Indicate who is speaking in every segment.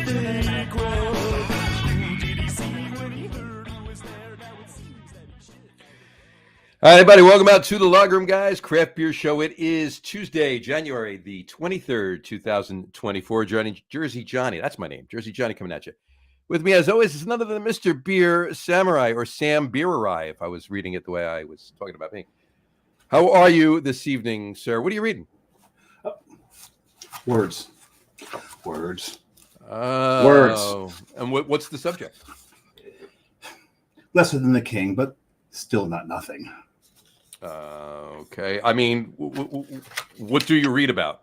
Speaker 1: mistake was. Who did he see when he heard who was there? Now it seems that he should.
Speaker 2: All right, everybody, welcome out to the Log Room, guys. Craft Beer Show. It is Tuesday, January the 23rd, 2024. Jersey Johnny, that's my name. Jersey Johnny coming at you. With me, as always, is none other than Mr. Beer Samurai, or Sam Beererai, if I was reading it the way I was talking about me. How are you this evening, sir? What are you reading?
Speaker 3: Words.
Speaker 2: Words. And what's the subject?
Speaker 3: Lesser than the king, but still not nothing.
Speaker 2: Okay. I mean, what do you read about?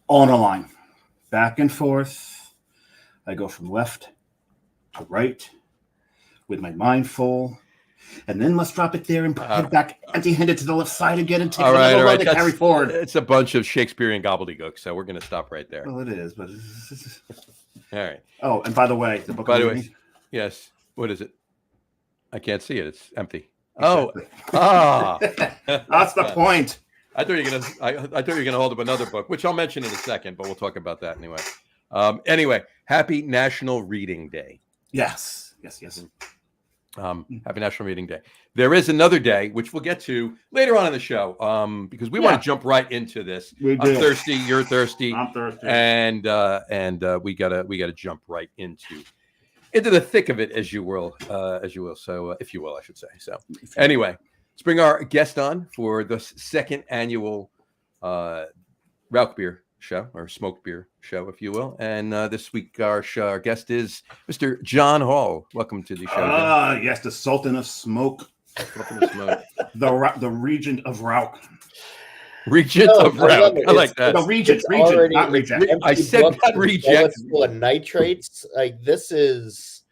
Speaker 3: On a line. Back and forth. I go from left to right with my mind full, and then must drop it there and head back empty-handed to the left side again and take another one to carry forward.
Speaker 2: It's a bunch of Shakespearean gobbledygook, so we're going to stop right there.
Speaker 3: Well, it is, but...
Speaker 2: All right.
Speaker 3: Oh, and by the way, the book.
Speaker 2: By the way, yes. What is it? I can't see it. It's empty.
Speaker 3: Exactly. That's the point.
Speaker 2: I thought you were gonna hold up another book, which I'll mention in a second, but we'll talk about that anyway. Anyway, happy National Reading Day.
Speaker 3: Yes.
Speaker 2: Happy National Reading Day. There is another day, which we'll get to later on in the show, because we want to jump right into this. I'm thirsty. You're thirsty.
Speaker 3: I'm thirsty.
Speaker 2: And we gotta jump right into the thick of it, as you will. So, if you will, I should say. So, anyway, let's bring our guest on for the second annual Rauch Beer Show, or Smoked Beer Show, if you will. And this week, our guest is Mr. John Hall. Welcome to the show.
Speaker 3: Yes, the Sultan of Smoke.
Speaker 2: Sultan of Smoke.
Speaker 3: the Regent of Rauch.
Speaker 2: Regent of Rauch. I like that.
Speaker 3: The Regent, not reject.
Speaker 2: I said not reject.
Speaker 4: Full of nitrates. Like this is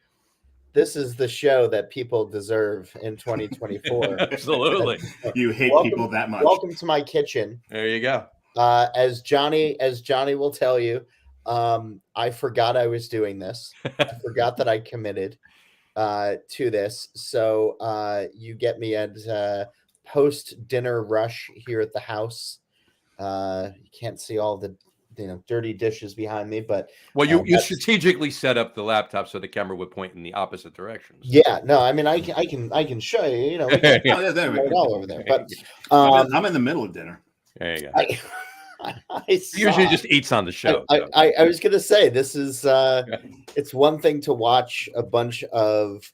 Speaker 4: the show that people deserve in 2024.
Speaker 2: Absolutely.
Speaker 3: You hate people that much.
Speaker 4: Welcome to my kitchen.
Speaker 2: There you go.
Speaker 4: As Johnny will tell you, I forgot I was doing this. I forgot that I committed to this. So you get me at post-dinner rush here at the house. You can't see all the dirty dishes behind me, but
Speaker 2: you strategically set up the laptop so the camera would point in the opposite direction.
Speaker 4: Yeah, no, I mean I can show you.
Speaker 3: There we go.
Speaker 4: All over there, but
Speaker 3: I'm in the middle of dinner.
Speaker 2: There you go.
Speaker 4: I
Speaker 2: usually just eats on the show.
Speaker 4: I was gonna say this is it's one thing to watch a bunch of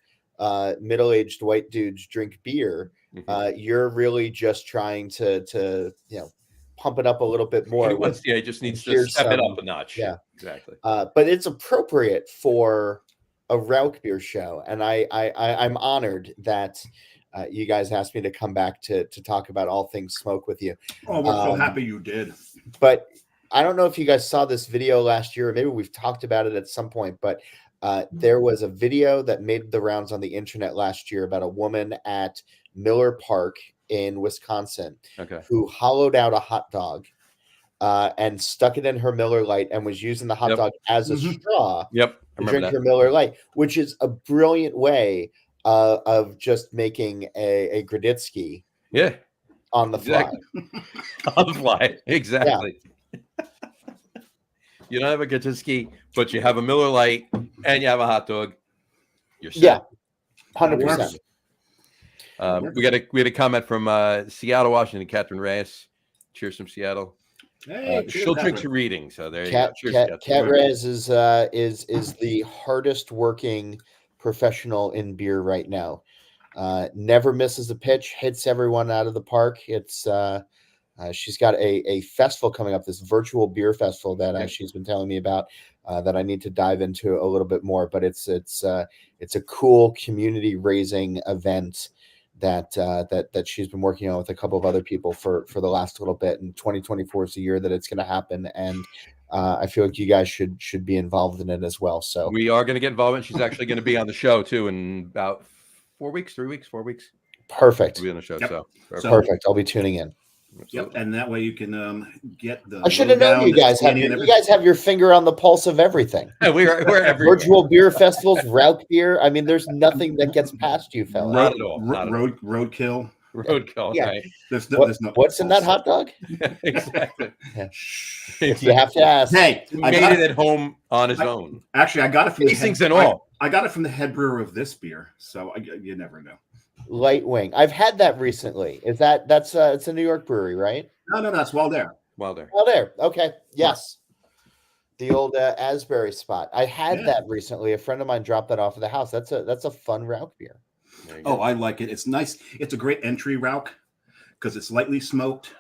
Speaker 4: middle-aged white dudes drink beer.
Speaker 2: Mm-hmm.
Speaker 4: You're really just trying to pump it up a little bit more.
Speaker 2: He just needs to step it up a notch.
Speaker 4: Yeah,
Speaker 2: exactly.
Speaker 4: But it's appropriate for a Rauch Beer Show, and I'm honored that you guys asked me to come back to talk about all things smoke with you.
Speaker 3: Oh, we're so happy you did.
Speaker 4: But I don't know if you guys saw this video last year, or maybe we've talked about it at some point, but there was a video that made the rounds on the internet last year about a woman at Miller Park in Wisconsin who hollowed out a hot dog and stuck it in her Miller Lite and was using the hot dog as a straw to drink her Miller Lite, which is a brilliant way of just making a Graditsky on the fly.
Speaker 2: On the fly, exactly. You don't have a Graditsky, but you have a Miller Lite and you have a hot dog. You're set.
Speaker 4: Yeah, 100%.
Speaker 2: We had a comment from Seattle, Washington, Catherine Reyes. Cheers from Seattle.
Speaker 3: Hey,
Speaker 2: she'll drink to reading, so there you go. Cheers,
Speaker 4: Cat Reyes is the hardest working professional in beer right now. Never misses a pitch, hits everyone out of the park. It's she's got a festival coming up, this virtual beer festival that she's been telling me about that I need to dive into a little bit more. But it's a cool community raising event that she's been working on with a couple of other people for the last little bit. And 2024 is the year that it's going to happen. And I feel like you guys should be involved in it as well. So
Speaker 2: we are going to get involved. She's actually going to be on the show too in about 4 weeks.
Speaker 4: Perfect.
Speaker 2: She'll be on the show.
Speaker 3: Yep.
Speaker 2: So
Speaker 4: perfect. I'll be tuning in.
Speaker 3: Yep, and that way you can get the.
Speaker 4: I should have known you guys have your finger on the pulse of everything.
Speaker 2: Yeah, we're everywhere.
Speaker 4: Virtual beer festivals, Rauch beer. I mean, there's nothing that gets past you, fella.
Speaker 2: Not at all.
Speaker 3: Roadkill.
Speaker 2: road call.
Speaker 4: Yeah.
Speaker 2: Right?
Speaker 3: There's no,
Speaker 4: What-
Speaker 3: there's no.
Speaker 4: what's in that hot dog?
Speaker 2: Exactly.
Speaker 3: Shh.
Speaker 4: If you have to ask.
Speaker 3: Hey,
Speaker 2: He
Speaker 3: I
Speaker 2: made
Speaker 3: got
Speaker 2: it
Speaker 3: it.
Speaker 2: at home on his own.
Speaker 3: Actually, I got it from the
Speaker 2: Tastings
Speaker 3: head,
Speaker 2: and all.
Speaker 3: I got it from the head brewer of this beer, so you never know.
Speaker 4: Light Wing. I've had that recently. Is that's it's a New York brewery, right?
Speaker 3: No, that's well there.
Speaker 2: Well, there.
Speaker 4: Oh, there. Okay. Yes. The old Asbury spot. I had
Speaker 3: Yeah.
Speaker 4: that recently. A friend of mine dropped that off at the house. That's a fun Rauk beer.
Speaker 2: There you
Speaker 3: Oh,
Speaker 2: go.
Speaker 3: I like it. It's nice. It's a great entry Rauk because it's lightly smoked,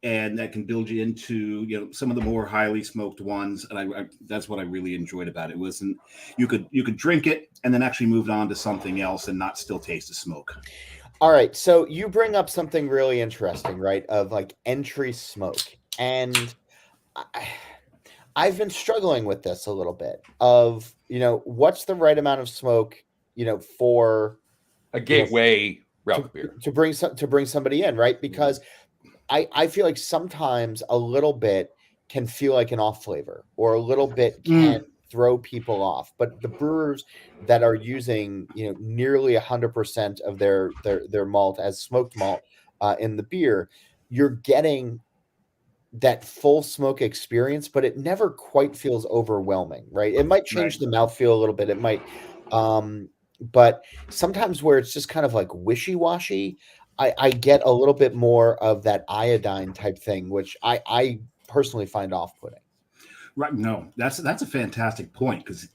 Speaker 3: and that can build you into some of the more highly smoked ones. And I that's what I really enjoyed about it. Wasn't you could drink it and then actually move on to something else and not still taste the smoke.
Speaker 4: All right. So you bring up something really interesting, right? Of like entry smoke. And I've been struggling with this a little bit of, what's the right amount of smoke, for
Speaker 2: A gateway Rauk beer.
Speaker 4: to bring somebody in, right? Because I feel like sometimes a little bit can feel like an off flavor, or a little bit can throw people off. But the brewers that are using nearly 100% of their malt as smoked malt in the beer, you're getting that full smoke experience, but it never quite feels overwhelming, right? It might change the mouthfeel a little bit. It might, but sometimes where it's just kind of like wishy-washy, I get a little bit more of that iodine type thing, which I personally find off-putting.
Speaker 3: Right? No, that's a fantastic point because,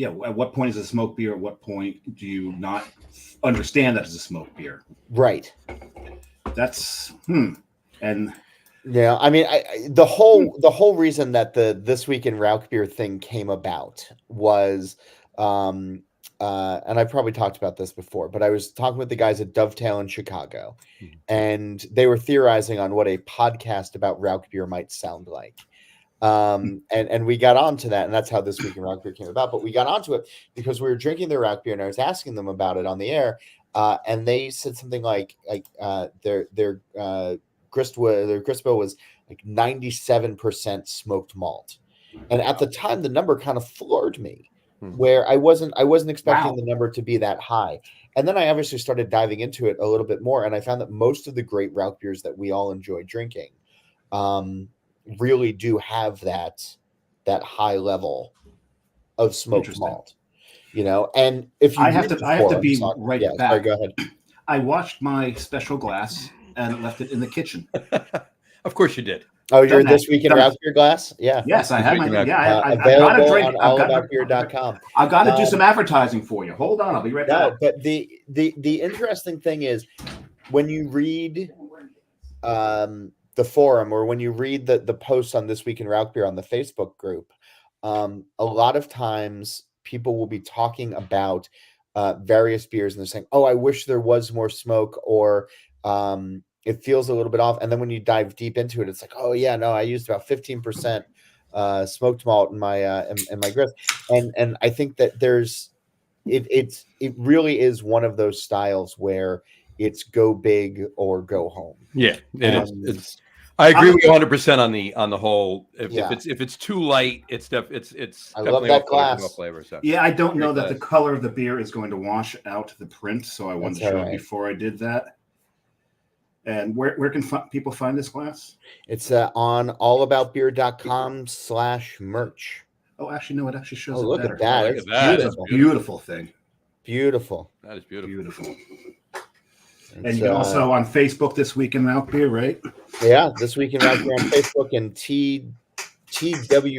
Speaker 3: at what point is a smoke beer? At what point do you not understand that it's a smoke beer?
Speaker 4: Right.
Speaker 3: That's and.
Speaker 4: Yeah, I mean, the whole reason that the This Week in Rauk Beer thing came about was, and I probably talked about this before, but I was talking with the guys at Dovetail in Chicago, and they were theorizing on what a podcast about Rauk Beer might sound like. And we got onto that, and that's how This Week in Rauk Beer came about. But we got onto it because we were drinking their Rauk Beer, and I was asking them about it on the air, and they said something like their Gristmill was like 97% smoked malt. And at the time, the number kind of floored me, where I wasn't expecting the number to be that high. And then I obviously started diving into it a little bit more, and I found that most of the great Rauk beers that we all enjoy drinking really do have that high back of smoked malt. And if you
Speaker 3: I have to be right back.
Speaker 4: Sorry, go ahead.
Speaker 3: I washed my special glass and left it in the kitchen.
Speaker 2: Of course you did.
Speaker 4: Oh, you're
Speaker 3: Done
Speaker 4: This
Speaker 3: that.
Speaker 4: Week in
Speaker 3: Done
Speaker 4: Rauk Beer glass? Yeah.
Speaker 3: Yes, I have my. Yeah, I
Speaker 4: Available
Speaker 3: gotta drink.
Speaker 4: on allaboutbeer.com.
Speaker 3: I've got to do some advertising for you. Hold on, I'll be right
Speaker 4: No,
Speaker 3: back.
Speaker 4: but the interesting thing is when you read the forum, or when you read the posts on This Week in Rauk Beer on the Facebook group, a lot of times people will be talking about various beers, and they're saying, "Oh, I wish there was more smoke," or it feels a little bit off. And then when you dive deep into it, it's like, "Oh yeah, no, I used about 15% smoked malt in my in my grist," and I think that it really is one of those styles where it's go big or go home.
Speaker 2: Yeah, it's. I agree with you 100% on the whole. If it's too light, it's
Speaker 4: I
Speaker 2: definitely
Speaker 4: love that
Speaker 2: off
Speaker 4: glass.
Speaker 2: flavor. So
Speaker 3: Yeah, I don't know
Speaker 2: Great
Speaker 3: that the color of the beer is going to wash out the print, so I wanted to show it before I did that. And where can people find this glass?
Speaker 4: It's on allaboutbeer.com/merch.
Speaker 3: Oh, actually, no, it actually shows it
Speaker 4: Look
Speaker 3: better.
Speaker 4: at that.
Speaker 2: Look
Speaker 4: It's
Speaker 2: at that.
Speaker 3: It's a
Speaker 4: beautiful.
Speaker 3: beautiful thing.
Speaker 4: Beautiful.
Speaker 2: that is beautiful.
Speaker 3: Beautiful. And you can also on Facebook This Week in Rauk Beer, right?
Speaker 4: Yeah, This Week in Rauk Beer on Facebook, and TW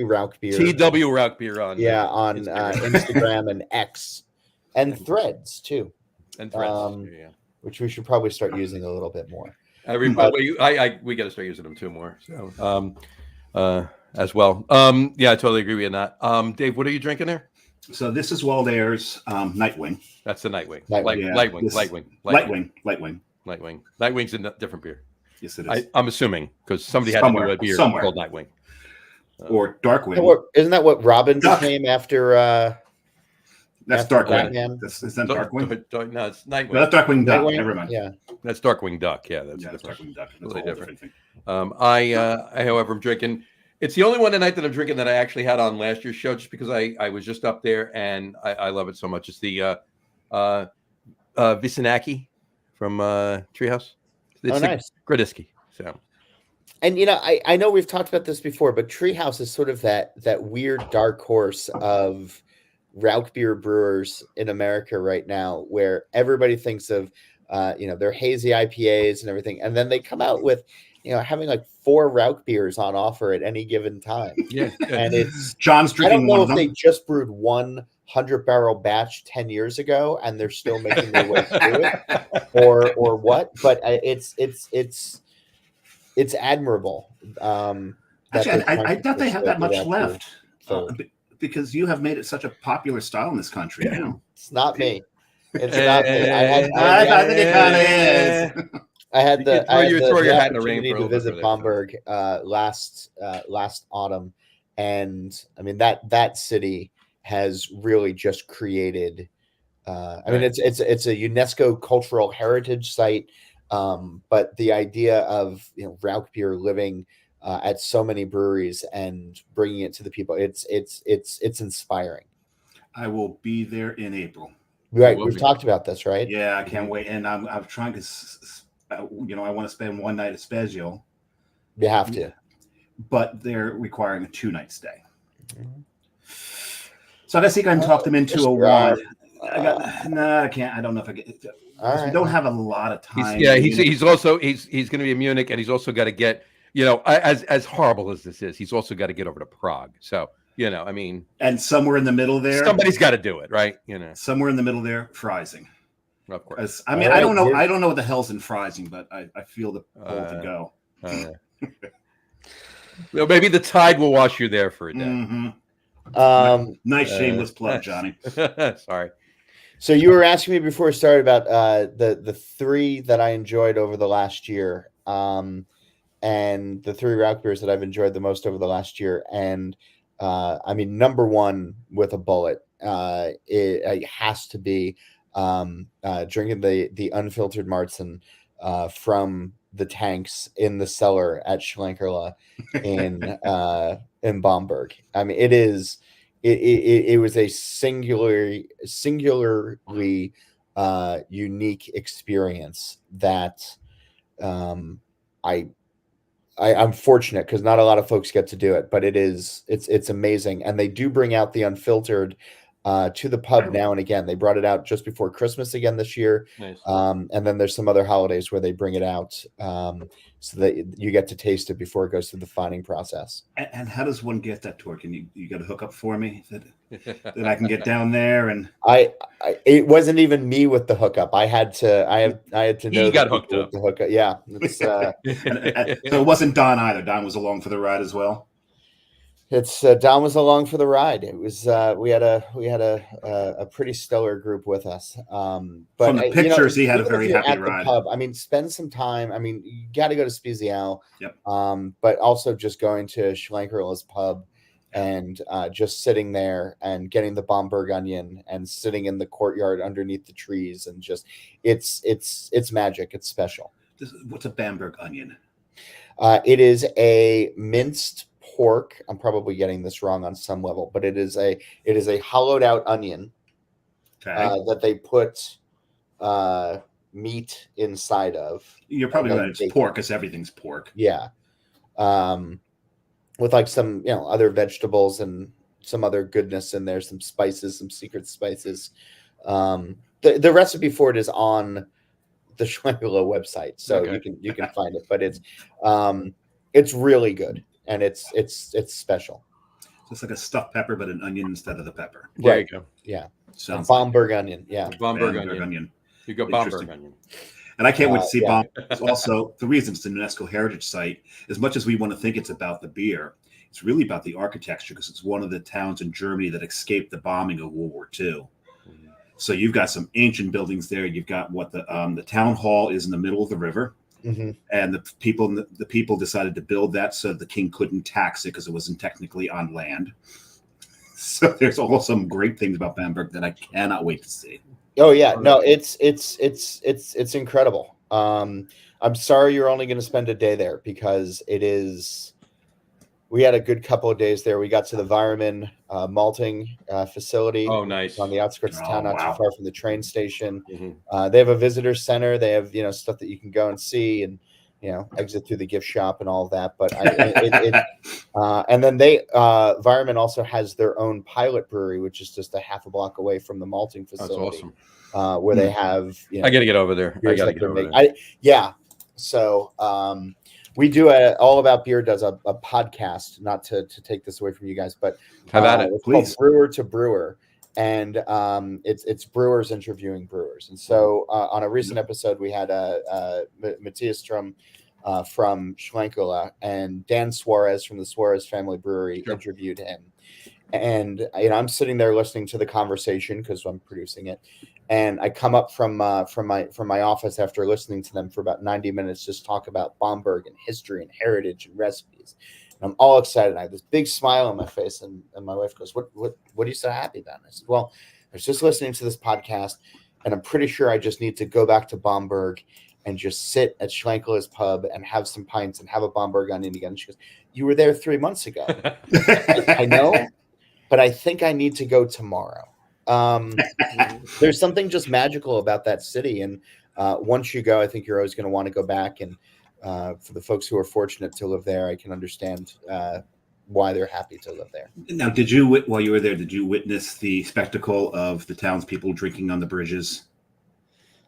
Speaker 4: Rauk Beer.
Speaker 2: TW Rauk Beer on
Speaker 4: on Instagram and X, and Threads too,
Speaker 2: and Threads.
Speaker 4: which we should probably start using a little bit more.
Speaker 2: We got to start using them too more. So as well. Yeah, I totally agree with you on that. Dave, what are you drinking there?
Speaker 3: So this is Waldair's Nightwing.
Speaker 2: That's the Nightwing.
Speaker 4: Lightwing.
Speaker 2: Lightwing. Nightwing's a different beer.
Speaker 3: Yes, it is.
Speaker 2: I'm assuming because somebody had to do a beer called Nightwing.
Speaker 3: Or Darkwing.
Speaker 4: Isn't that what Robin became after?
Speaker 3: That's
Speaker 4: after
Speaker 3: Darkwing.
Speaker 4: Batman?
Speaker 3: Is that Darkwing?
Speaker 2: No, it's Nightwing.
Speaker 3: No, that's Darkwing Duck.
Speaker 4: Nightwing?
Speaker 3: Never mind.
Speaker 4: Yeah.
Speaker 2: That's Darkwing Duck. Yeah, that's
Speaker 3: That's Darkwing Duck. That's
Speaker 2: Totally
Speaker 3: a whole
Speaker 2: different.
Speaker 3: thing.
Speaker 2: I, however, I'm drinking. It's the only one tonight that I'm drinking that I actually had on last year's show, just because I was just up there and I love it so much. It's the Visinaki from Treehouse. It's
Speaker 4: Oh,
Speaker 2: the
Speaker 4: nice.
Speaker 2: Gradisky. So
Speaker 4: And I know we've talked about this before, but Treehouse is sort of that weird dark horse of Rauch beer brewers in America right now, where everybody thinks of their hazy IPAs and everything, and then they come out with having like 4 Rauch beers on offer at any given time,
Speaker 2: yeah,
Speaker 4: and it's
Speaker 3: John's
Speaker 4: I don't
Speaker 3: drinking
Speaker 4: know
Speaker 3: one
Speaker 4: if
Speaker 3: of
Speaker 4: they
Speaker 3: them.
Speaker 4: just brewed 100-barrel batch 10 years ago and they're still making their way through it, or what, but it's admirable. That
Speaker 3: Actually,
Speaker 4: they're trying
Speaker 3: I
Speaker 4: to
Speaker 3: doubt they
Speaker 4: push
Speaker 3: have
Speaker 4: the
Speaker 3: that much
Speaker 4: Rauch beer
Speaker 3: left
Speaker 4: forward.
Speaker 3: because you have made it such a popular style in this country now.
Speaker 4: It's not me. It's not me.
Speaker 3: I think it kind of is.
Speaker 4: I had
Speaker 2: You
Speaker 4: the
Speaker 2: could throw your
Speaker 4: the
Speaker 2: hat in the ring
Speaker 4: opportunity
Speaker 2: for a
Speaker 4: to
Speaker 2: little bit
Speaker 4: visit
Speaker 2: further, so.
Speaker 4: Bamberg last autumn, and I mean that city has really just created. I mean,
Speaker 2: Right.
Speaker 4: it's a UNESCO cultural heritage site, but the idea of Rauch beer living at so many breweries and bringing it to the people, it's inspiring.
Speaker 3: I will be there in April.
Speaker 4: Right,
Speaker 2: will
Speaker 4: we've
Speaker 2: be.
Speaker 4: talked about this, right?
Speaker 3: Yeah, I can't wait, and I'm trying to, I want to spend one night at Spezio,
Speaker 4: You have to.
Speaker 3: but they're requiring a 2-night stay.
Speaker 4: Mhm.
Speaker 3: So I think I can talk them into a
Speaker 4: Mr. Rob,
Speaker 3: one. I can't. I don't know if I get.
Speaker 4: All
Speaker 3: We
Speaker 4: right.
Speaker 3: don't have a lot of time.
Speaker 2: he's also he's going to be in Munich, and he's also got to get as horrible as this is, he's also got to get over to Prague. So I mean,
Speaker 3: and somewhere in the middle there,
Speaker 2: somebody's got to do it, right?
Speaker 3: somewhere in the middle there, Freising.
Speaker 2: Of course.
Speaker 3: I mean,
Speaker 4: All
Speaker 3: I don't know.
Speaker 4: right,
Speaker 3: I don't know what the hell's in Freising, but I feel the pull to go.
Speaker 2: Well, maybe the tide will wash you there for a day.
Speaker 3: Mm-hmm. Nice shameless plug, Johnny.
Speaker 2: Sorry.
Speaker 4: So you were asking me before we started about the 3 that I enjoyed over the last year, and the 3 Rauch beers that I've enjoyed the most over the last year. And I mean, number 1 with a bullet, it has to be drinking the unfiltered Marzen from the tanks in the cellar at Schlenkerla in Bamberg. I mean, it was a singularly unique experience that I'm fortunate because not a lot of folks get to do it, but it's amazing. And they do bring out the unfiltered to the pub now and again. They brought it out just before Christmas again this year.
Speaker 2: Nice.
Speaker 4: And then there's some other holidays where they bring it out so that you get to taste it before it goes through the fining process.
Speaker 3: And how does one get that tour? Can you got to hook up for me that I can get down there? And
Speaker 4: It wasn't even me with the hookup. I had to know
Speaker 2: He got
Speaker 4: the
Speaker 2: hooked
Speaker 4: people
Speaker 2: up.
Speaker 4: with the hookup. Yeah. It's,
Speaker 3: so it wasn't Don either. Don was along for the ride as well.
Speaker 4: It's Don was along for the ride. It was we had a pretty stellar group with us. But
Speaker 3: From the pictures, he had a
Speaker 4: even
Speaker 3: very
Speaker 4: if you're
Speaker 3: happy
Speaker 4: at the
Speaker 3: ride.
Speaker 4: pub, I mean, spend some time. I mean, you got to go to Spezial.
Speaker 3: Yep.
Speaker 4: But also just going to Schlenkerla's pub and just sitting there and getting the Bamberg onion and sitting in the courtyard underneath the trees and just it's magic. It's special.
Speaker 3: What's a Bamberg onion?
Speaker 4: It is a minced pork. I'm probably getting this wrong on some level, but it is a hollowed out onion that they put meat inside of.
Speaker 3: You're probably
Speaker 4: and
Speaker 3: right.
Speaker 4: then
Speaker 3: It's
Speaker 4: bacon.
Speaker 3: pork, because everything's pork.
Speaker 4: Yeah. With like some other vegetables and some other goodness in there, some spices, some secret spices. The recipe for it is on the Schlenkerla website, so
Speaker 2: Okay.
Speaker 4: you can find it. But it's really good and it's special.
Speaker 3: It's like a stuffed pepper, but an onion instead of the pepper.
Speaker 2: There
Speaker 4: Right.
Speaker 2: you go.
Speaker 4: Yeah.
Speaker 3: Sounds
Speaker 4: Bamberg onion. Yeah.
Speaker 2: Bamberg
Speaker 3: Bamberg
Speaker 2: onion.
Speaker 3: onion.
Speaker 2: You go Bamberg
Speaker 3: Interesting.
Speaker 2: onion.
Speaker 3: And I can't wait to see
Speaker 4: Yeah.
Speaker 3: Bamberg. It's also, the reason it's the UNESCO Heritage Site, as much as we want to think it's about the beer, it's really about the architecture, because it's one of the towns in Germany that escaped the bombing of World War II.
Speaker 2: Mhm.
Speaker 3: So you've got some ancient buildings there. You've got what the town hall is in the middle of the river,
Speaker 4: Mm-hmm.
Speaker 3: and the people decided to build that so the king couldn't tax it because it wasn't technically on land. So there's all some great things about Bamberg that I cannot wait to see.
Speaker 4: Oh yeah, no, it's incredible. I'm sorry you're only going to spend a day there because it is. we had a good couple of days there. We got to the Vireman malting facility.
Speaker 2: Oh, nice.
Speaker 4: On the outskirts of town,
Speaker 3: Oh,
Speaker 4: not too
Speaker 3: wow.
Speaker 4: far from the train station.
Speaker 2: Mhm.
Speaker 4: They have a visitor center. They have stuff that you can go and see, and exit through the gift shop and all of that. But and then Vireman also has their own pilot brewery, which is just a half a block away from the malting
Speaker 2: That's
Speaker 4: facility,
Speaker 2: awesome.
Speaker 4: where they have
Speaker 2: I got to get over there. I
Speaker 4: beers
Speaker 2: got to
Speaker 4: that
Speaker 2: get
Speaker 4: they're
Speaker 2: over
Speaker 4: making.
Speaker 2: there.
Speaker 4: Yeah. So we do All About Beer does a podcast, not to take this away from you guys, but
Speaker 2: Have at it.
Speaker 4: it's
Speaker 3: Please.
Speaker 4: called Brewer to Brewer. And it's brewers interviewing brewers. And so on a recent episode, we had Matthias Strum from Schlenkerla and Dan Suarez from the Suarez Family Brewery interviewed him. And I'm sitting there listening to the conversation because I'm producing it. And I come up from my office after listening to them for about 90 minutes, just talk about Bamberg and history and heritage and recipes. And I'm all excited. I have this big smile on my face, and my wife goes, "What are you so happy about?" And I said, "Well, I was just listening to this podcast, and I'm pretty sure I just need to go back to Bamberg and just sit at Schlenkerla's pub and have some pints and have a Bamberg onion again." And she goes, "You were there 3 months ago." I know, but I think I need to go tomorrow. There's something just magical about that city, and once you go, I think you're always going to want to go back. And for the folks who are fortunate to live there, I can understand why they're happy to live there.
Speaker 3: Now, while you were there, did you witness the spectacle of the townspeople drinking on the bridges?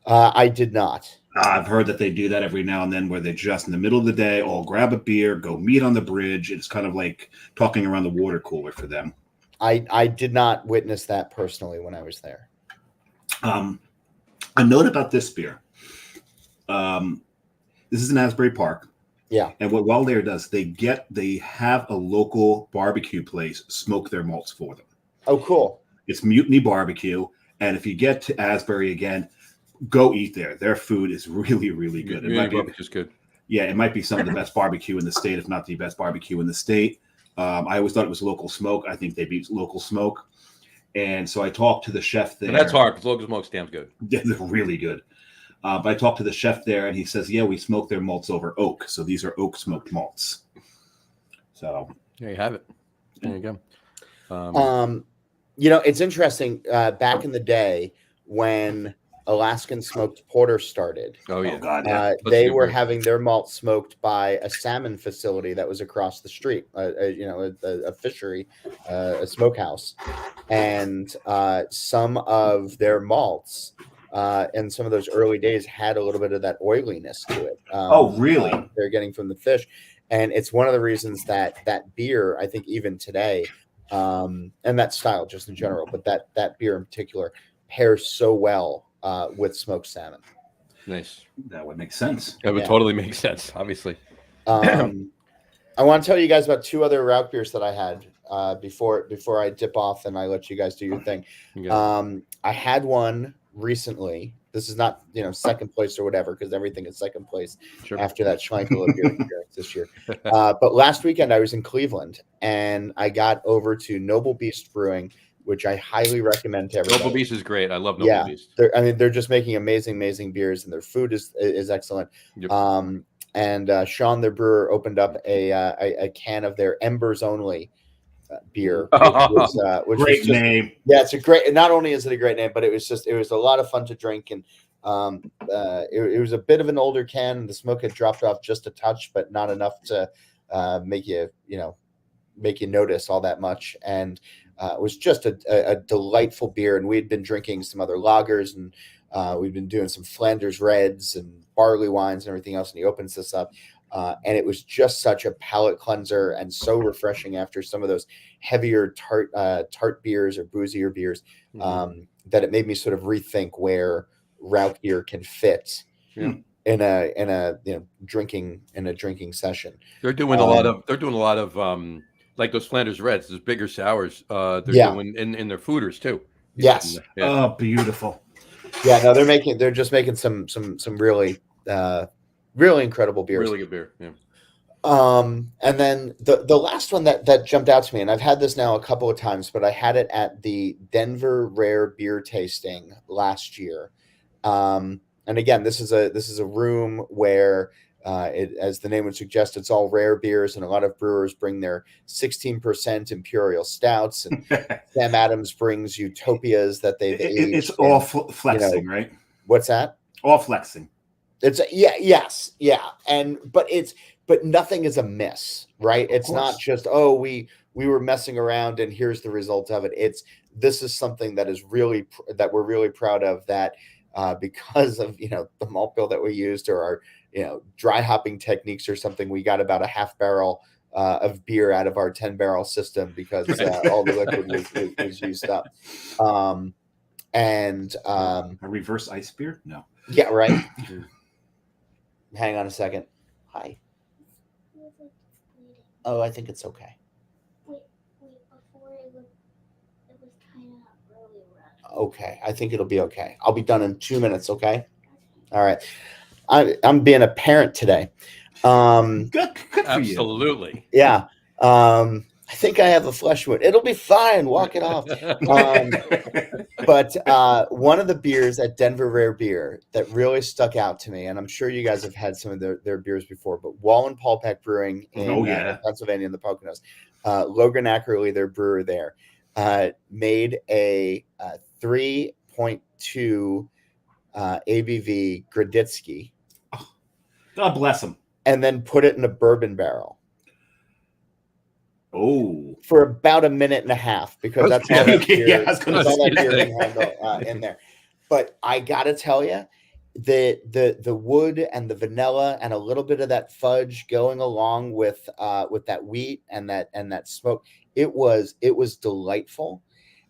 Speaker 4: I did not.
Speaker 3: I've heard that they do that every now and then, where they just in the middle of the day all grab a beer, go meet on the bridge. It's kind of like talking around the water cooler for them.
Speaker 4: I did not witness that personally when I was there.
Speaker 3: A note about this beer. This is in Asbury Park.
Speaker 4: Yeah.
Speaker 3: And what Wild Air does, they have a local barbecue place smoke their malts for them.
Speaker 4: Oh, cool.
Speaker 3: It's Mutiny Barbecue. And if you get to Asbury again, go eat there. Their food is really, really good. It might be
Speaker 2: just good.
Speaker 3: Yeah, it might be some of the best barbecue in the state, if not the best barbecue in the state. I always thought it was local smoke. I think they beat local smoke. And so I talked to the chef there.
Speaker 2: And that's hard because local smoke's damn good.
Speaker 3: Yeah, they're really good. But I talked to the chef there, and he says, yeah, we smoke their malts over oak. So these are oak smoked malts. So
Speaker 2: there you have it. There you go.
Speaker 4: It's interesting. Back in the day when Alaskan Smoked Porter started,
Speaker 3: oh God, yeah.
Speaker 4: they were having their malt smoked by a salmon facility that was across the street, a fishery, a smokehouse, and some of their malts in some of those early days had a little bit of that oiliness to it.
Speaker 3: Oh, really?
Speaker 4: They're getting from the fish, and it's one of the reasons that beer, I think, even today, and that style just in general, but that beer in particular pairs so well with smoked salmon.
Speaker 2: Nice.
Speaker 3: That would make sense.
Speaker 2: That would totally make sense, obviously.
Speaker 4: I want to tell you guys about two other route beers that I had before I dip off and I let you guys do your thing. I had one recently. This is not second place or whatever, because everything is second place after that Schlenkerla beer appearance this year. But last weekend I was in Cleveland and I got over to Noble Beast Brewing, which I highly recommend to everybody.
Speaker 2: Noble Beast is great. I love Noble Beast.
Speaker 4: They're just making amazing beers, and their food is excellent.
Speaker 2: Yep.
Speaker 4: And Sean, their brewer, opened up a can of their Embers Only beer. Which
Speaker 3: great name.
Speaker 4: Yeah, it's a great. Not only is it a great name, but it was a lot of fun to drink, and it was a bit of an older can. The smoke had dropped off just a touch, but not enough to make you notice all that much. And it was just a delightful beer. And we had been drinking some other lagers, and we've been doing some Flanders Reds and barley wines and everything else. And he opens this up. And it was just such a palate cleanser and so refreshing after some of those heavier tart beers or boozier beers, that it made me sort of rethink where route beer can fit in a drinking session.
Speaker 2: They're doing a lot of like those Flanders Reds, those bigger sours. They're doing in their fooders too.
Speaker 4: Yes.
Speaker 2: Yeah.
Speaker 3: Oh, beautiful.
Speaker 4: Yeah, no, they're just making some really really incredible beers.
Speaker 2: Really good beer. Yeah.
Speaker 4: And then the last one that jumped out to me, and I've had this now a couple of times, but I had it at the Denver Rare Beer Tasting last year. And again, this is a room where As the name would suggest, it's all rare beers, and a lot of brewers bring their 16% imperial stouts, and Sam Adams brings utopias that they've aged.
Speaker 3: It's all
Speaker 4: in,
Speaker 3: flexing, right?
Speaker 4: What's that?
Speaker 3: All flexing.
Speaker 4: It's but nothing is a miss, right? It's not just we were messing around and here's the result of it. This is something that is really that we're really proud of, that because of the malt bill that we used, or our dry hopping techniques or something, we got about a half barrel of beer out of our 10-barrel system because all the liquid was used up. A
Speaker 3: reverse ice beer? No.
Speaker 4: Yeah, right. Hang on a second. Hi. Oh, I think it's okay.
Speaker 5: Wait, before it was kind of really rough.
Speaker 4: Okay, I think it'll be okay. I'll be done in 2 minutes, okay? All right. I'm being a parent today.
Speaker 3: Good for you.
Speaker 2: Absolutely.
Speaker 4: Yeah. I think I have a flesh wound. It'll be fine. Walk it off. But one of the beers at Denver Rare Beer that really stuck out to me, and I'm sure you guys have had some of their beers before, but Wall & Paulpeck Brewing in Pennsylvania in the Poconos, Logan Ackerley, their brewer there, made a 3.2 ABV Graditsky.
Speaker 3: God bless him.
Speaker 4: And then put it in a bourbon barrel.
Speaker 3: Oh,
Speaker 4: for about a minute and a half, because that's all that beer,
Speaker 3: that's all that
Speaker 4: beer can handle in there. But I gotta tell you, the wood and the vanilla and a little bit of that fudge going along with that wheat and that smoke, it was delightful.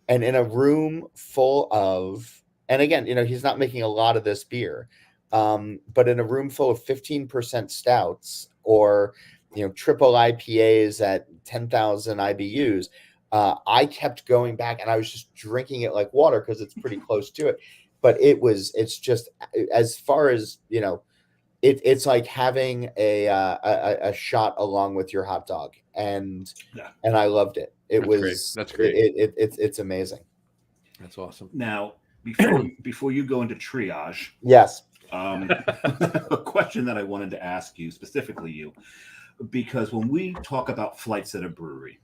Speaker 4: And in a room full of, and again, he's not making a lot of this beer, but in a room full of 15% stouts or triple IPAs at 10,000 IBUs, I kept going back and I was just drinking it like water because it's pretty close to it. But it's just, as far as, it's like having a shot along with your hot dog. And I loved it.
Speaker 2: That's great.
Speaker 4: It's amazing.
Speaker 2: That's awesome.
Speaker 3: Now, before you go into triage,
Speaker 4: yes,
Speaker 3: a question that I wanted to ask you, specifically you, because when we talk about flights at a brewery,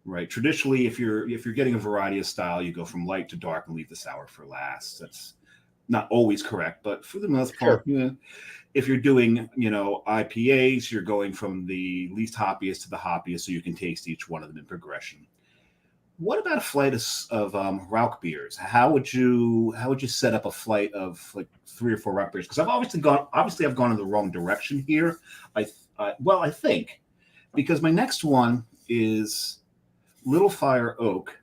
Speaker 3: right? Traditionally, if you're getting a variety of style, you go from light to dark and leave the sour for last. That's not always correct, but for the most part, if you're doing IPAs, you're going from the least hoppiest to the hoppiest, so you can taste each one of them in progression. What about a flight of Rauch beers? How would you set up a flight of like 3 or 4 Rauch beers? Because I've I've gone in the wrong direction here. I think, because my next one is Little Fire Oak,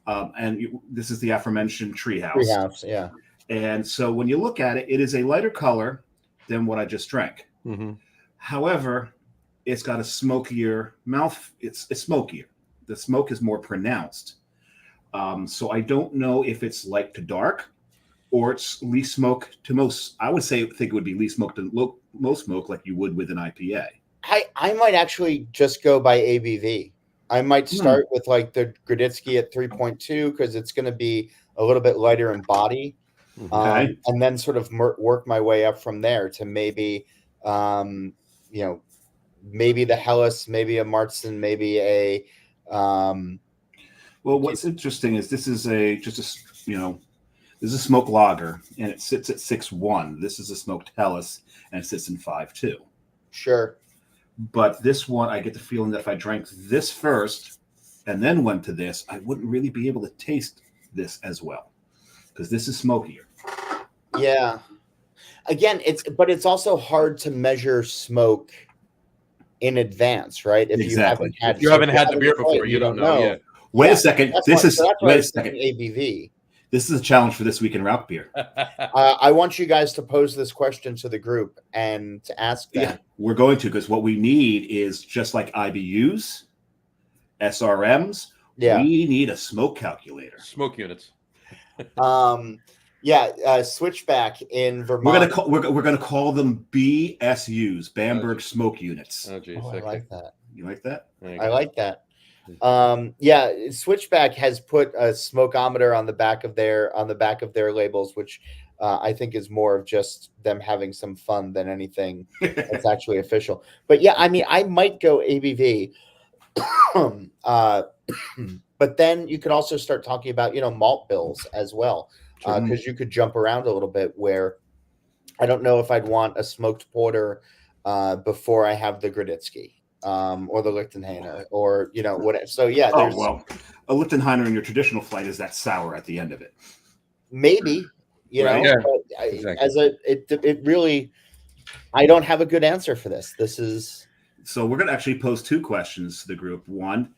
Speaker 3: and this is the aforementioned Treehouse.
Speaker 4: Treehouse, yeah.
Speaker 3: And so when you look at it, it is a lighter color than what I just drank.
Speaker 2: Mm-hmm.
Speaker 3: However, it's got a smokier mouth. It's smokier. The smoke is more pronounced. So I don't know if it's light to dark or it's least smoke to most. I would think it would be least smoke to most smoke, like you would with an IPA.
Speaker 4: I might actually just go by ABV. I might start with like the Graditsky at 3.2 because it's going to be a little bit lighter in body.
Speaker 3: Okay.
Speaker 4: And then sort of work my way up from there to maybe, maybe the Helles, maybe a Martzen, maybe a.
Speaker 3: Well, what's interesting is this is this is a smoked lager and it sits at 6.1. This is a smoked Helles and it sits in 5.2.
Speaker 4: Sure.
Speaker 3: But this one, I get the feeling that if I drank this first and then went to this, I wouldn't really be able to taste this as well because this is smokier.
Speaker 4: Yeah. Again, it's also hard to measure smoke in advance, right? If
Speaker 3: Exactly.
Speaker 4: you haven't had
Speaker 2: the beer before, you don't know. Yeah.
Speaker 3: Wait a second. Wait a second.
Speaker 4: ABV.
Speaker 3: This is a challenge for this week in Rauch beer.
Speaker 4: I want you guys to pose this question to the group and to ask them.
Speaker 3: Yeah, we're going to, because what we need is just like IBUs, SRMs.
Speaker 4: Yeah.
Speaker 3: We need a smoke calculator.
Speaker 2: Smoke units.
Speaker 4: Switchback in Vermont.
Speaker 3: We're gonna call them BSUs, Bamberg Smoke Units.
Speaker 2: Oh, geez.
Speaker 4: I like that.
Speaker 3: You like that?
Speaker 4: I like that. Switchback has put a smokeometer on the back of their labels, which I think is more of just them having some fun than anything that's actually official. But yeah, I mean, I might go ABV. But then you could also start talking about, malt bills as well, because you could jump around a little bit where I don't know if I'd want a smoked porter before I have the Graditsky or the Lichtenhainer or, whatever. So yeah, there's
Speaker 3: a Lichtenhainer in your traditional flight is that sour at the end of it.
Speaker 4: maybe,
Speaker 2: Right, yeah,
Speaker 4: but
Speaker 2: exactly.
Speaker 4: it really, I don't have a good answer for this. This is,
Speaker 3: So we're going to actually pose 2 questions to the group. One,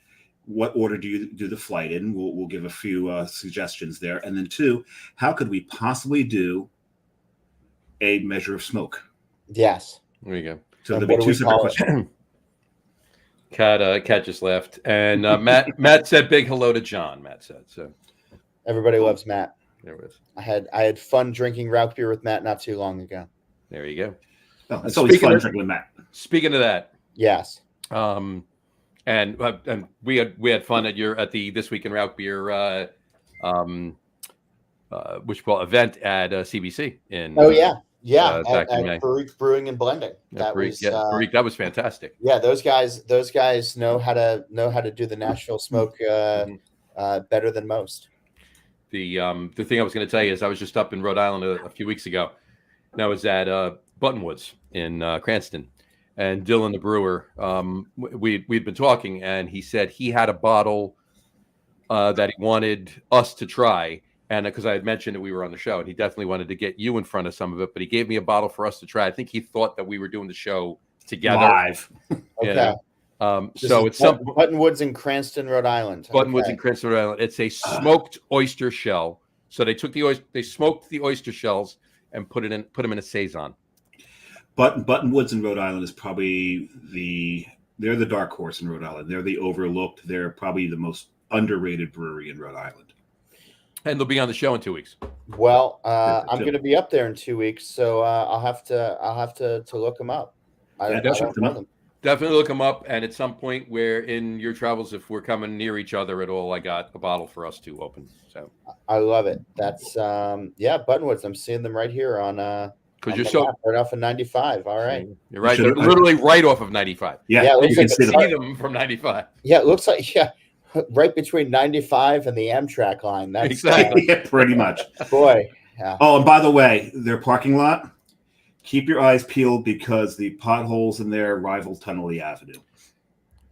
Speaker 3: what order do you do the flight in? We'll give a few suggestions there. And then 2, how could we possibly do a measure of smoke?
Speaker 4: yes.
Speaker 2: There you go.
Speaker 3: So
Speaker 4: And
Speaker 3: there'll be
Speaker 4: what do
Speaker 3: 2
Speaker 4: we
Speaker 3: separate
Speaker 4: call it?
Speaker 3: questions.
Speaker 2: Cat just left, and Matt said big hello to John. Matt said so.
Speaker 4: Everybody loves Matt.
Speaker 2: There it is.
Speaker 4: I had fun drinking route beer with Matt not too long ago.
Speaker 2: There you go.
Speaker 3: Oh, it's always
Speaker 2: Speaking
Speaker 3: fun
Speaker 2: of-
Speaker 3: drinking with Matt.
Speaker 2: Speaking of that,
Speaker 4: Yes.
Speaker 2: and we had fun at the This Week in Route Beer event at CBC in
Speaker 4: Oh yeah,
Speaker 2: back in
Speaker 4: at
Speaker 2: May.
Speaker 4: Baruch Brewing and Blending. That
Speaker 2: Baruch,
Speaker 4: was
Speaker 2: Baruch, that was fantastic.
Speaker 4: yeah. Those guys know how to do the Nashville smoke better than most.
Speaker 2: The thing I was going to tell you is I was just up in Rhode Island a few weeks ago, and I was at Buttonwoods in Cranston, and Dylan the brewer, we'd been talking, and he said he had a bottle that he wanted us to try, and because I had mentioned that we were on the show, and he definitely wanted to get you in front of some of it, but he gave me a bottle for us to try. I think he thought that we were doing the show together.
Speaker 3: Live.
Speaker 4: Okay.
Speaker 2: So it's some
Speaker 4: Buttonwoods in Cranston, Rhode Island.
Speaker 2: Buttonwoods
Speaker 4: Okay.
Speaker 2: in Cranston, Rhode Island. It's a smoked oyster shell. So they took they smoked the oyster shells and put them in a saison.
Speaker 3: Buttonwoods in Rhode Island is probably they're the dark horse in Rhode Island. They're the overlooked. They're probably the most underrated brewery in Rhode Island.
Speaker 2: And they'll be on the show in 2 weeks.
Speaker 4: Well,
Speaker 3: Perfect.
Speaker 4: I'm going to be up there in 2 weeks, so I'll have to look them up. I
Speaker 3: Yeah,
Speaker 4: don't
Speaker 3: check them
Speaker 4: know
Speaker 3: out.
Speaker 4: them.
Speaker 2: Definitely look them up. And at some point where in your travels, if we're coming near each other at all, I got a bottle for us to open. So
Speaker 4: I love it. That's Buttonwoods. I'm seeing them right here on
Speaker 2: because
Speaker 4: on
Speaker 2: you're
Speaker 4: the
Speaker 2: so
Speaker 4: map, right off of 95. All right.
Speaker 2: you're right.
Speaker 3: You
Speaker 2: They're
Speaker 3: should-
Speaker 2: literally right off of 95.
Speaker 3: Yeah,
Speaker 4: Yeah, it
Speaker 3: you
Speaker 4: looks
Speaker 3: can
Speaker 4: like
Speaker 3: see
Speaker 4: it's
Speaker 3: them.
Speaker 2: See them from 95.
Speaker 4: Yeah, it looks like right between 95 and the Amtrak line. That's
Speaker 2: Exactly.
Speaker 3: Yeah, pretty much.
Speaker 4: boy. Yeah.
Speaker 3: Oh, and by the way, their parking lot, keep your eyes peeled because the potholes in there rival Tunnelly Avenue.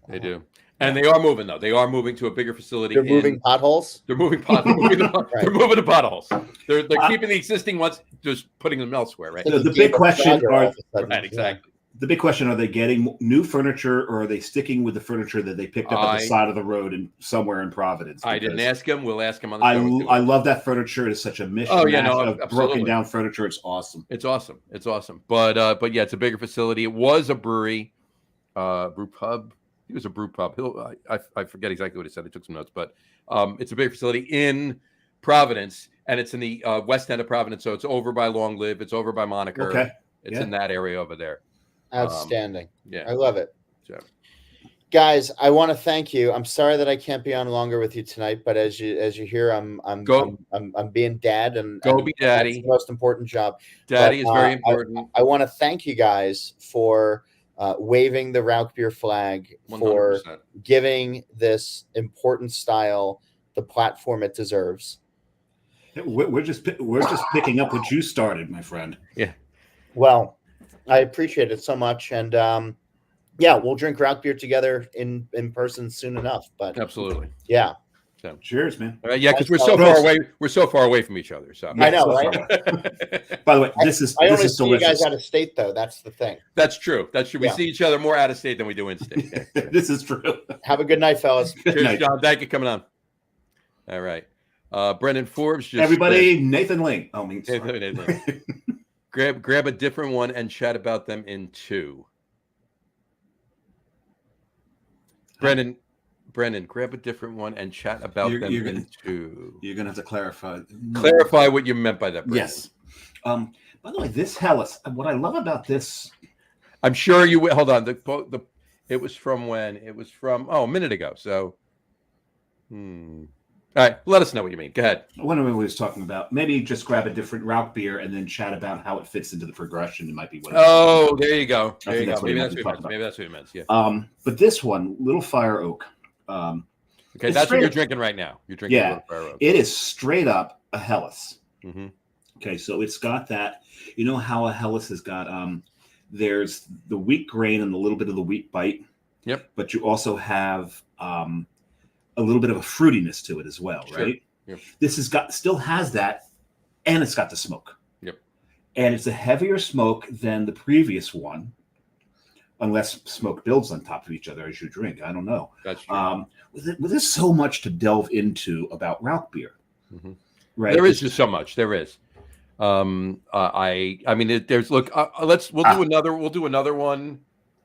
Speaker 2: They do. And they are moving, though. They are moving to a bigger facility.
Speaker 4: They're moving potholes.
Speaker 2: They're moving the They're moving the potholes. They're
Speaker 3: Uh,
Speaker 2: keeping the existing ones, just putting them elsewhere, right?
Speaker 3: The big
Speaker 4: Game of
Speaker 3: question
Speaker 4: Frogger
Speaker 3: are-
Speaker 4: all of a sudden.
Speaker 2: Right, exactly.
Speaker 3: The big question, are they getting new furniture or are they sticking with the furniture that they picked up at the side of the road and somewhere in Providence?
Speaker 2: I didn't
Speaker 3: Because
Speaker 2: ask him. We'll ask him on the
Speaker 3: I,
Speaker 2: show.
Speaker 3: I love that furniture. It is such a mission
Speaker 2: Oh, yeah, no,
Speaker 3: of
Speaker 2: absolutely.
Speaker 3: broken down furniture. It's awesome.
Speaker 2: It's awesome. It's awesome. But yeah, it's a bigger facility. It was a brewery, brew pub. It was a brew pub. I forget exactly what he said. I took some notes, but it's a big facility in Providence, and it's in the west end of Providence. So it's over by Long Live. It's over by Moniker.
Speaker 3: Okay.
Speaker 2: It's
Speaker 3: Yeah.
Speaker 2: in that area over there.
Speaker 4: Outstanding.
Speaker 2: Yeah.
Speaker 4: I love it.
Speaker 2: So.
Speaker 4: Guys, I want to thank you. I'm sorry that I can't be on longer with you tonight, but as you hear, I'm being dad and
Speaker 2: Go
Speaker 4: and
Speaker 2: be
Speaker 4: that's
Speaker 2: daddy.
Speaker 4: the most important job.
Speaker 2: Daddy
Speaker 4: But,
Speaker 2: is very important.
Speaker 4: I want to thank you guys for waving the Rauch beer flag, for
Speaker 2: 100%.
Speaker 4: giving this important style the platform it deserves.
Speaker 3: We're just picking up what you started, my friend.
Speaker 4: Well, I appreciate it so much, and yeah, we'll drink Rauch beer together in person soon enough. But
Speaker 2: Absolutely.
Speaker 4: yeah,
Speaker 3: Cheers, man.
Speaker 2: Yeah, because we're so
Speaker 3: Gross.
Speaker 2: far away. We're so far away from each other. So
Speaker 4: I know,
Speaker 3: so
Speaker 4: right?
Speaker 3: By the way, this is
Speaker 4: I
Speaker 3: this
Speaker 4: only
Speaker 3: is
Speaker 4: see you
Speaker 3: delicious.
Speaker 4: guys out of state, though. That's the thing.
Speaker 2: That's true. That's true. We
Speaker 4: Yeah.
Speaker 2: see each other more out of state than we do in state. Yeah.
Speaker 3: This is true.
Speaker 4: Have a good night, fellas.
Speaker 3: Good
Speaker 2: Cheers,
Speaker 3: night.
Speaker 2: John. Thank you for coming on. All right. Brendan Forbes just
Speaker 3: Everybody, Nathan Lane. Oh, me.
Speaker 2: Nathan. grab a different one and chat about them in 2. Brendan, grab a different one and chat about them
Speaker 3: You're
Speaker 2: in
Speaker 3: gonna-
Speaker 2: 2.
Speaker 3: You're gonna have to clarify.
Speaker 2: Clarify what you meant by that, Brendan.
Speaker 3: Yes. By the way, this Hellas. What I love about this.
Speaker 2: I'm sure you will. Hold on. It was from when? It was from a minute ago. So All right, let us know what you mean. Go ahead.
Speaker 3: I wonder what we was talking about. Maybe just grab a different Rauch beer and then chat about how it fits into the progression. It might be what.
Speaker 2: Oh, there you go.
Speaker 3: I
Speaker 2: There you
Speaker 3: think
Speaker 2: go.
Speaker 3: that's what he
Speaker 2: Maybe
Speaker 3: might
Speaker 2: that's
Speaker 3: be
Speaker 2: what he
Speaker 3: talking
Speaker 2: meant. Maybe that's what he meant. Yeah.
Speaker 3: But this one, Little Fire Oak.
Speaker 2: Okay,
Speaker 3: it's
Speaker 2: that's what
Speaker 3: straight
Speaker 2: you're
Speaker 3: up-
Speaker 2: drinking right now. You're drinking.
Speaker 3: Yeah,
Speaker 2: Little Fire Oak.
Speaker 3: it is straight up a Helles.
Speaker 2: Mm-hmm.
Speaker 3: Okay, so it's got that. You know how a Helles has got there's the wheat grain and a little bit of the wheat bite.
Speaker 2: Yep.
Speaker 3: But you also have a little bit of a fruitiness to it as well,
Speaker 2: Sure.
Speaker 3: right?
Speaker 2: Yep.
Speaker 3: This has got still has that, and it's got the smoke.
Speaker 2: Yep.
Speaker 3: And it's a heavier smoke than the previous one, unless smoke builds on top of each other as you drink. I don't know.
Speaker 2: That's true.
Speaker 3: There's so much to delve into about Rauch beer,
Speaker 2: Mhm.
Speaker 3: right?
Speaker 2: There is just so much. There is. I mean, there's look. We'll do another one,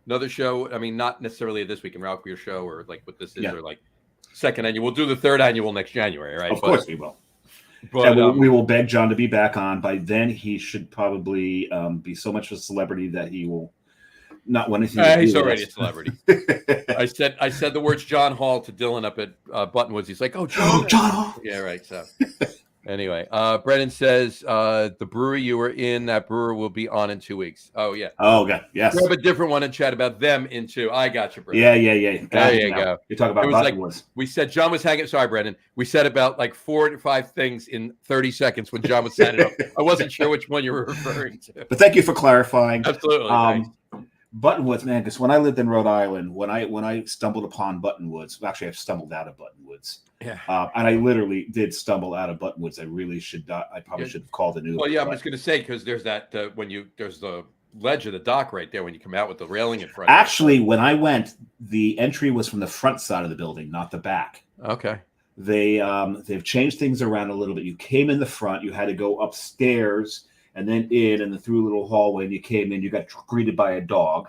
Speaker 2: another show. I mean, not necessarily this week in Rauch Beer show or like what this is,
Speaker 3: Yeah.
Speaker 2: or like second annual. We'll do the third annual next January, right?
Speaker 3: Of course we will.
Speaker 2: But
Speaker 3: And we will beg John to be back on. By then, he should probably be so much of a celebrity that he will not want anything to do
Speaker 2: he's
Speaker 3: with
Speaker 2: already a
Speaker 3: us.
Speaker 2: celebrity. I said the words John Hall to Dylan up at Buttonwoods. He's like, "Oh,
Speaker 3: Oh,
Speaker 2: John."
Speaker 3: John!
Speaker 2: Yeah, right. So anyway, Brennan says the brewery you were in, that brewer will be on in 2 weeks. Oh yeah.
Speaker 3: Oh, God. Yes.
Speaker 2: Grab a different one and chat about them in 2. I got you, Brennan.
Speaker 3: Yeah.
Speaker 2: There you go.
Speaker 3: You're talking about
Speaker 2: It was like-
Speaker 3: Buttonwoods.
Speaker 2: We said John was hanging. Sorry, Brendan. We said about like 4 to 5 things in 30 seconds when John was setting it up. I wasn't sure which one you were referring to.
Speaker 3: But thank you for clarifying.
Speaker 2: Absolutely. Thanks.
Speaker 3: Buttonwoods, man, because when I lived in Rhode Island, when I stumbled upon Buttonwoods, actually, I've stumbled out of Buttonwoods.
Speaker 2: Yeah.
Speaker 3: And I literally did stumble out of Buttonwoods. I really should not. I probably
Speaker 2: Yeah.
Speaker 3: should have called an Uber.
Speaker 2: Well, yeah, I'm
Speaker 3: but-
Speaker 2: just going to say because there's that there's the ledge of the dock right there when you come out with the railing in front.
Speaker 3: Actually, when I went, the entry was from the front side of the building, not the back.
Speaker 2: Okay.
Speaker 3: They've changed things around a little bit. You came in the front, you had to go upstairs and then in, and then through a little hallway. And you came in, you got greeted by a dog.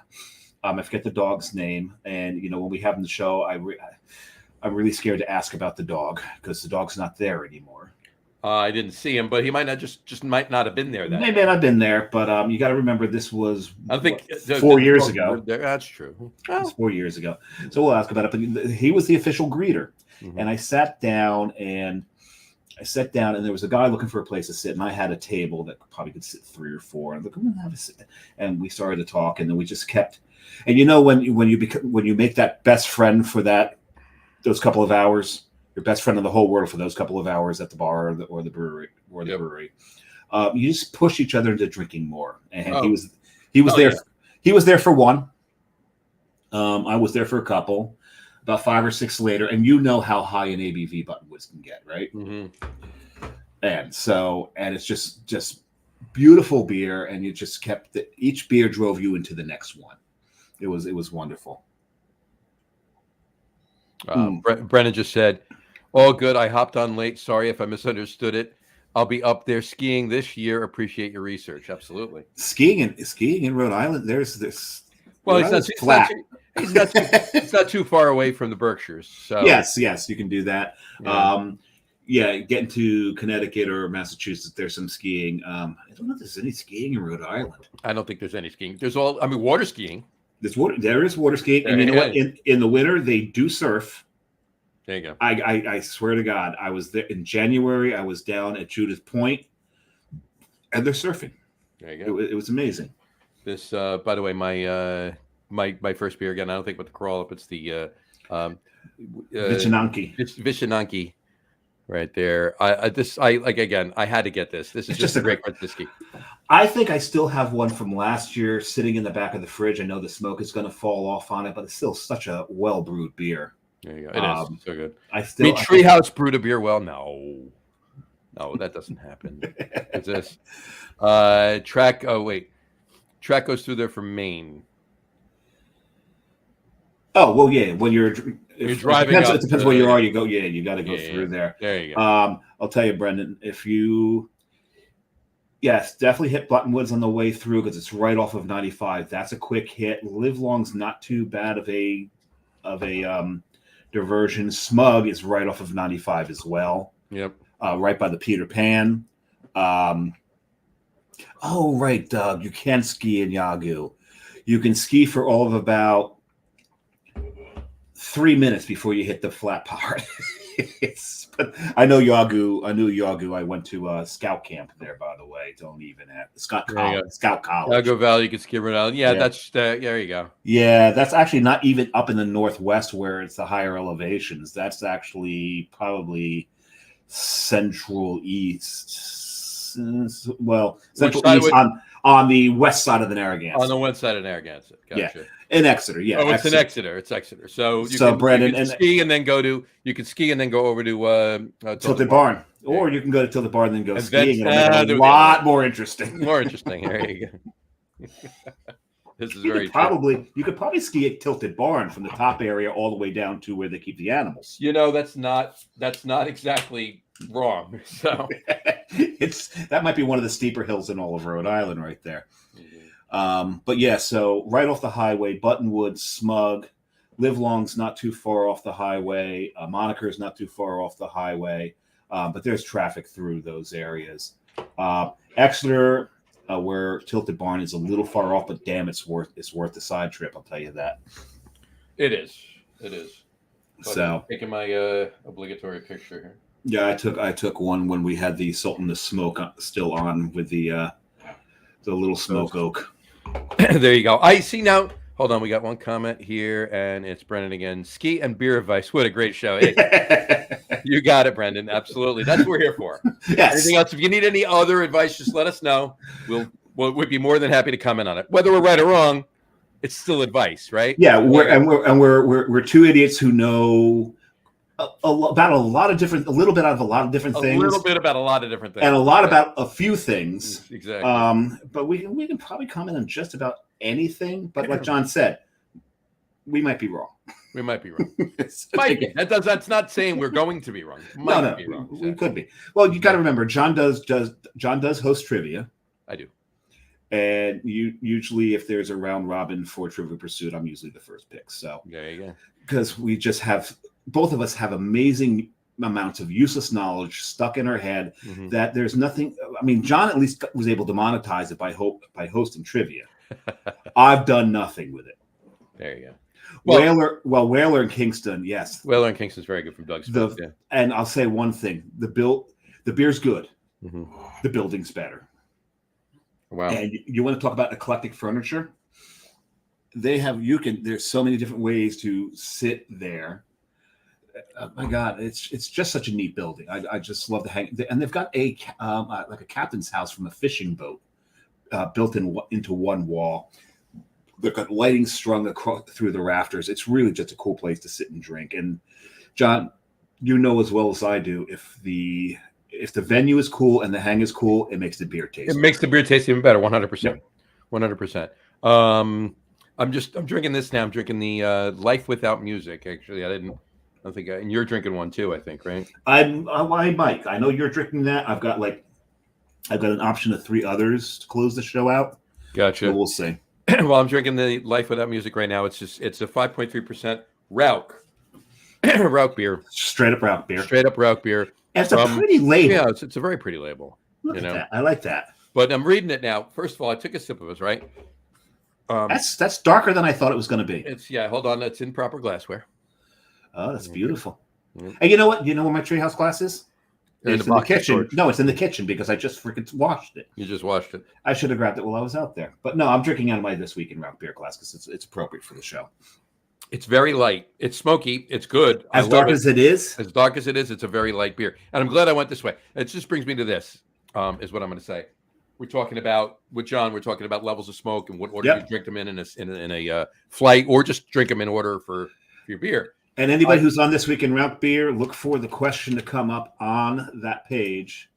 Speaker 3: I forget the dog's name, and when we have him the show, I'm really scared to ask about the dog because the dog's not there anymore.
Speaker 2: I didn't see him, but he might not just might not have been there. That
Speaker 3: Maybe I've been there, but you got to remember this was
Speaker 2: I think
Speaker 3: what, 4 years
Speaker 2: the-
Speaker 3: ago.
Speaker 2: That's true.
Speaker 3: It was 4 years ago. So we'll ask about it. But he was the official greeter.
Speaker 2: Mhm.
Speaker 3: And I sat down and there was a guy looking for a place to sit. And I had a table that probably could sit 3 or 4. And I'm like, "Come on, have a sit." And we started to talk. And then we just kept. And when you make that best friend for those couple of hours, your best friend in the whole world for those couple of hours at the bar or the brewery,
Speaker 2: Yep.
Speaker 3: you just push each other into drinking more. And
Speaker 2: Oh.
Speaker 3: he was
Speaker 2: Oh,
Speaker 3: there.
Speaker 2: yeah.
Speaker 3: He was there for one. I was there for a couple. About 5 or 6 later, and you know how high an ABV Buttonwoods can get, right?
Speaker 2: Mhm.
Speaker 3: And it's just beautiful beer, and you just kept each beer drove you into the next one. It was wonderful.
Speaker 2: Brennan just said, "All good. I hopped on late. Sorry if I misunderstood it. I'll be up there skiing this year. Appreciate your research." Absolutely.
Speaker 3: Skiing in Rhode Island, there's this.
Speaker 2: Well,
Speaker 3: Rhode
Speaker 2: it's
Speaker 3: Island's
Speaker 2: not,
Speaker 3: flat.
Speaker 2: it's not too far away from the Berkshires. So
Speaker 3: Yes, you can do that.
Speaker 2: Yeah.
Speaker 3: Getting to Connecticut or Massachusetts, there's some skiing. I don't know if there's any skiing in Rhode Island.
Speaker 2: I don't think there's any skiing. Water skiing.
Speaker 3: There is water skiing, and you know what? In the winter, they do surf.
Speaker 2: There you go.
Speaker 3: I swear to God, I was there in January. I was down at Judith Point, and they're surfing.
Speaker 2: There you go.
Speaker 3: It was amazing.
Speaker 2: This, by the way, my first beer again. I don't think with the crawl up. It's the
Speaker 3: Vichinanki.
Speaker 2: It's Vishananki, right there. I had to get this. This is
Speaker 3: It's
Speaker 2: just
Speaker 3: just
Speaker 2: a
Speaker 3: a
Speaker 2: great whiskey.
Speaker 3: I think I still have one from last year sitting in the back of the fridge. I know the smoke is going to fall off on it, but it's still such a well brewed beer.
Speaker 2: There you go. It is so good.
Speaker 3: I
Speaker 2: I
Speaker 3: still
Speaker 2: mean, Treehouse brewed a beer well. No, that doesn't happen. It's this track. Oh wait, track goes through there from Maine.
Speaker 3: Oh well, yeah. When you're
Speaker 2: driving
Speaker 3: it depends
Speaker 2: up
Speaker 3: where you
Speaker 2: the-
Speaker 3: are. You go. Yeah, you got to go
Speaker 2: Yeah,
Speaker 3: through there.
Speaker 2: There you go.
Speaker 3: I'll tell you, Brendan, yes, definitely hit Buttonwoods on the way through because it's right off of 95. That's a quick hit. Live Long's not too bad of a diversion. Smug is right off of 95 as well.
Speaker 2: Yep.
Speaker 3: Right by the Peter Pan. Oh, right, Doug. You can ski in Yagu. You can ski for all of about 3 minutes before you hit the flat part. But I know Yagu. I knew Yagu. I went to scout camp there, by the way. Don't even have Scott
Speaker 2: There you
Speaker 3: College.
Speaker 2: go.
Speaker 3: Scout College.
Speaker 2: Yago Valley, you can ski around. Yeah,
Speaker 3: Yeah.
Speaker 2: that's there you go.
Speaker 3: Yeah, that's actually not even up in the northwest where it's the higher elevations. That's actually probably central east. Well, central
Speaker 2: side
Speaker 3: east
Speaker 2: would-
Speaker 3: on the west side of the Narragansett.
Speaker 2: On the west side of Narragansett. Gotcha.
Speaker 3: In Exeter, yeah.
Speaker 2: Oh, it's in Exeter. It's Exeter. So you
Speaker 3: So,
Speaker 2: can,
Speaker 3: Brandon,
Speaker 2: you can
Speaker 3: and-
Speaker 2: ski and then go to over to
Speaker 3: Tilted Barn. Or you can go to Tilted Barn and then go
Speaker 2: And
Speaker 3: skiing.
Speaker 2: then-
Speaker 3: It'll make it
Speaker 2: there
Speaker 3: a
Speaker 2: we go.
Speaker 3: lot more interesting.
Speaker 2: More interesting. There you go. This is
Speaker 3: You
Speaker 2: very
Speaker 3: could probably ski at Tilted Barn from the top area all the way down to where they keep the animals.
Speaker 2: You know, that's not exactly wrong. So
Speaker 3: That might be one of the steeper hills in all of Rhode Island right there. But yeah, so right off the highway, Buttonwood, Smug, Livelong's not too far off the highway. Moniker's not too far off the highway, but there's traffic through those areas. Exeter, where Tilted Barn is a little far off, but damn, it's worth the side trip. I'll tell you that.
Speaker 2: it is. But
Speaker 3: So
Speaker 2: taking my obligatory picture here.
Speaker 3: yeah, I took one when we had the Sultan of Smoke still on with the little smoke oak.
Speaker 2: There you go. I see now. Hold on, we got one comment here, and it's Brendan again. Ski and beer advice. What a great show! Hey, you got it, Brendan. Absolutely, that's what we're here for.
Speaker 3: Yes.
Speaker 2: Anything else? If you need any other advice, just let us know. We'd be more than happy to comment on it. Whether we're right or wrong, it's still advice, right?
Speaker 3: Yeah, we're two idiots who know about a little bit out of a lot of different
Speaker 2: A
Speaker 3: things,
Speaker 2: little bit about a lot of different things,
Speaker 3: and a lot about a few things.
Speaker 2: Exactly.
Speaker 3: But we can probably comment on just about anything. But like John said, we might be wrong.
Speaker 2: We might be wrong.
Speaker 3: It's-
Speaker 2: Might be. That's not saying we're going to be wrong. Might be wrong.
Speaker 3: we could be. Well, you got to remember, John does host trivia.
Speaker 2: I do.
Speaker 3: And usually, if there's a round robin for Trivial Pursuit, I'm usually the first pick. So
Speaker 2: There you go.
Speaker 3: because we just have both of us have amazing amounts of useless knowledge stuck in our head
Speaker 2: Mhm.
Speaker 3: that there's nothing. I mean, John at least was able to monetize it by hosting trivia. I've done nothing with it.
Speaker 2: There you go. Well-
Speaker 3: Whaler and Kingston, yes.
Speaker 2: Whaler and Kingston's very good from Doug's.
Speaker 3: The-
Speaker 2: Yeah.
Speaker 3: And I'll say one thing: the beer's good.
Speaker 2: Mhm.
Speaker 3: The building's better.
Speaker 2: Wow.
Speaker 3: And you want to talk about eclectic furniture? There's so many different ways to sit there. Oh my God, it's just such a neat building. I just love the hang. And they've got like a captain's house from a fishing boat built into one wall. They've got lighting strung across through the rafters. It's really just a cool place to sit and drink. And John, you know as well as I do, if the venue is cool and the hang is cool, it makes the beer taste.
Speaker 2: It makes the beer taste even better. 100%. 100%. I'm drinking this now. I'm drinking the Life Without Music. Actually, I don't think. And you're drinking one too, I think, right?
Speaker 3: I Mike, I know you're drinking that. I've got an option of 3 others to close the show out.
Speaker 2: Gotcha.
Speaker 3: So we'll see.
Speaker 2: Well, I'm drinking the Life Without Music right now. It's a 5.3% Rauk. Rauk beer.
Speaker 3: Straight up route beer.
Speaker 2: Straight up Rauk beer.
Speaker 3: And it's a pretty label.
Speaker 2: Yeah, it's a very pretty label.
Speaker 3: Look
Speaker 2: you
Speaker 3: at
Speaker 2: know.
Speaker 3: that. I like that.
Speaker 2: But I'm reading it now. First of all, I took a sip of it, right?
Speaker 3: That's darker than I thought it was going to be.
Speaker 2: Hold on. It's in proper glassware.
Speaker 3: Oh, that's beautiful.
Speaker 2: Mhm.
Speaker 3: And you know what? You know where my treehouse glass is?
Speaker 2: In
Speaker 3: It's
Speaker 2: the
Speaker 3: in the
Speaker 2: box
Speaker 3: kitchen.
Speaker 2: storage.
Speaker 3: No, it's in the kitchen because I just freaking washed it.
Speaker 2: You just washed it.
Speaker 3: I should have grabbed it while I was out there. But no, I'm drinking out of my This Week in Route beer glass because it's appropriate for the show.
Speaker 2: It's very light. It's smoky. It's good. I
Speaker 3: As
Speaker 2: love
Speaker 3: dark
Speaker 2: it.
Speaker 3: as it is,
Speaker 2: As dark as it is, it's a very light beer. And I'm glad I went this way. It just brings me to this, is what I'm going to say. We're talking about, with John, we're talking about levels of smoke and what order
Speaker 3: Yep.
Speaker 2: you drink them in a flight, or just drink them in order for your beer.
Speaker 3: and anybody who's on This Week in Route beer, look for the question to come up on that page.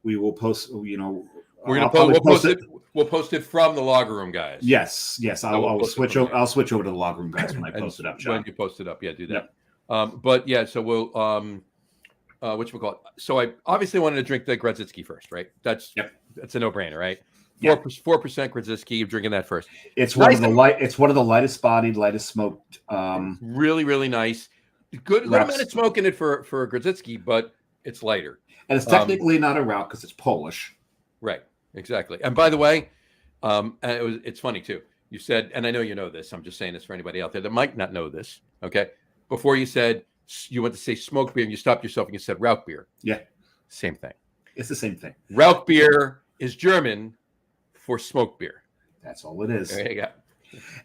Speaker 3: We will post,
Speaker 2: We're gonna
Speaker 3: I'll
Speaker 2: post,
Speaker 3: probably
Speaker 2: we'll post it from the Logger Room guys.
Speaker 3: Yes,
Speaker 2: will
Speaker 3: I'll
Speaker 2: post it
Speaker 3: switch
Speaker 2: from
Speaker 3: over.
Speaker 2: there.
Speaker 3: I'll switch over to the log room guys when I
Speaker 2: And
Speaker 3: post it up,
Speaker 2: when
Speaker 3: John.
Speaker 2: you post it up, yeah, do that.
Speaker 3: Yep.
Speaker 2: But yeah, so we'll whatchamacallit. So I obviously wanted to drink the Grodzisky first, right? That's a no-brainer, right? 4% Grodzisky, you're drinking that first.
Speaker 3: It's one of the It's one of the lightest bodied, lightest smoked.
Speaker 2: Really, really nice. Good amount of smoke in it for Grodzisky, but it's lighter.
Speaker 3: And it's technically not a route because it's Polish.
Speaker 2: Right, exactly. And by the way, and it's funny too. You said, and I know you know this. I'm just saying this for anybody out there that might not know this. Okay, before you said you went to say smoke beer and you stopped yourself and you said Rauch beer.
Speaker 3: Yeah.
Speaker 2: Same thing.
Speaker 3: It's the same thing.
Speaker 2: Rauch beer is German for smoke beer.
Speaker 3: That's all it is.
Speaker 2: There you go.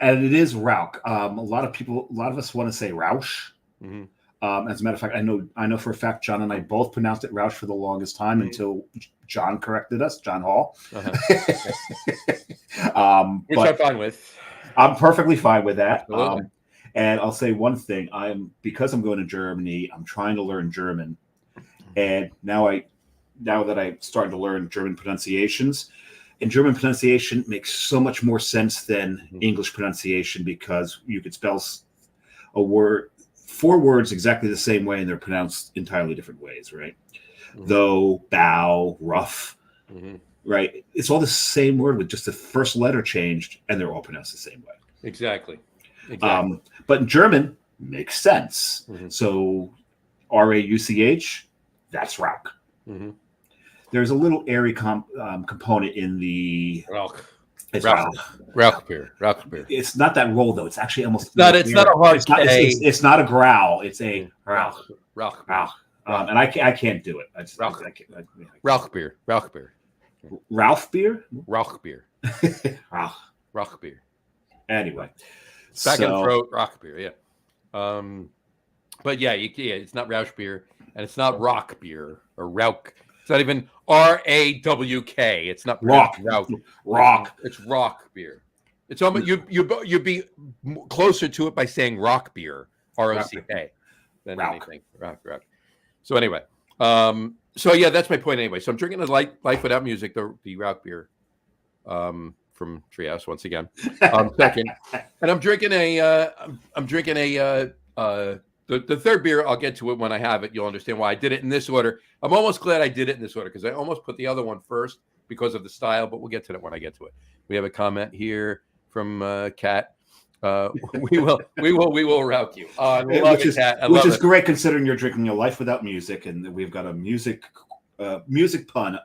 Speaker 3: And it is Rauch. A lot of us want to say Rausch.
Speaker 2: hmm
Speaker 3: As a matter of fact, I know for a fact John and I both pronounced it Rausch for the longest time until John corrected us, John Hall.
Speaker 2: Uh-huh. Which I'm
Speaker 3: But
Speaker 2: fine with.
Speaker 3: I'm perfectly fine with that.
Speaker 2: Absolutely.
Speaker 3: And I'll say one thing: because I'm going to Germany, I'm trying to learn German, and now that I started to learn German pronunciations, and German pronunciation makes so much more sense than English pronunciation because you could spell a word, 4 words exactly the same way, and they're pronounced entirely different ways, right? Though, bow, rough, right? It's all the same word with just the first letter changed, and they're all pronounced the same way.
Speaker 2: Exactly.
Speaker 3: But in German, makes sense. So R-A-U-C-H, that's Rauch. There's a little airy component in the
Speaker 2: Rauch.
Speaker 3: it's
Speaker 2: Rauch. Rauch beer. Rauch beer.
Speaker 3: It's not that roll though. It's actually almost
Speaker 2: It's not a hard
Speaker 3: it's not,
Speaker 2: K.
Speaker 3: it's not a growl. It's a Rauch.
Speaker 2: Rauch.
Speaker 3: Rauch. And I can't do it.
Speaker 2: Rauch.
Speaker 3: I can't,
Speaker 2: Rauch beer. Rauch beer.
Speaker 3: Ralph beer.
Speaker 2: Rauch beer.
Speaker 3: Rauch.
Speaker 2: Rauch beer.
Speaker 3: Anyway,
Speaker 2: Back in throat, Rauch beer. Yeah. But yeah, it's not Rauch beer, and it's not Rock beer or Rauch. It's not even R-A-W-K. It's not
Speaker 3: Rock.
Speaker 2: Rauch. It's Rock beer. It's almost you'd be closer to it by saying Rock beer, R-O-C-K, than
Speaker 3: Rauch.
Speaker 2: anything. Rock. So anyway, so yeah, that's my point anyway. So I'm drinking a Life Without Music, the Rauch beer, from Treehouse once again. Second, and I'm drinking the third beer. I'll get to it when I have it. You'll understand why I did it in this order. I'm almost glad I did it in this order because I almost put the other one first because of the style, but we'll get to that when I get to it. We have a comment here from Kat. We will Rauch you. I love it, Kat.
Speaker 3: Which is great considering you're drinking your Life Without Music, and we've got a music pun.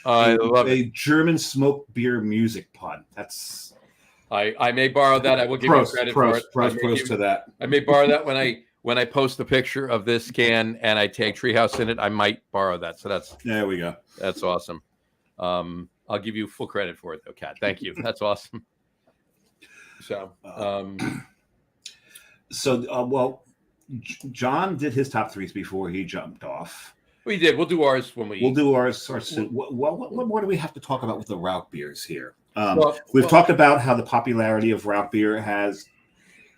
Speaker 2: I love
Speaker 3: a
Speaker 2: it.
Speaker 3: German smoke beer music pun. That's
Speaker 2: I may borrow that. I will give you credit for it.
Speaker 3: Pros to that.
Speaker 2: I may borrow that when I post the picture of this can and I take Treehouse in it. I might borrow that. So
Speaker 3: There we go.
Speaker 2: that's awesome. I'll give you full credit for it, though, Kat. Thank you. That's awesome. So,
Speaker 3: John did his top 3s before he jumped off.
Speaker 2: we did. We'll do ours when
Speaker 3: We'll do ours soon. What more do we have to talk about with the Rauch beers here?
Speaker 2: Well,
Speaker 3: We've talked about how the popularity of Rauch beer has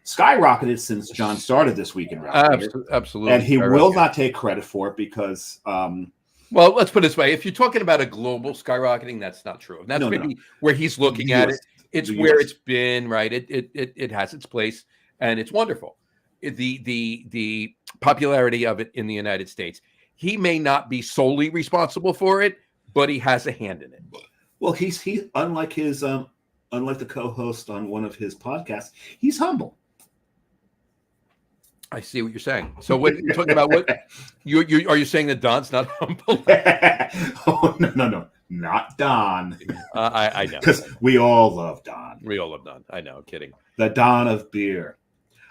Speaker 3: skyrocketed since John started this week in Rauch beer.
Speaker 2: Absolutely.
Speaker 3: And he will not take credit for it because
Speaker 2: Well, let's put it this way. If you're talking about a global skyrocketing, that's not true. And that's
Speaker 3: No.
Speaker 2: maybe where he's looking at it. It's
Speaker 3: The
Speaker 2: where
Speaker 3: US.
Speaker 2: it's been, right? It has its place and it's wonderful. The popularity of it in the United States. He may not be solely responsible for it, but he has a hand in it.
Speaker 3: well, he's unlike the co-host on one of his podcasts, he's humble.
Speaker 2: I see what you're saying. So what you're talking about? What you are you saying that Don's not humble?
Speaker 3: Oh no, not Don.
Speaker 2: I know.
Speaker 3: Because we all love Don.
Speaker 2: We all love Don. I know. I'm kidding.
Speaker 3: The Don of beer.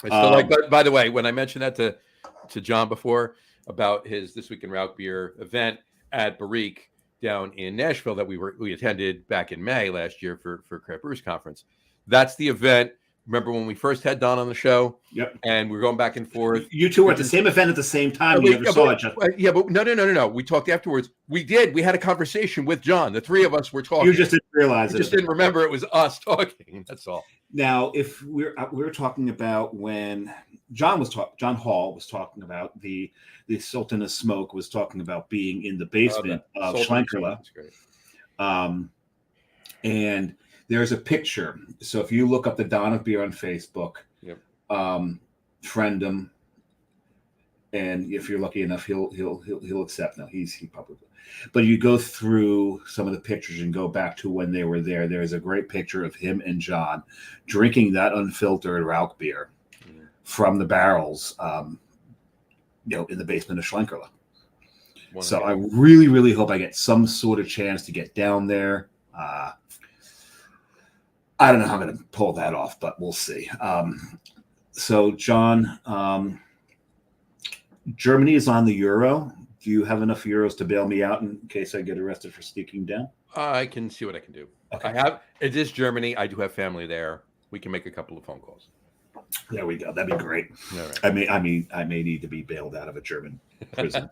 Speaker 2: I still like. But by the way, when I mentioned that to John before about his This Week in Rauch Beer event at Barrique down in Nashville that we attended back in May last year for Craft Brewers Conference, that's the event. Remember when we first had Don on the show?
Speaker 3: Yep.
Speaker 2: And we were going back and forth.
Speaker 3: You two were at the same event at the same time. We never saw each other.
Speaker 2: Yeah, but no. We talked afterwards. We did. We had a conversation with John. The three of us were talking.
Speaker 3: You just didn't realize
Speaker 2: You
Speaker 3: it.
Speaker 2: just didn't remember it was us talking. That's all.
Speaker 3: Now, if we're talking about when John Hall was talking about the Sultan of Smoke was talking about being in the basement of Schlenkerla.
Speaker 2: That's great.
Speaker 3: And there's a picture. So if you look up the Don of Beer on Facebook,
Speaker 2: Yep.
Speaker 3: Friend him, and if you're lucky enough, he'll accept. No, he probably will. But you go through some of the pictures and go back to when they were there. There's a great picture of him and John drinking that unfiltered Rauch beer from the barrels, in the basement of Schlenkerla. So I really, really hope I get some sort of chance to get down there. I don't know how I'm going to pull that off, but we'll see. So, John, Germany is on the euro. Do you have enough euros to bail me out in case I get arrested for sneaking down?
Speaker 2: I can see what I can do.
Speaker 3: Okay.
Speaker 2: It is Germany. I do have family there. We can make a couple of phone calls.
Speaker 3: There we go. That'd be great.
Speaker 2: All right.
Speaker 3: I may need to be bailed out of a German prison.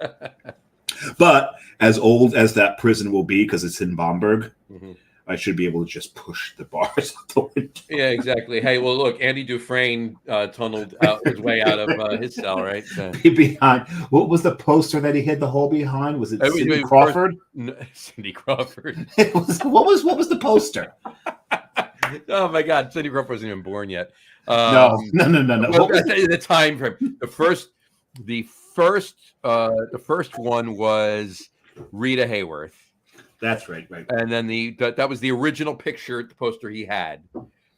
Speaker 3: But as old as that prison will be, because it's in Bamberg,
Speaker 2: Mhm.
Speaker 3: I should be able to just push the bars out the window.
Speaker 2: Yeah, exactly. Hey, well, look, Andy Dufresne tunneled out his way out of his cell, right? So,
Speaker 3: Be behind. What was the poster that he hid the hole behind? Was it
Speaker 2: It was-
Speaker 3: Cindy
Speaker 2: it was
Speaker 3: Crawford?
Speaker 2: Cindy Crawford.
Speaker 3: It was. What was the poster?
Speaker 2: Oh my God, Cindy Crawford wasn't even born yet.
Speaker 3: No.
Speaker 2: Well,
Speaker 3: What was
Speaker 2: I'll tell you the time frame. The first one was Rita Hayworth,
Speaker 3: That's right. Right.
Speaker 2: and then that was the original picture, the poster he had,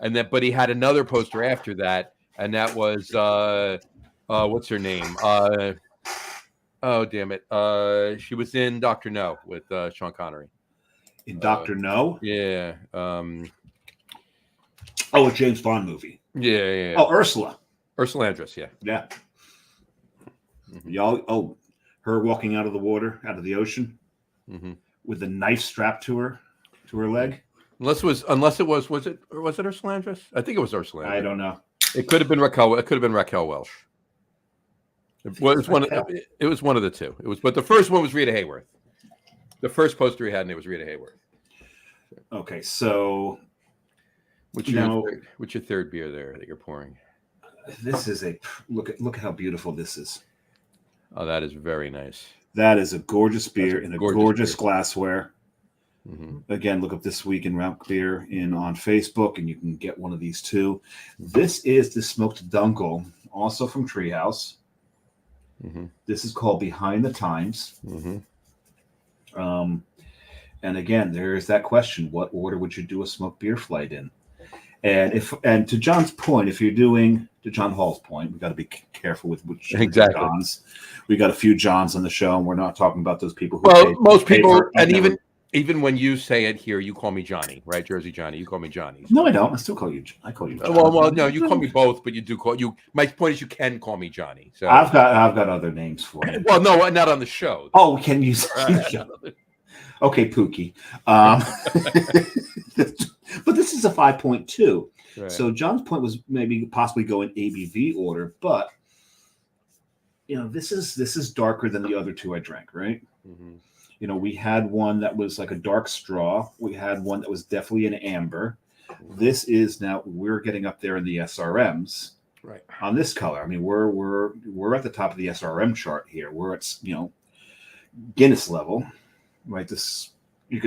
Speaker 2: and then but he had another poster after that, and that was what's her name? Oh damn it! She was in Doctor No with Sean Connery.
Speaker 3: In Doctor No.
Speaker 2: Yeah,
Speaker 3: Oh, a James Bond movie.
Speaker 2: yeah.
Speaker 3: Oh, Ursula.
Speaker 2: Ursula Andress, yeah.
Speaker 3: Yeah.
Speaker 2: Mhm.
Speaker 3: Y'all. Oh, her walking out of the water, out of the ocean,
Speaker 2: Mm-hmm.
Speaker 3: with a knife strapped to her leg.
Speaker 2: Unless it was it Ursula Andress? I think it was Ursula Andress.
Speaker 3: I don't know.
Speaker 2: It could have been Raquel. It could have been Raquel Welch. It was one.
Speaker 3: Raquel.
Speaker 2: It was one of the two. It was, but the first one was Rita Hayworth. The first poster he had, and it was Rita Hayworth.
Speaker 3: Okay, so
Speaker 2: What's
Speaker 3: No.
Speaker 2: your third beer there that you're pouring?
Speaker 3: this is a look at how beautiful this is.
Speaker 2: Oh, that is very nice.
Speaker 3: That is a gorgeous
Speaker 2: That's
Speaker 3: beer
Speaker 2: a
Speaker 3: in a
Speaker 2: gorgeous
Speaker 3: gorgeous
Speaker 2: beer.
Speaker 3: glassware.
Speaker 2: Hmm.
Speaker 3: Again, look up This Week in Route Beer on Facebook, and you can get one of these too. This is the Smoked Dunkel, also from Treehouse.
Speaker 2: Hmm.
Speaker 3: This is called Behind the Times.
Speaker 2: Hmm.
Speaker 3: And again, there is that question: what order would you do a smoked beer flight in? And to John's point, if you're doing to John Hall's point, we got to be careful with which
Speaker 2: Exactly.
Speaker 3: Johns. We got a few Johns on the show, and we're not talking about those people who.
Speaker 2: Well,
Speaker 3: pay-
Speaker 2: most
Speaker 3: pay
Speaker 2: people,
Speaker 3: for-
Speaker 2: and
Speaker 3: never-
Speaker 2: even when you say it here, you call me Johnny, right? Jersey Johnny. You call me Johnny.
Speaker 3: No, I don't. I still call you. I call you. John.
Speaker 2: Well, no, you call me both, but you do call you. My point is, you can call me Johnny. So,
Speaker 3: I've got other names for you.
Speaker 2: well, no, not on the show.
Speaker 3: Oh, can you? Okay, Pookie. But this is a 5.2.
Speaker 2: Right.
Speaker 3: So John's point was maybe possibly go in ABV order, but this is darker than the other two I drank, right?
Speaker 2: Mhm.
Speaker 3: We had one that was like a dark straw. We had one that was definitely an amber. This is now we're getting up there in the SRMs
Speaker 2: Right.
Speaker 3: on this color. I mean, we're at the top of the SRM chart here. We're at Guinness level, right?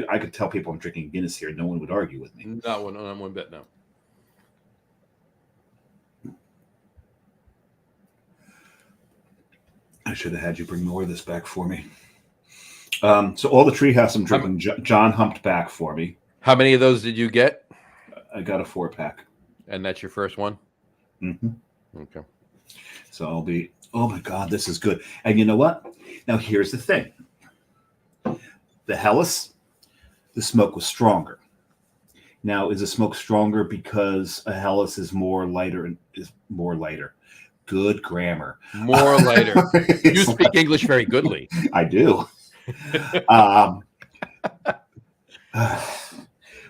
Speaker 3: I could tell people I'm drinking Guinness here. No one would argue with me.
Speaker 2: Not one bit, no.
Speaker 3: I should have had you bring more of this back for me. So all the Treehouse I'm drinking, John humped back for me.
Speaker 2: How many of those did you get?
Speaker 3: I got a 4-pack.
Speaker 2: And that's your first one?
Speaker 3: Mm-hmm.
Speaker 2: Okay.
Speaker 3: So I'll be, oh my God, this is good. And you know what? Now here's the thing. The Helles, the smoke was stronger. Now, is the smoke stronger because a Helles is more lighter and is more lighter? Good grammar.
Speaker 2: More later. You
Speaker 3: It's
Speaker 2: speak English very goodly.
Speaker 3: I do.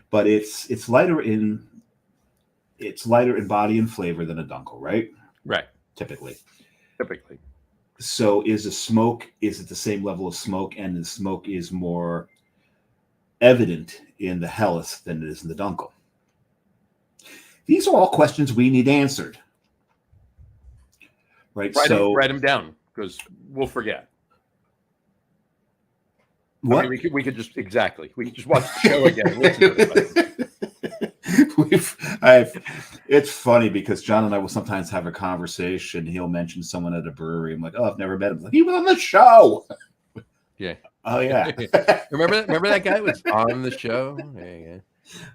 Speaker 3: But it's lighter in body and flavor than a Dunkel, right?
Speaker 2: Right.
Speaker 3: Typically.
Speaker 2: So
Speaker 3: is it the same level of smoke, and the smoke is more evident in the Helles than it is in the Dunkel? These are all questions we need answered. Right?
Speaker 2: write them down because we'll forget.
Speaker 3: What?
Speaker 2: I mean, we could just we could just watch the show again. And listen to it.
Speaker 3: It's funny because John and I will sometimes have a conversation. He'll mention someone at a brewery. I'm like, oh, I've never met him. He's like, he was on the show.
Speaker 2: Yeah.
Speaker 3: Oh yeah.
Speaker 2: Remember that guy was on the show? Yeah.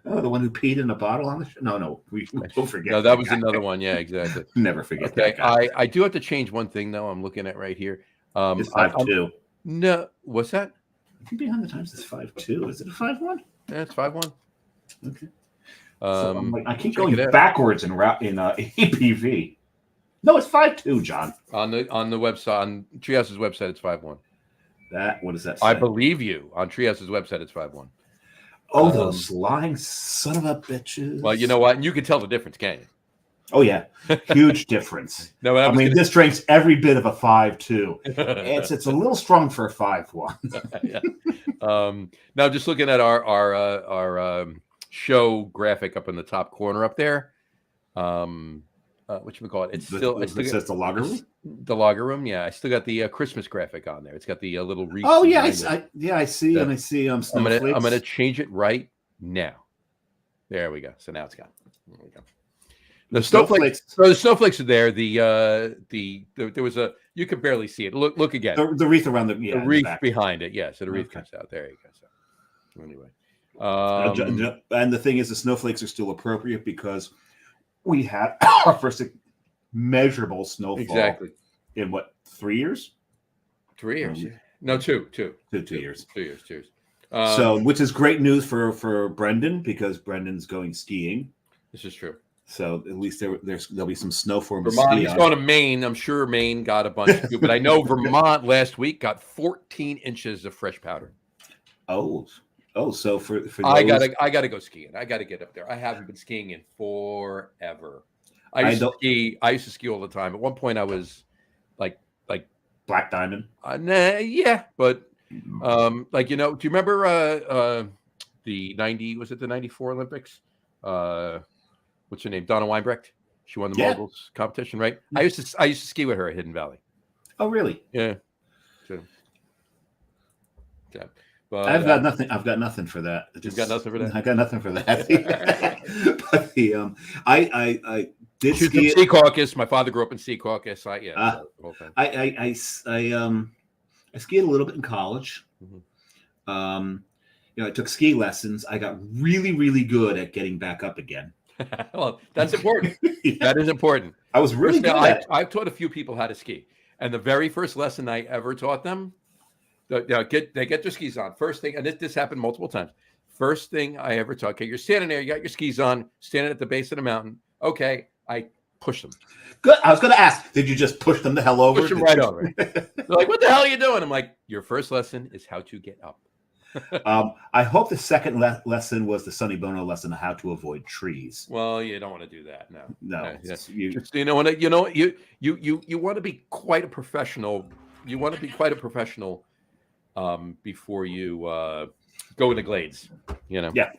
Speaker 3: Oh, the one who peed in a bottle on the show. No, we don't forget.
Speaker 2: No, that was
Speaker 3: guy.
Speaker 2: another one. Yeah, exactly.
Speaker 3: Never forget
Speaker 2: Okay,
Speaker 3: that guy.
Speaker 2: I do have to change one thing though. I'm looking at right here.
Speaker 3: It's 5.2.
Speaker 2: No, what's that?
Speaker 3: I think Behind the Times is 5.2. Is it a 5.1?
Speaker 2: Yeah, it's 5.1.
Speaker 3: Okay. So I'm like, I keep
Speaker 2: check
Speaker 3: going
Speaker 2: it out.
Speaker 3: backwards in APV. No, it's 5'2", John.
Speaker 2: On the website, on Treehouse's website, it's 5'1".
Speaker 3: What does that say?
Speaker 2: I believe you. On Treehouse's website, it's 5'1".
Speaker 3: Oh, those lying son of a bitches.
Speaker 2: Well, you know what? And you can tell the difference, can't you?
Speaker 3: Oh yeah, huge difference.
Speaker 2: No,
Speaker 3: I mean, this drink's every bit of a 5'2". It's a little strong for a 5'1".
Speaker 2: Yeah. Now, just looking at our show graphic up in the top corner up there, whatchamacallit, it's still
Speaker 3: It says the lager room.
Speaker 2: The lager room. Yeah, I still got the Christmas graphic on there. It's got the little wreath.
Speaker 3: Oh yeah,
Speaker 2: behind it.
Speaker 3: I see,
Speaker 2: Yeah.
Speaker 3: and I see.
Speaker 2: I'm gonna change it right now. There we go. So now it's gone. There we go. The snowflakes. So the snowflakes are there. There was a, you could barely see it. Look again.
Speaker 3: The wreath around the
Speaker 2: wreath
Speaker 3: back.
Speaker 2: behind it. Yeah. So the wreath
Speaker 3: Okay.
Speaker 2: comes out. There you go. So anyway,
Speaker 3: And the thing is, the snowflakes are still appropriate because we had our first measurable snowfall.
Speaker 2: exactly
Speaker 3: In what, 3 years?
Speaker 2: 3 years. No, two.
Speaker 3: 2 years.
Speaker 2: 2 years. 2 years.
Speaker 3: So, which is great news for Brendan because Brendan's going skiing.
Speaker 2: This is true.
Speaker 3: So at least there'll be some snow for him to
Speaker 2: Vermont.
Speaker 3: ski
Speaker 2: He's
Speaker 3: on.
Speaker 2: going to Maine. I'm sure Maine got a bunch too, but I know Vermont last week got 14 inches of fresh powder.
Speaker 3: Oh, so for those,
Speaker 2: I gotta go skiing. I gotta get up there. I haven't been skiing in forever. I used to ski all the time. At one point, I was like
Speaker 3: Black Diamond.
Speaker 2: yeah, but do you remember the 90? Was it the 94 Olympics? What's her name? Donna Weinbrecht. She won the moguls competition, right? I used to ski with her at Hidden Valley.
Speaker 3: Oh, really?
Speaker 2: Yeah. So, yeah. But,
Speaker 3: I've got nothing. I've got nothing for that.
Speaker 2: You've got nothing for that?
Speaker 3: I got nothing for that. But I did
Speaker 2: She's from
Speaker 3: ski.
Speaker 2: Sea Caucus. My father grew up in Sea Caucus. So the whole thing.
Speaker 3: I skied a little bit in college.
Speaker 2: Mhm.
Speaker 3: I took ski lessons. I got really, really good at getting back up again.
Speaker 2: Well, that's important.
Speaker 3: Yeah.
Speaker 2: That is important.
Speaker 3: I was really good at it.
Speaker 2: I've taught a few people how to ski, and the very first lesson I ever taught them, they get their skis on. First thing, and this happened multiple times. First thing I ever taught, okay, you're standing there, you got your skis on, standing at the base of the mountain. Okay, I push them.
Speaker 3: Good. I was going to ask, did you just push them the hell over?
Speaker 2: Push them right over. They're like, what the hell are you doing? I'm like, your first lesson is how to get up.
Speaker 3: I hope the second lesson was the Sonny Bono lesson on how to avoid trees.
Speaker 2: Well, you don't want to do that. No.
Speaker 3: No,
Speaker 2: Yeah.
Speaker 3: it's- you-
Speaker 2: Just, you want to be quite a professional. You want to be quite a professional before you go into glades.
Speaker 3: Yeah.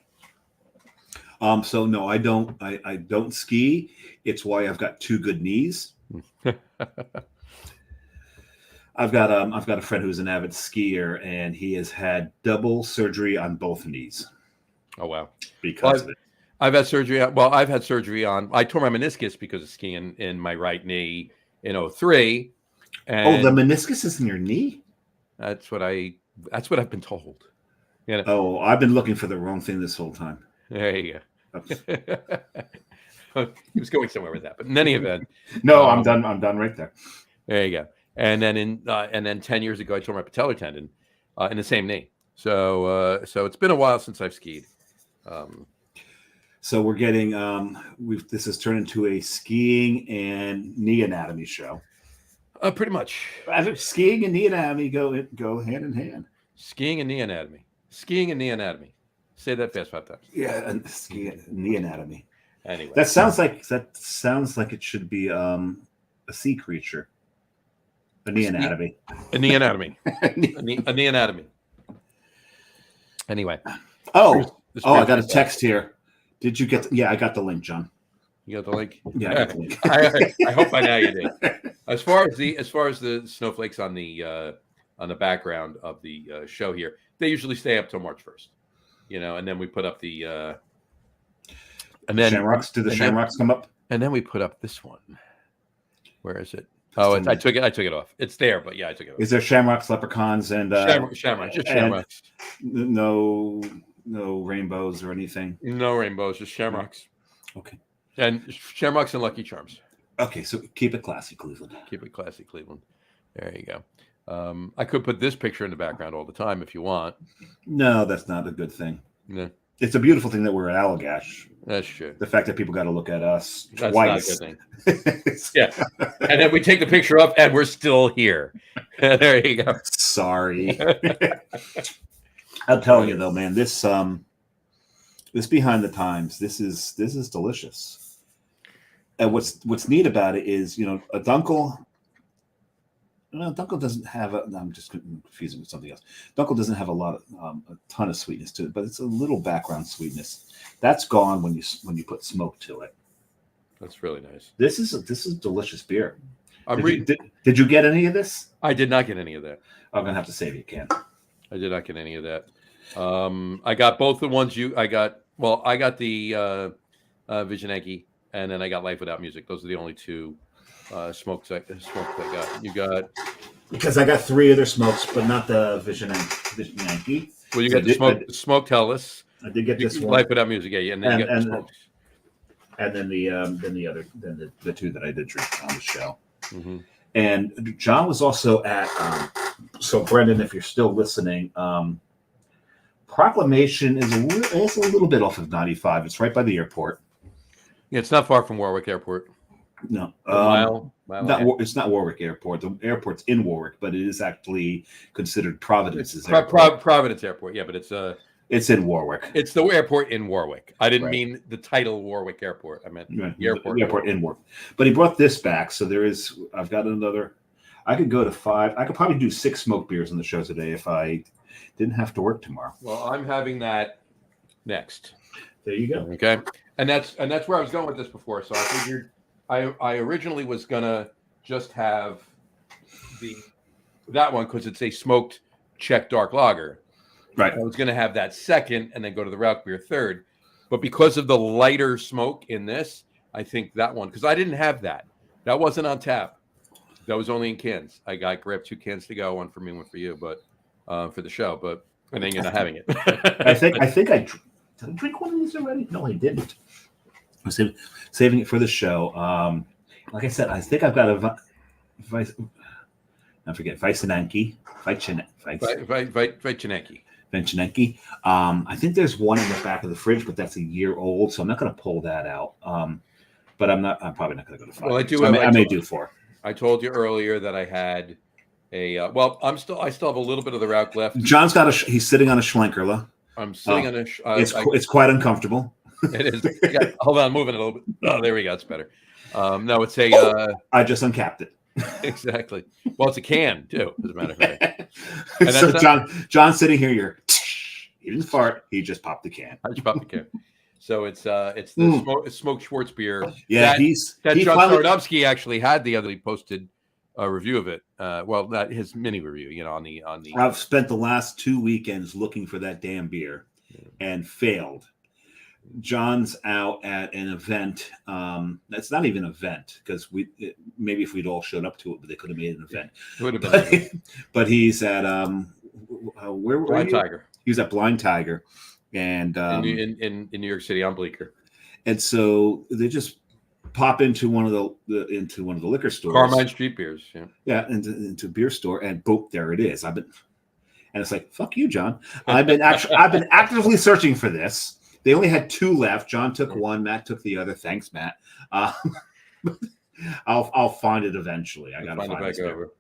Speaker 3: So no, I don't. I don't ski. It's why I've got two good knees. I've got a friend who's an avid skier, and he has had double surgery on both knees
Speaker 2: Oh wow.
Speaker 3: because of it.
Speaker 2: I've had surgery. I've had surgery on. I tore my meniscus because of skiing in my right knee in 2003. And
Speaker 3: Oh, the meniscus is in your knee?
Speaker 2: that's what I've been told.
Speaker 3: Oh, I've been looking for the wrong thing this whole time.
Speaker 2: There you
Speaker 3: Oops.
Speaker 2: go. He was going somewhere with that, but in any event,
Speaker 3: No, I'm done. I'm done right there.
Speaker 2: there you go. And then 10 years ago, I tore my patellar tendon in the same knee. So it's been a while since I've skied.
Speaker 3: So we're getting this has turned into a skiing and knee anatomy show.
Speaker 2: Pretty much.
Speaker 3: Skiing and knee anatomy go hand in hand.
Speaker 2: Skiing and knee anatomy. Skiing and knee anatomy. Say that fast 5 times.
Speaker 3: Yeah, and skiing knee anatomy.
Speaker 2: Anyway.
Speaker 3: That sounds like it should be a sea creature. A knee anatomy.
Speaker 2: A knee anatomy. a knee anatomy. Anyway.
Speaker 3: Oh,
Speaker 2: This
Speaker 3: I got a
Speaker 2: is-
Speaker 3: text here. Did you get? Yeah, I got the link, John.
Speaker 2: You got the link?
Speaker 3: Yeah, I got the link.
Speaker 2: I hope by now you did. As far as the snowflakes on the background of the show here, they usually stay up till March 1st. And then we put up the and then
Speaker 3: Shamrocks. Did the
Speaker 2: and then-
Speaker 3: shamrocks come up?
Speaker 2: and then we put up this one. Where is it? Oh, I took it off. It's there, but yeah, I took it off.
Speaker 3: Is there shamrocks, leprechauns, and
Speaker 2: Shamrocks, just
Speaker 3: and-
Speaker 2: shamrocks.
Speaker 3: no rainbows or anything?
Speaker 2: No rainbows, just shamrocks.
Speaker 3: Okay.
Speaker 2: And shamrocks and Lucky Charms.
Speaker 3: Okay, so keep it classy, Cleveland.
Speaker 2: Keep it classy, Cleveland. There you go. I could put this picture in the background all the time if you want.
Speaker 3: No, that's not a good thing.
Speaker 2: No.
Speaker 3: it's a beautiful thing that we're at Allagash.
Speaker 2: That's true.
Speaker 3: The fact that people got to look at us
Speaker 2: That's
Speaker 3: twice.
Speaker 2: not a good thing. Yeah. And then we take the picture up and we're still here. There you go.
Speaker 3: Sorry. I'm telling you though, man, this behind the times, this is delicious. And what's neat about it is, you know, a Dunkel. No, Dunkel doesn't have I'm just confusing with something else. Dunkel doesn't have a ton of sweetness to it, but it's a little background sweetness. That's gone when you put smoke to it.
Speaker 2: That's really nice.
Speaker 3: This is delicious beer.
Speaker 2: I'm
Speaker 3: Did
Speaker 2: reading.
Speaker 3: did you get any of this?
Speaker 2: I did not get any of that.
Speaker 3: I'm gonna have to save you a can.
Speaker 2: I did not get any of that. I got both the ones I got the Visioneki, and then I got Life Without Music. Those are the only two smokes I got. You got
Speaker 3: Because I got 3 other smokes, but not the Vision Yankee.
Speaker 2: well, you
Speaker 3: So
Speaker 2: got the smoked Hellas,
Speaker 3: I did get this one,
Speaker 2: Life Without Music, yeah, and then you got the
Speaker 3: And-
Speaker 2: smokes.
Speaker 3: and then the 2 that I did drink on the show.
Speaker 2: Mm-hmm.
Speaker 3: And John was also at. So Brendan, if you're still listening, Proclamation is a little bit off of 95. It's right by the airport.
Speaker 2: Yeah, it's not far from Warwick Airport.
Speaker 3: No,
Speaker 2: A mile.
Speaker 3: it's not Warwick Airport. The airport's in Warwick, but it is actually considered Providence's
Speaker 2: It's
Speaker 3: airport.
Speaker 2: Providence Airport. Yeah, but it's
Speaker 3: in Warwick.
Speaker 2: it's the airport in Warwick. I didn't
Speaker 3: Right.
Speaker 2: mean the title Warwick Airport. I meant
Speaker 3: Right,
Speaker 2: the airport.
Speaker 3: The airport in Warwick. But he brought this back, so I've got another. I could go to 5. I could probably do 6 smoked beers on the show today if I didn't have to work tomorrow.
Speaker 2: Well, I'm having that next.
Speaker 3: There you go.
Speaker 2: Okay, and that's where I was going with this before. So I figured I originally was gonna just have that one because it's a smoked Czech dark lager.
Speaker 3: Right.
Speaker 2: I was gonna have that second and then go to the Rauk beer third, but because of the lighter smoke in this, I think that one because I didn't have that. That wasn't on tap. That was only in cans. I grabbed 2 cans to go, one for me, one for you, but for the show. But and then you're not having it.
Speaker 3: I think did I drink one of these already? No, I didn't. I'm saving it for the show. Like I said, I think I've got a I forget Vicenanki. Vicenanki. I think there's one in the back of the fridge, but that's a year old, so I'm not going to pull that out. But I'm probably not going to go to 5.
Speaker 2: Well, I do.
Speaker 3: So I may do 4.
Speaker 2: I told you earlier that I had a. I still have a little bit of the Rauk left.
Speaker 3: John's got he's sitting on a Schlenkerla.
Speaker 2: I'm sitting on a.
Speaker 3: It's quite uncomfortable.
Speaker 2: It is. Hold on, moving it a little bit. Oh, there we go. It's better. No, it's a.
Speaker 3: I just uncapped it.
Speaker 2: Exactly. Well, it's a can too, as a matter of fact.
Speaker 3: So John's sitting here. He didn't fart. He just popped the can.
Speaker 2: I just popped the can. So it's the smoked Schwartz beer.
Speaker 3: Yeah,
Speaker 2: that
Speaker 3: he
Speaker 2: John
Speaker 3: finally,
Speaker 2: Starodubsky actually had the other. He posted a review of it. Well, not his mini review. You know, on the.
Speaker 3: I've spent the last 2 weekends looking for that damn beer, and failed. John's out at an event. That's not even an event because maybe if we'd all showed up to it, but they could have made an event.
Speaker 2: It would have been.
Speaker 3: But he's at where were
Speaker 2: Blind
Speaker 3: you?
Speaker 2: Tiger.
Speaker 3: He was at Blind Tiger, and
Speaker 2: in New York City on Bleecker.
Speaker 3: And so they just pop into one of the liquor stores,
Speaker 2: Carmine Street Beers. Yeah.
Speaker 3: into a beer store, and boom, there it is. And it's like, fuck you, John. I've been actively searching for this. They only had 2 left. John took one. Matt took the other. Thanks, Matt. I'll find it eventually. I gotta find it over.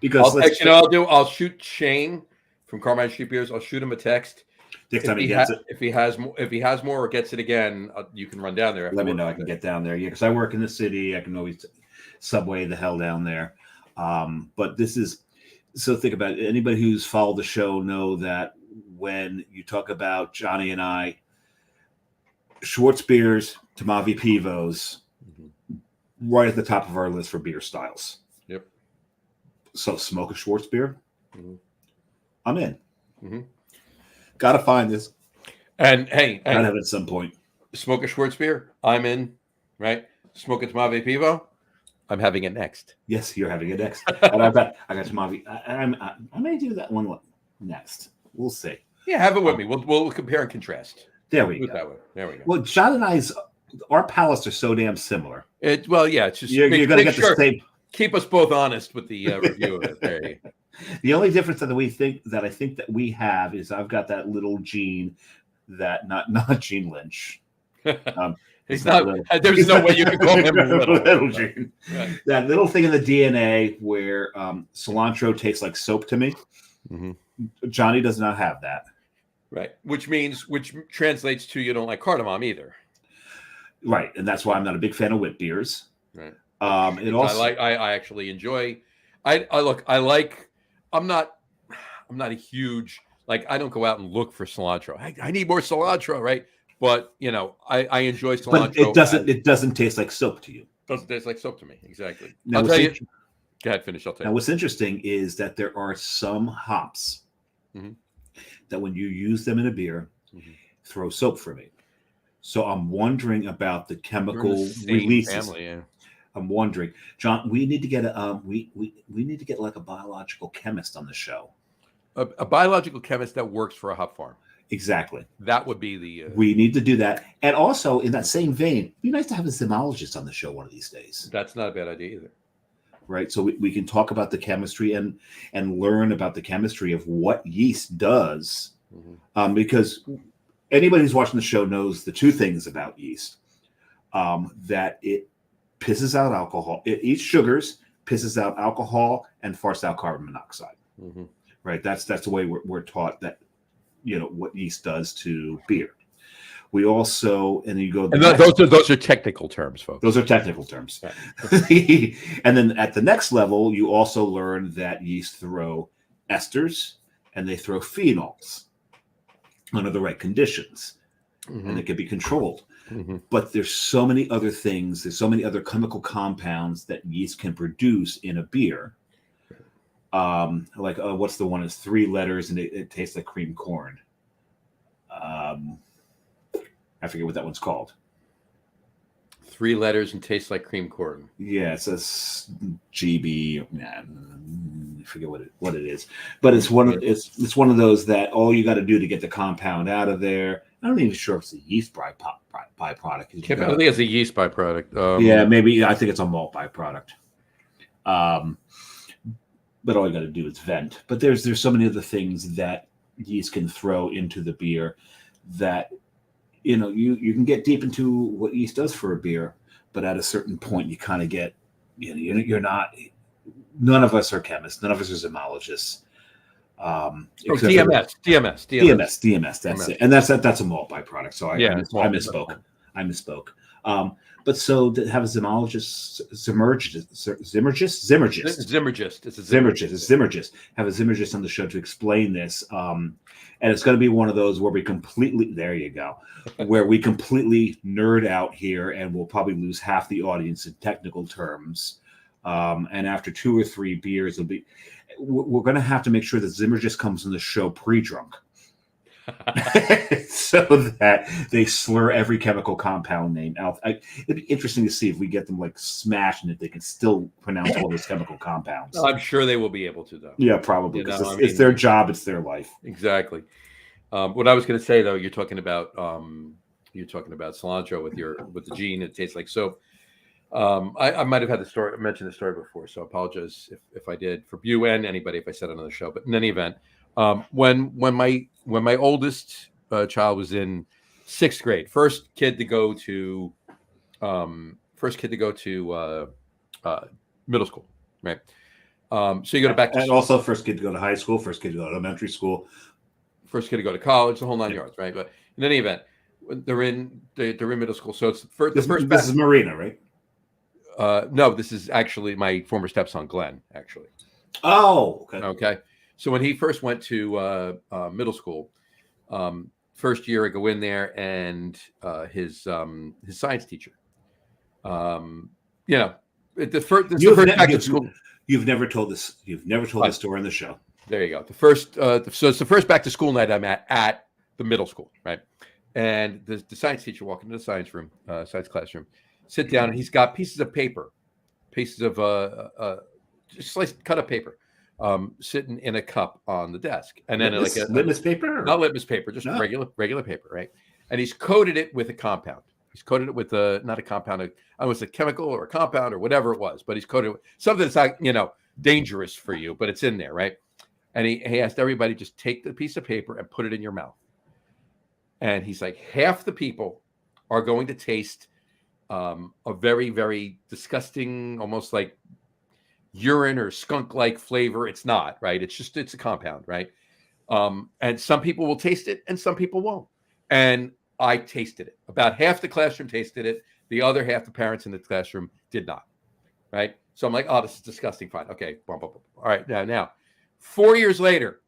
Speaker 3: Because
Speaker 2: I'll shoot Shane from Carmine Street Beers. I'll shoot him a text.
Speaker 3: Next time he gets it.
Speaker 2: If he has more or gets it again, you can run down there.
Speaker 3: Let me know. I can get down there. Yeah, because I work in the city. I can always subway the hell down there. But this is so. Think about it. Anybody who's followed the show know that when you talk about Johnny and I, Schwartz beers, Tomavi Pivos, right at the top of our list for beer styles.
Speaker 2: Yep.
Speaker 3: So smoke a Schwartz beer. I'm in.
Speaker 2: Mm-hmm.
Speaker 3: Gotta find this.
Speaker 2: And hey,
Speaker 3: gotta have it at some point.
Speaker 2: Smoke a Schwartz beer. I'm in. Right. Smoke a Tomavi Pivo. I'm having it next.
Speaker 3: Yes, you're having it next. And I got Tomavi. I may do that one next. We'll see.
Speaker 2: Yeah, have it with me. We'll compare and contrast.
Speaker 3: There we go.
Speaker 2: There we go.
Speaker 3: Well, John and our palates are so damn similar.
Speaker 2: It's just
Speaker 3: you're going to get the same.
Speaker 2: Keep us both honest with the review of it. There you go.
Speaker 3: The only difference that I think that we have is I've got that little gene that not Gene Lynch.
Speaker 2: He's
Speaker 3: It's
Speaker 2: not.
Speaker 3: little.
Speaker 2: There's no way you can call him little.
Speaker 3: Gene.
Speaker 2: Right.
Speaker 3: That little thing in the DNA where cilantro tastes like soap to me.
Speaker 2: Mhm.
Speaker 3: Johnny does not have that.
Speaker 2: Right. Which translates to you don't like cardamom either.
Speaker 3: Right, and that's why I'm not a big fan of wit beers.
Speaker 2: Right.
Speaker 3: It also
Speaker 2: I actually enjoy. I'm not a huge I don't go out and look for cilantro. I need more cilantro, right? But I enjoy cilantro.
Speaker 3: but it doesn't taste like soap to you.
Speaker 2: Doesn't taste like soap to me. Exactly.
Speaker 3: Now,
Speaker 2: I'll tell you. Go ahead, finish. I'll tell
Speaker 3: Now,
Speaker 2: you.
Speaker 3: what's interesting is that there are some hops
Speaker 2: Mhm.
Speaker 3: that when you use them in a beer,
Speaker 2: Mhm.
Speaker 3: throw soap for me. So I'm wondering about the
Speaker 2: You're in
Speaker 3: chemical
Speaker 2: the same
Speaker 3: releases.
Speaker 2: family, yeah.
Speaker 3: I'm wondering, John. We need to get a we need to get like a biological chemist on the show.
Speaker 2: A biological chemist that works for a hop farm.
Speaker 3: Exactly.
Speaker 2: That would be the.
Speaker 3: We need to do that. And also, in that same vein, it'd be nice to have a zymologist on the show one of these days,
Speaker 2: That's not a bad idea either.
Speaker 3: right? So we can talk about the chemistry and learn about the chemistry of what yeast does,
Speaker 2: Mhm.
Speaker 3: because anybody who's watching the show knows the two things about yeast: that it pisses out alcohol, it eats sugars, pisses out alcohol, and farts out carbon monoxide.
Speaker 2: Mhm.
Speaker 3: Right? That's the way we're taught that. What yeast does to beer. We also, and you go.
Speaker 2: And those are technical terms, folks.
Speaker 3: Those are technical terms.
Speaker 2: Right.
Speaker 3: And then at the next level, you also learn that yeast throw esters and they throw phenols under the right conditions,
Speaker 2: Mhm.
Speaker 3: and they can be controlled.
Speaker 2: Mhm.
Speaker 3: But there's so many other things. There's so many other chemical compounds that yeast can produce in a beer. What's the one? It's 3 letters and it tastes like cream corn. I forget what that one's called.
Speaker 2: 3 letters and tastes like cream corn.
Speaker 3: Yeah, it says GB. I forget what it is, but it's one of those that all you got to do to get the compound out of there. I'm not even sure if it's a yeast byproduct.
Speaker 2: I think it's a yeast byproduct.
Speaker 3: Yeah, maybe. I think it's a malt byproduct. But all you got to do is vent. But there's so many other things that yeast can throw into the beer that you can get deep into what yeast does for a beer, but at a certain point you kind of get you're not. None of us are chemists. None of us are zymologists. DMS. That's it, and that's a malt byproduct. So I misspoke. But so to have a zymologist, Zymurgist.
Speaker 2: It's a
Speaker 3: Zymurgist. Have a Zymurgist on the show to explain this. And it's going to be one of those where we completely, there you go, where we completely nerd out here and we'll probably lose half the audience in technical terms. And after 2 or 3 beers, we're going to have to make sure that Zymurgist comes on the show pre-drunk. So that they slur every chemical compound name out. It'd be interesting to see if we get them smashed and if they can still pronounce all those chemical compounds.
Speaker 2: I'm sure they will be able to, though.
Speaker 3: Yeah, probably. It's their job. It's their life.
Speaker 2: Exactly. What I was going to say, though, you're talking about cilantro with the gene. It tastes like soap. I might have had mentioned the story before, so I apologize if I did for you and anybody if I said it on the show. But in any event, when my oldest child was in 6th grade, first kid to go to middle school, right? So you go back to
Speaker 3: and also first kid to go to high school, first kid to go to elementary school,
Speaker 2: first kid to go to college, the whole 9 yards, right? But in any event, they're in middle school, so it's
Speaker 3: this is Marina, right?
Speaker 2: No, this is actually my former stepson, Glenn. Actually.
Speaker 3: Oh, okay.
Speaker 2: Okay. So when he first went to middle school, first year I go in there and his science teacher, the first back to school.
Speaker 3: You've never told this. You've never told this story on the show.
Speaker 2: There you go. So it's the first back to school night I'm at the middle school, right? And the science teacher walk into the science room, science classroom, sit down, and he's got pieces of just cut up paper. Sitting in a cup on the desk, and then
Speaker 3: litmus paper,
Speaker 2: not litmus paper, just regular paper, right? And he's coated it with a compound. He's coated it with not a compound. I don't know, it's a chemical or a compound or whatever it was, but he's coated it with something that's not dangerous for you, but it's in there, right? And he asked everybody just take the piece of paper and put it in your mouth. and he's like, half the people are going to taste a very, very disgusting, almost like urine or skunk-like flavor. It's not, right? It's a compound, right? And some people will taste it and some people won't. And I tasted it. About half the classroom tasted it. The other half, the parents in the classroom, did not, right? So I'm like, oh, this is disgusting. Fine. Okay. Bum, bum, bum. All right. Now, 4 years later,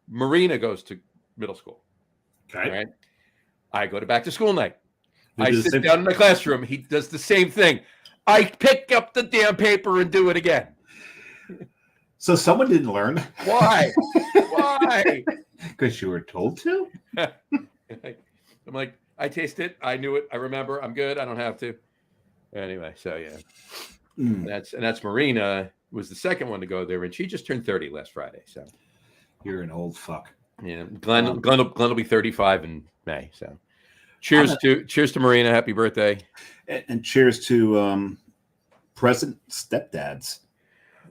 Speaker 2: Marina goes to middle school.
Speaker 3: Okay.
Speaker 2: Right. I go to back to school night.
Speaker 3: We
Speaker 2: I
Speaker 3: do the
Speaker 2: sit
Speaker 3: same-
Speaker 2: down in the classroom. He does the same thing. I pick up the damn paper and do it again.
Speaker 3: So someone didn't learn
Speaker 2: Why? Why?
Speaker 3: because you were told to.
Speaker 2: I'm like, I taste it. I knew it. I remember. I'm good. I don't have to. Anyway, so yeah,
Speaker 3: Mm,
Speaker 2: that's Marina was the second one to go there, and she just turned 30 last Friday. So
Speaker 3: you're an old fuck.
Speaker 2: yeah, Glenn will be 35 in May. So cheers to Marina. Happy birthday.
Speaker 3: And cheers to present stepdads.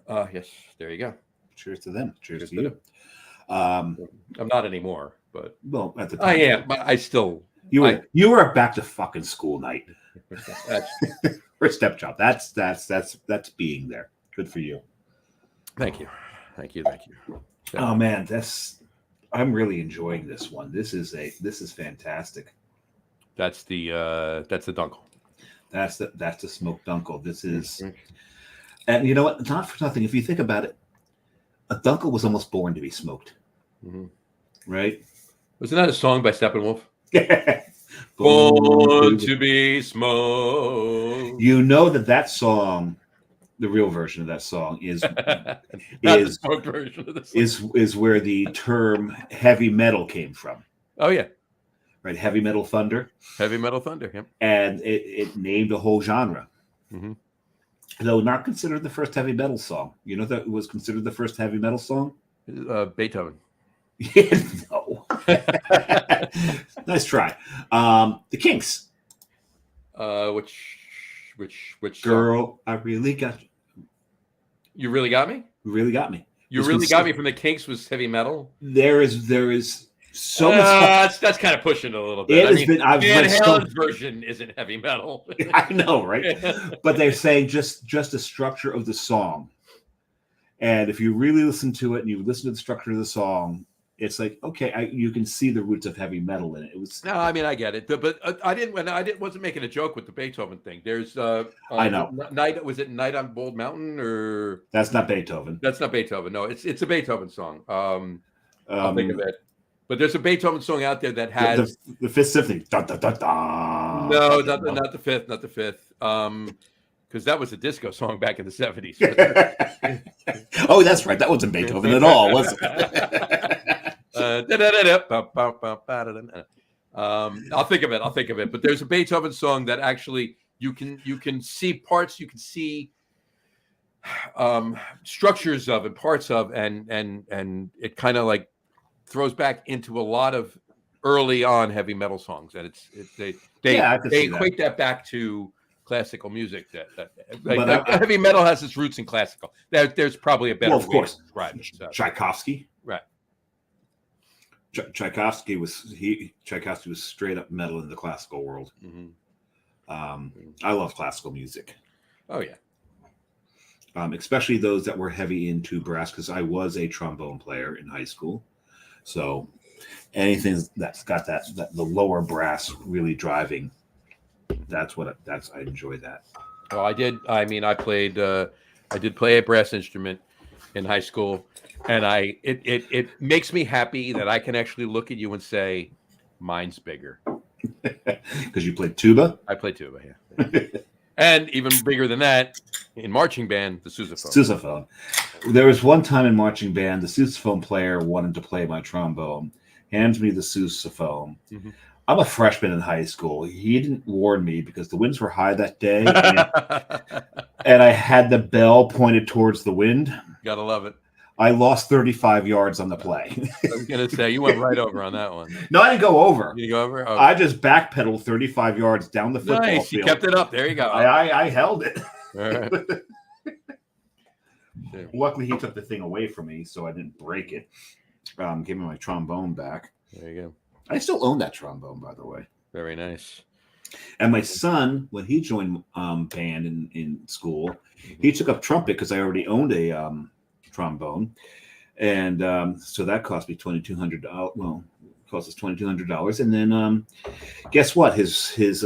Speaker 2: Yes, there you go.
Speaker 3: Cheers to them. Cheers
Speaker 2: Cheers
Speaker 3: to
Speaker 2: to
Speaker 3: you.
Speaker 2: I'm not anymore, but
Speaker 3: Well, at the time,
Speaker 2: I am. But I still.
Speaker 3: You were back to fucking school night
Speaker 2: That's,
Speaker 3: or step job. That's being there. Good for you.
Speaker 2: thank you. So,
Speaker 3: Oh man, I'm really enjoying this one. This is fantastic.
Speaker 2: that's the dunkel.
Speaker 3: That's the smoked dunkel. This is, and you know what? Not for nothing. If you think about it, a dunkel was almost born to be smoked,
Speaker 2: Mhm.
Speaker 3: right?
Speaker 2: Wasn't that a song by Steppenwolf? Born to be smoked.
Speaker 3: You know that song, the real version of that song is
Speaker 2: Not the
Speaker 3: is
Speaker 2: smoked version of the song.
Speaker 3: is where the term heavy metal came from,
Speaker 2: Oh yeah,
Speaker 3: right? Heavy metal thunder,
Speaker 2: Heavy Metal Thunder. Yep.
Speaker 3: and it named a whole genre.
Speaker 2: Mhm.
Speaker 3: Though not considered the first heavy metal song. You know that was considered the first heavy metal song?
Speaker 2: Beethoven.
Speaker 3: No. Nice try. The Kinks.
Speaker 2: Which song?
Speaker 3: Girl, I really got you.
Speaker 2: You really got me.
Speaker 3: Really got me.
Speaker 2: You
Speaker 3: It's
Speaker 2: really
Speaker 3: been
Speaker 2: got
Speaker 3: so-
Speaker 2: me from the Kinks was heavy metal.
Speaker 3: There is so much stuff.
Speaker 2: That's kind of pushing it a little bit.
Speaker 3: It has been. I've
Speaker 2: Van
Speaker 3: read so,
Speaker 2: Halen's version isn't heavy metal.
Speaker 3: I know, right? But they're saying just the structure of the song. And if you really listen to it and you listen to the structure of the song, it's like, okay, you can see the roots of heavy metal in it. It was
Speaker 2: No, I mean I get it, but wasn't making a joke with the Beethoven thing. There's
Speaker 3: I know.
Speaker 2: Was it Night on Bald Mountain or
Speaker 3: that's not Beethoven.
Speaker 2: that's not Beethoven? No, it's a Beethoven song. I'll think of it. But there's a Beethoven song out there that has
Speaker 3: the Fifth Symphony. Dun, dun, dun, dun.
Speaker 2: no, not the fifth, because that was a disco song back in the 70s.
Speaker 3: Oh, that's right. That wasn't Beethoven at all, was it?
Speaker 2: I'll think of it. But there's a Beethoven song that actually you can see parts, you can see structures of and parts of, and it kind of like throws back into a lot of early on heavy metal songs, and they
Speaker 3: Yeah, I can see that.
Speaker 2: equate that back to classical music. That
Speaker 3: But
Speaker 2: heavy metal has its roots in classical. There's probably a better
Speaker 3: Well, of
Speaker 2: way
Speaker 3: course.
Speaker 2: to describe it. So.
Speaker 3: Tchaikovsky.
Speaker 2: Right.
Speaker 3: Tchaikovsky was straight up metal in the classical world.
Speaker 2: Mhm.
Speaker 3: I love classical music,
Speaker 2: Oh yeah.
Speaker 3: especially those that were heavy into brass, because I was a trombone player in high school. So anything that's got that the lower brass really driving, I enjoy that.
Speaker 2: Well, I did. I mean, I did play a brass instrument in high school, and it makes me happy that I can actually look at you and say, "Mine's bigger."
Speaker 3: Because you played tuba,
Speaker 2: I play tuba, yeah. And even bigger than that, in marching band, the sousaphone.
Speaker 3: sousaphone. There was one time in marching band, the sousaphone player wanted to play my trombone, hands me the sousaphone.
Speaker 2: Mhm.
Speaker 3: I'm a freshman in high school. He didn't warn me because the winds were high that day, and I had the bell pointed towards the wind.
Speaker 2: Gotta love it.
Speaker 3: I lost 35 yards on the play.
Speaker 2: I was gonna say you went right over on that one.
Speaker 3: No, I didn't go over.
Speaker 2: Did you go over? Oh,
Speaker 3: I just backpedaled 35 yards down the football
Speaker 2: nice. You
Speaker 3: field.
Speaker 2: kept it up. There you go.
Speaker 3: I held it.
Speaker 2: All right.
Speaker 3: Luckily, he took the thing away from me, so I didn't break it. Gave me my trombone back.
Speaker 2: There you
Speaker 3: I still own that trombone, by the way.
Speaker 2: Very nice.
Speaker 3: And my son, when he joined band in school, he took up trumpet because I already owned a trombone, and so that cost me $2,200. Well, it cost us $2,200. And then guess what? His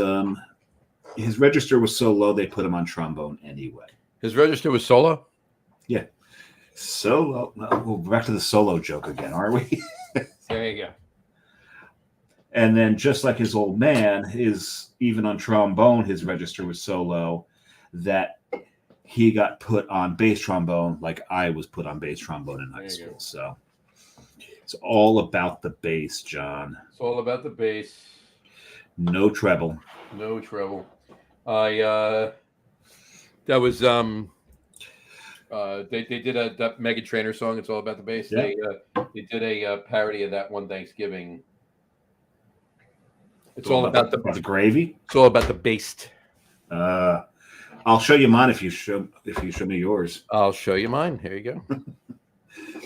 Speaker 3: register was so low they put him on trombone anyway.
Speaker 2: His register was solo.
Speaker 3: Yeah. So we're back to the solo joke again, aren't we?
Speaker 2: There you go.
Speaker 3: And then just like his old man, even on trombone, his register was so low that he got put on bass trombone like I was put on bass trombone in high school. So it's all about the bass, John.
Speaker 2: It's all about the bass.
Speaker 3: No treble.
Speaker 2: No treble. That was they did that Meghan Trainor song. It's all about the bass.
Speaker 3: Yeah.
Speaker 2: They did a parody of that one Thanksgiving. It's all about the
Speaker 3: gravy.
Speaker 2: It's all about the bass.
Speaker 3: I'll show you mine if you show me yours.
Speaker 2: I'll show you mine. Here you go.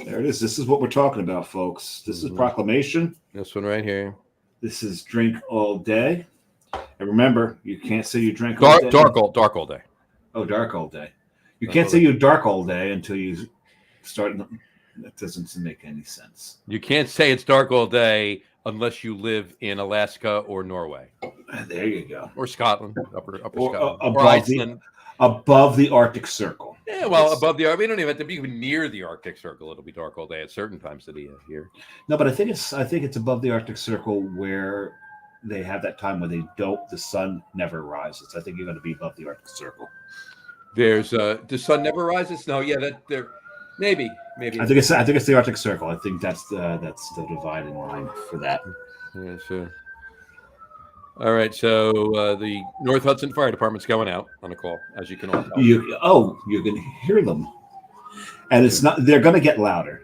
Speaker 3: There it is. This is what we're talking about, folks. This is Proclamation.
Speaker 2: This one right here.
Speaker 3: This is Drink All Day. And remember, you can't say you drink all day.
Speaker 2: Dark all day.
Speaker 3: Oh, dark all day. You
Speaker 2: Dark
Speaker 3: can't
Speaker 2: all
Speaker 3: say
Speaker 2: day.
Speaker 3: you dark all day until you start. That doesn't make any sense.
Speaker 2: You can't say it's dark all day unless you live in Alaska or Norway
Speaker 3: There you go.
Speaker 2: or Scotland, upper
Speaker 3: Or,
Speaker 2: Scotland, or
Speaker 3: above
Speaker 2: Iceland.
Speaker 3: Above the Arctic Circle.
Speaker 2: Yeah, well, above the we don't even have to be even near the Arctic Circle. It'll be dark all day at certain times of the year.
Speaker 3: No, but I think it's above the Arctic Circle where they have that time where the sun never rises. I think you're going to be above the Arctic Circle.
Speaker 2: There's the sun never rises. No, yeah, that there maybe.
Speaker 3: I think it's the Arctic Circle. I think that's the dividing line for that.
Speaker 2: Yeah, so. All right, so the North Hudson Fire Department's going out on a call, as you can all tell.
Speaker 3: You can hear them, and it's not. They're going to get louder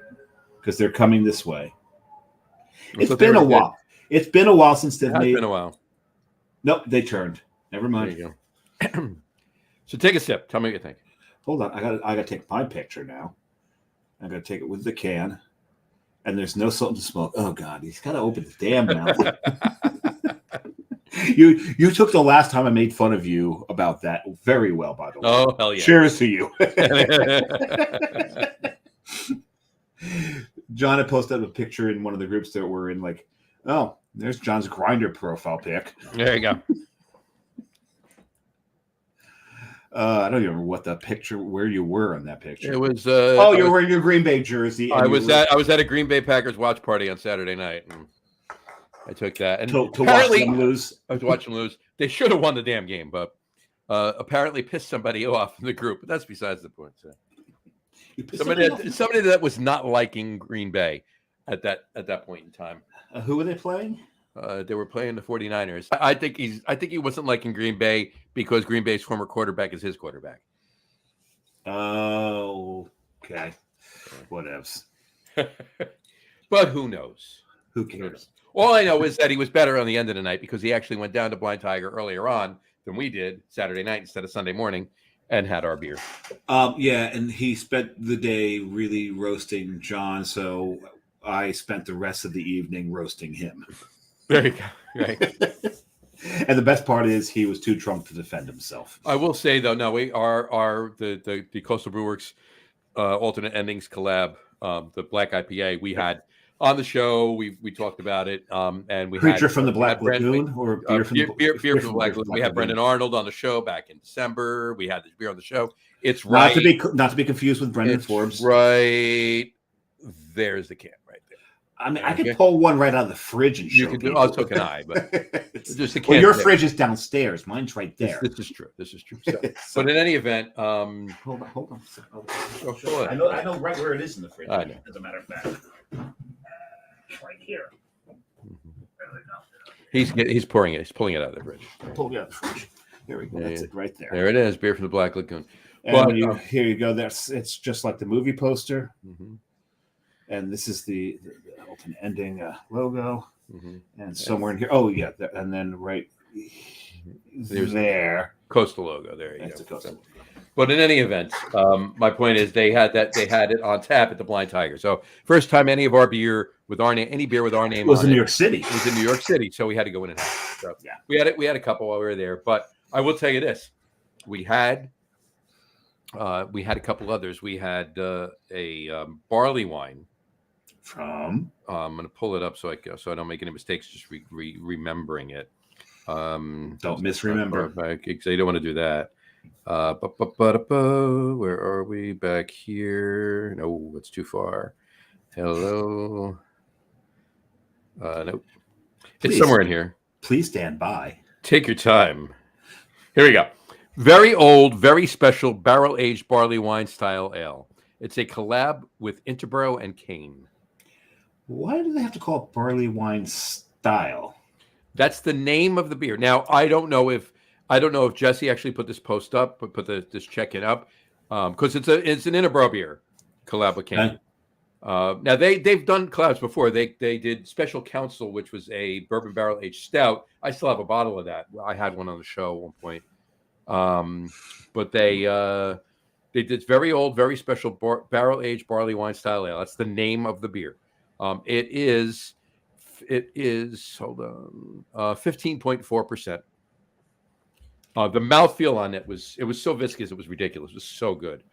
Speaker 3: because they're coming this way. It's been a while. It's been a while since they've made.
Speaker 2: It's been a while.
Speaker 3: Nope, they turned. Never mind.
Speaker 2: There you go. So take a sip. Tell me what you think.
Speaker 3: Hold on, I got to take my picture now. I got to take it with the can, and there's no salt to smoke. Oh God, he's got to open the damn mouth. You took the last time I made fun of you about that very well, by the way.
Speaker 2: Oh hell yeah!
Speaker 3: Cheers to you. John had posted a picture in one of the groups that we're in, like, oh, there's John's Grindr profile pic.
Speaker 2: There you go.
Speaker 3: I don't even remember where you were on that picture.
Speaker 2: It was.
Speaker 3: You're wearing your Green Bay jersey.
Speaker 2: I was at a Green Bay Packers watch party on Saturday night, and I took that. And
Speaker 3: to watch them lose.
Speaker 2: I was watching them lose. They should have won the damn game, but apparently pissed somebody off in the group. But that's besides the point. So. Somebody that was not liking Green Bay at that point in time.
Speaker 3: Who were they playing?
Speaker 2: They were playing the 49ers. I think he wasn't liking Green Bay because Green Bay's former quarterback is his quarterback.
Speaker 3: Oh, okay. Whatevs.
Speaker 2: But who knows?
Speaker 3: Who cares?
Speaker 2: All I know is that he was better on the end of the night because he actually went down to Blind Tiger earlier on than we did Saturday night instead of Sunday morning and had our beer.
Speaker 3: Yeah, and he spent the day really roasting John, so I spent the rest of the evening roasting him.
Speaker 2: There you go. Right.
Speaker 3: And the best part is he was too drunk to defend himself.
Speaker 2: I will say though, no, we are the Coastal Brewworks alternate endings collab, the Black IPA we had on the show. We talked about it, and we
Speaker 3: Creature
Speaker 2: had,
Speaker 3: from the Black Lagoon, or beer from
Speaker 2: the Black Lagoon. We had Brendan Arnold on the show back in December. We had this beer on the show. It's right.
Speaker 3: Not to be confused with Brendan Forbes.
Speaker 2: Right. There's the can right there.
Speaker 3: I mean, I could pull one right out of the fridge and show
Speaker 2: you can do.
Speaker 3: people.
Speaker 2: Oh, so can I. But just the can.
Speaker 3: Well, your fridge is downstairs. Mine's right there.
Speaker 2: This is true. This is true. So, but in any event,
Speaker 3: hold on.
Speaker 2: sure.
Speaker 3: I know right where it is in the fridge.
Speaker 2: I know.
Speaker 3: As a matter of fact, right here.
Speaker 2: He's pouring it. He's pulling it out of the fridge.
Speaker 3: Pull it out of the fridge. There we go. That's it right there.
Speaker 2: There it is. Beer from the Black Lagoon.
Speaker 3: And
Speaker 2: But,
Speaker 3: here you go. It's just like the movie poster.
Speaker 2: Mm-hmm.
Speaker 3: And this is the ultimate ending logo.
Speaker 2: Mm-hmm.
Speaker 3: And somewhere in here. Oh, yeah. And then right
Speaker 2: There's
Speaker 3: there.
Speaker 2: Coastal logo. There you
Speaker 3: That's
Speaker 2: go.
Speaker 3: the Coastal.
Speaker 2: But in any event, my point is they had it on tap at the Blind Tiger. So first time any of our beer with our name, any beer with our
Speaker 3: It
Speaker 2: name
Speaker 3: was
Speaker 2: on
Speaker 3: in
Speaker 2: it,
Speaker 3: New York City.
Speaker 2: it was in New York City. So we had to go in and have it. So
Speaker 3: Yeah.
Speaker 2: we had a couple while we were there. But I will tell you this: we had a couple others. We had a barley wine.
Speaker 3: From
Speaker 2: I'm going to pull it up so I don't make any mistakes. Just remembering it.
Speaker 3: don't misremember.
Speaker 2: So you don't want to do that. Where are we? Back here? No, that's too far. Hello. Nope. It's
Speaker 3: Please.
Speaker 2: somewhere in here.
Speaker 3: Please stand by.
Speaker 2: Take your time. Here we go. Very old, very special barrel-aged barley wine style ale. It's a collab with Interboro and Kane.
Speaker 3: Why do they have to call it barley wine style?
Speaker 2: That's the name of the beer. Now, I don't know if Jesse actually put this post up, but put this check-in up, because it's an Interboro beer collab with Kane.
Speaker 3: Okay.
Speaker 2: Now they've done collabs before. They did Special Counsel, which was a bourbon barrel aged stout. I still have a bottle of that. I had one on the show at one point. But they did very old, very special barrel aged barley wine style ale. That's the name of the beer. It is hold on, 15.4%. The mouthfeel on it was so viscous, it was ridiculous. It was so good.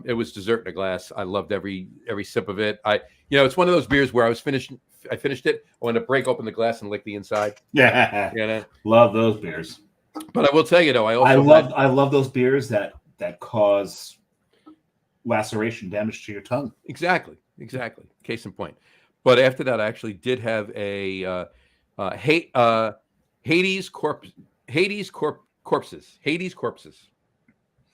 Speaker 2: It was dessert in a glass. I loved every sip of it. It's one of those beers where I finished it. I wanted to break open the glass and lick the inside.
Speaker 3: Yeah, love those beers.
Speaker 2: But I will tell you though, I
Speaker 3: love those beers that cause laceration damage to your tongue.
Speaker 2: Exactly. Case in point. But after that, I actually did have a Hades Corpses. Hades Corpses.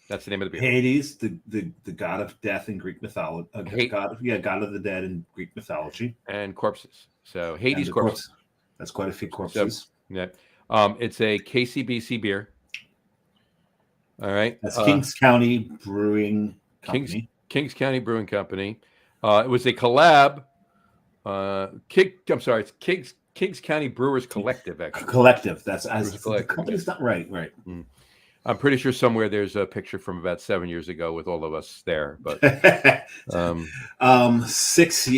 Speaker 2: That's the name of the beer.
Speaker 3: Hades, the god of death in Greek mythology. God of the dead in Greek mythology.
Speaker 2: And corpses. So Hades Corpses.
Speaker 3: That's quite a few corpses.
Speaker 2: So, yeah. It's a KCBC beer. All right.
Speaker 3: That's Kings County Brewing Company.
Speaker 2: Kings County Brewing Company. It was a collab. It's Kings County Brewers Collective. Actually,
Speaker 3: collective. That's
Speaker 2: the
Speaker 3: company's not right.
Speaker 2: Mm. I'm pretty sure somewhere there's a picture from about 7 years ago with all of us there. But
Speaker 3: 6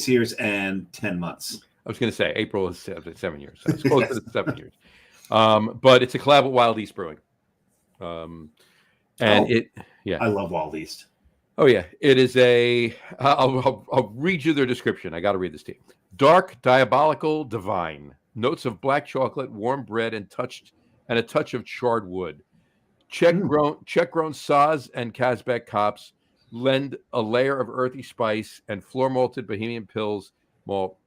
Speaker 3: years and 10 months.
Speaker 2: I was going to say April is 7 years. So it's close to 7 years. But it's a collab with Wild East Brewing.
Speaker 3: I love Wild East.
Speaker 2: Oh yeah, it is I'll read you their description. I got to read this to you. Dark, diabolical, divine. Notes of black chocolate, warm bread, and a touch of charred wood. Czech grown Saz and Kazbek hops lend a layer of earthy spice, and floor malted Bohemian Pills malt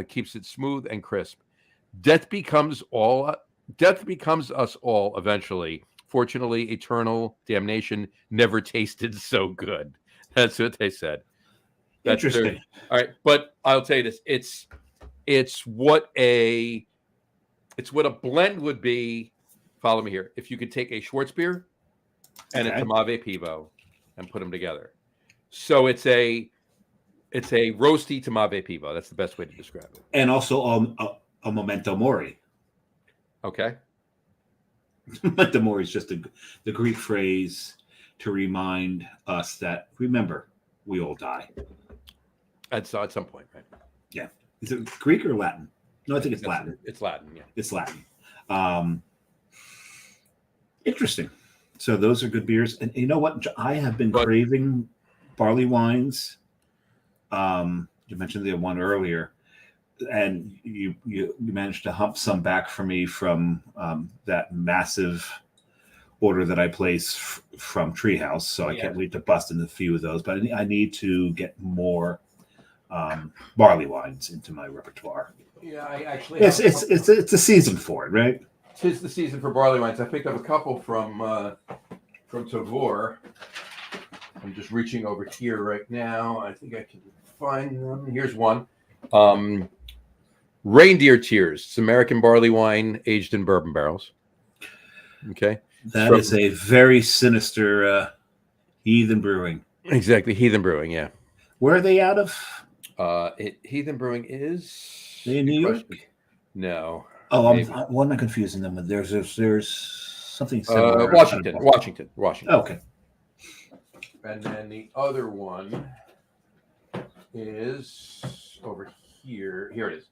Speaker 2: keeps it smooth and crisp. Death becomes us all eventually. Fortunately, eternal damnation never tasted so good. That's what they said. That's
Speaker 3: Interesting.
Speaker 2: All right, but I'll tell you this: it's what a blend would be. Follow me here. If you could take a Schwarzbier and a Tmave Pivo and put them together, so it's a roasty Tmave Pivo. That's the best way to describe it.
Speaker 3: And also a Memento Mori.
Speaker 2: Okay.
Speaker 3: Memento Mori is just the Greek phrase to remind us that, remember, we all die.
Speaker 2: At some point, right?
Speaker 3: Yeah. Is it Greek or Latin? No, I think it's Latin.
Speaker 2: It's Latin, yeah.
Speaker 3: It's Latin. Interesting. So those are good beers. And you know what? I have been craving barley wines. You mentioned the one earlier. And you managed to hump some back for me from that massive order that I placed from Treehouse. So I can't wait to bust in a few of those. But I need to get more barley wines into my repertoire.
Speaker 2: Yeah, I actually.
Speaker 3: It's a season for it, right?
Speaker 2: Tis the season for barley wines. I picked up a couple from Tavor. I'm just reaching over here right now. I think I can find them. Here's one. Reindeer Tears. It's American barley wine aged in bourbon barrels. Okay.
Speaker 3: That is a very sinister Heathen Brewing.
Speaker 2: Exactly. Heathen Brewing, yeah.
Speaker 3: Where are they out of?
Speaker 2: Heathen Brewing is...
Speaker 3: They in New York?
Speaker 2: No.
Speaker 3: Oh, what am I confusing them with? There's something similar.
Speaker 2: Washington.
Speaker 3: Okay.
Speaker 2: And then the other one is over here. Here it is.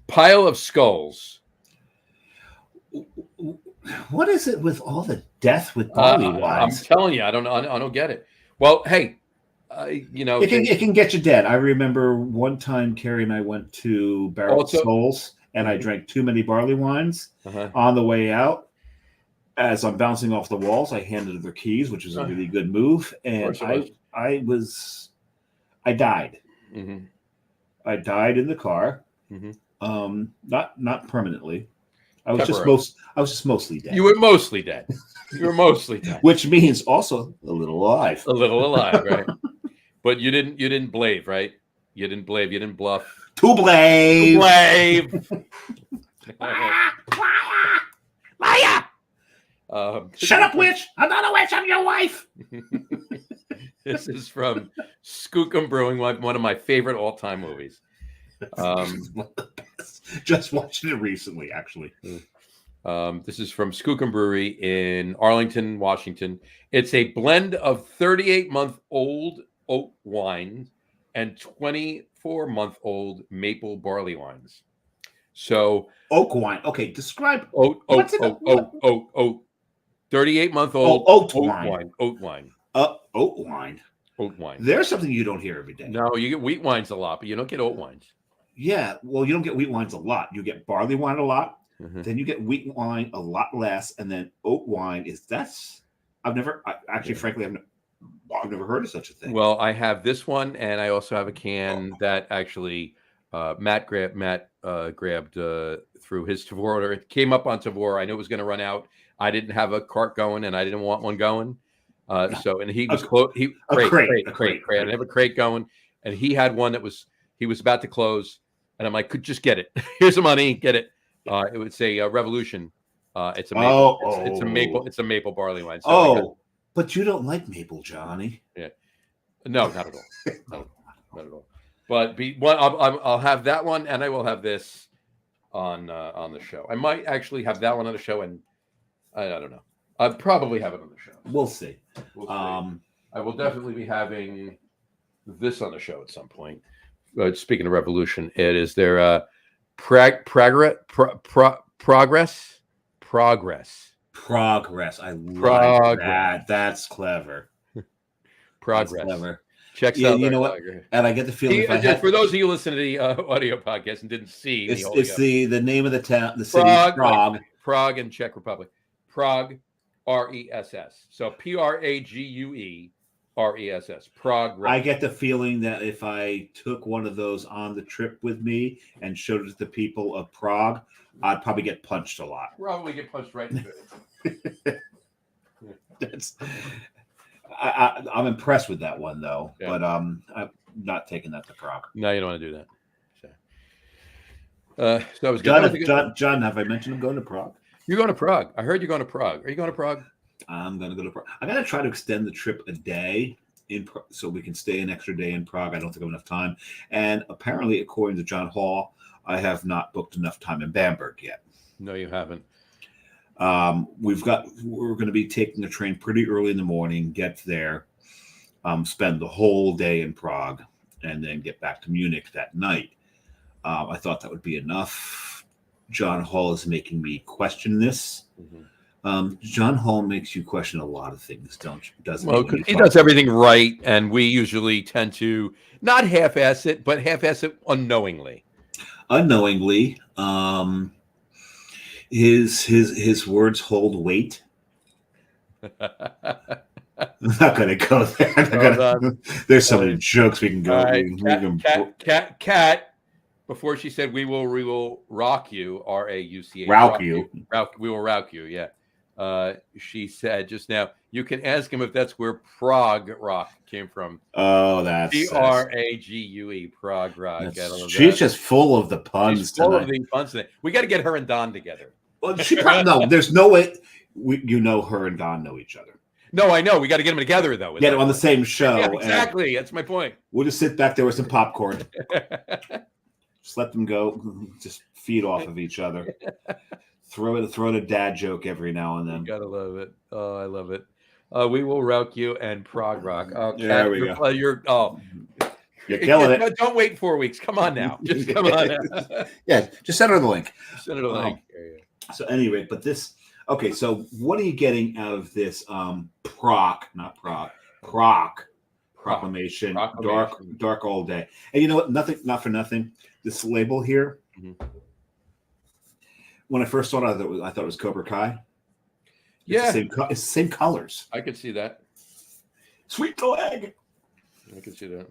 Speaker 2: Pile of Skulls.
Speaker 3: What is it with all the death with
Speaker 2: I'm
Speaker 3: Bullywines?
Speaker 2: telling you, I don't get it. Well, hey,
Speaker 3: It can get you dead. I remember one time Carrie and I went to Barrel of Souls, and I drank too many barley wines. On the way out, as I'm bouncing off the walls, I handed her the keys, which was a really good move, and I died.
Speaker 2: Mm-hmm.
Speaker 3: I died in the car.
Speaker 2: Mm-hmm.
Speaker 3: Not permanently. I was just mostly dead.
Speaker 2: You were mostly dead.
Speaker 3: Which means also a little alive.
Speaker 2: A little alive, right? But you didn't blave, right? You didn't blave. You didn't bluff.
Speaker 3: To blave.
Speaker 2: Liar!
Speaker 3: Shut up, witch! I'm not a witch. I'm your wife.
Speaker 2: This is from Skookum Brewing, one of my favorite all-time movies.
Speaker 3: Just watched it recently, actually.
Speaker 2: This is from Skookum Brewery in Arlington, Washington. It's a blend of 38-month-old oat wine and 24-month-old maple barley wines. So
Speaker 3: oak wine. Okay, describe
Speaker 2: oat. 38-month-old
Speaker 3: oat wine.
Speaker 2: Oat wine.
Speaker 3: Oat wine.
Speaker 2: Oat wine.
Speaker 3: There's something you don't hear every day.
Speaker 2: No, you get wheat wines a lot, but you don't get oat wines.
Speaker 3: Yeah, well, you don't get wheat wines a lot. You get barley wine a lot. Then you get wheat wine a lot less, and then oat wine I've never heard of such a thing.
Speaker 2: Well, I have this one, and I also have a can that actually Matt grabbed through his Tavor order. It came up on Tavor. I knew it was going to run out. I didn't have a cart going, and I didn't want one going. And he was crate. I didn't have a crate going, and he had one that he was about to close, and I'm like, could just get it. Here's the money, get it. It would say Revolution. It's a maple. It's a maple barley wine. So
Speaker 3: but you don't like maple, Johnny.
Speaker 2: Yeah, no, not at all. Not at all. But I'll have that one, and I will have this on the show. I might actually have that one on the show, and I don't know. I'll probably have it on the show.
Speaker 3: We'll see.
Speaker 2: I will definitely be having this on the show at some point. Speaking of Revolution, it is their progress.
Speaker 3: I love that. That's clever.
Speaker 2: Progress.
Speaker 3: That's clever.
Speaker 2: Checks out.
Speaker 3: You know what? And I get the feeling.
Speaker 2: For those of you listening to the audio podcast and didn't see,
Speaker 3: it's the name of the town, the city, Prague.
Speaker 2: Prague in Czech Republic. Prague, RESS. So PRAGUE. RESS. Prague.
Speaker 3: I get the feeling that if I took one of those on the trip with me and showed it to the people of Prague, I'd probably get punched a lot.
Speaker 2: Probably get punched right into it.
Speaker 3: I'm impressed with that one though, but I'm not taking that to Prague.
Speaker 2: No, you don't want to do that. So that was
Speaker 3: good. John, have I mentioned I'm going to Prague?
Speaker 2: You're going to Prague. I heard you're going to Prague. Are you going to Prague?
Speaker 3: I'm going to go to Prague. I'm going to try to extend the trip a day so we can stay an extra day in Prague. I don't think I have enough time. And apparently, according to John Hall, I have not booked enough time in Bamberg yet.
Speaker 2: No, you haven't.
Speaker 3: We're going to be taking a train pretty early in the morning, get there, spend the whole day in Prague, and then get back to Munich that night. I thought that would be enough. John Hall is making me question this. Mm-hmm. John Hall makes you question a lot of things, doesn't he?
Speaker 2: Well, he does everything right, and we usually tend to not half-ass it, but half-ass it unknowingly.
Speaker 3: His words hold weight. I'm not going to go there. There's so many jokes we can go.
Speaker 2: Right. Cat. Before she said, we will rock you, RAUCH.
Speaker 3: Rock you.
Speaker 2: We will rock you, yeah. She said just now, you can ask him if that's where Prague Rock came from.
Speaker 3: Oh, that's
Speaker 2: PRAGUE, Prague Rock.
Speaker 3: She's just full of the puns.
Speaker 2: She's full of the puns today. We got to get her and Don together.
Speaker 3: Well, no, there's no way. Her and Don know each other.
Speaker 2: No, I know. We got to get them together, though.
Speaker 3: Get them on the same show.
Speaker 2: Yeah, exactly. That's my point.
Speaker 3: We'll just sit back there with some popcorn. Just let them go. Just feed off of each other. Throw in a dad joke every now and
Speaker 2: You
Speaker 3: then.
Speaker 2: gotta love it. Oh, I love it. We will rock you and prog rock. Oh,
Speaker 3: There
Speaker 2: Kat,
Speaker 3: we
Speaker 2: you're,
Speaker 3: go.
Speaker 2: You're
Speaker 3: killing it.
Speaker 2: Don't wait 4 weeks. Come on now. Just come on now.
Speaker 3: Yeah, just send her the link.
Speaker 2: Send it a link.
Speaker 3: So anyway, but this okay. So what are you getting out of this proc proclamation? Dark all day. And you know what? Not for nothing. This label here.
Speaker 2: Mhm.
Speaker 3: When I first saw it, I thought it was Cobra Kai.
Speaker 2: Yeah,
Speaker 3: It's the same colors.
Speaker 2: I could see that.
Speaker 3: Sweet leg.
Speaker 2: I can see that.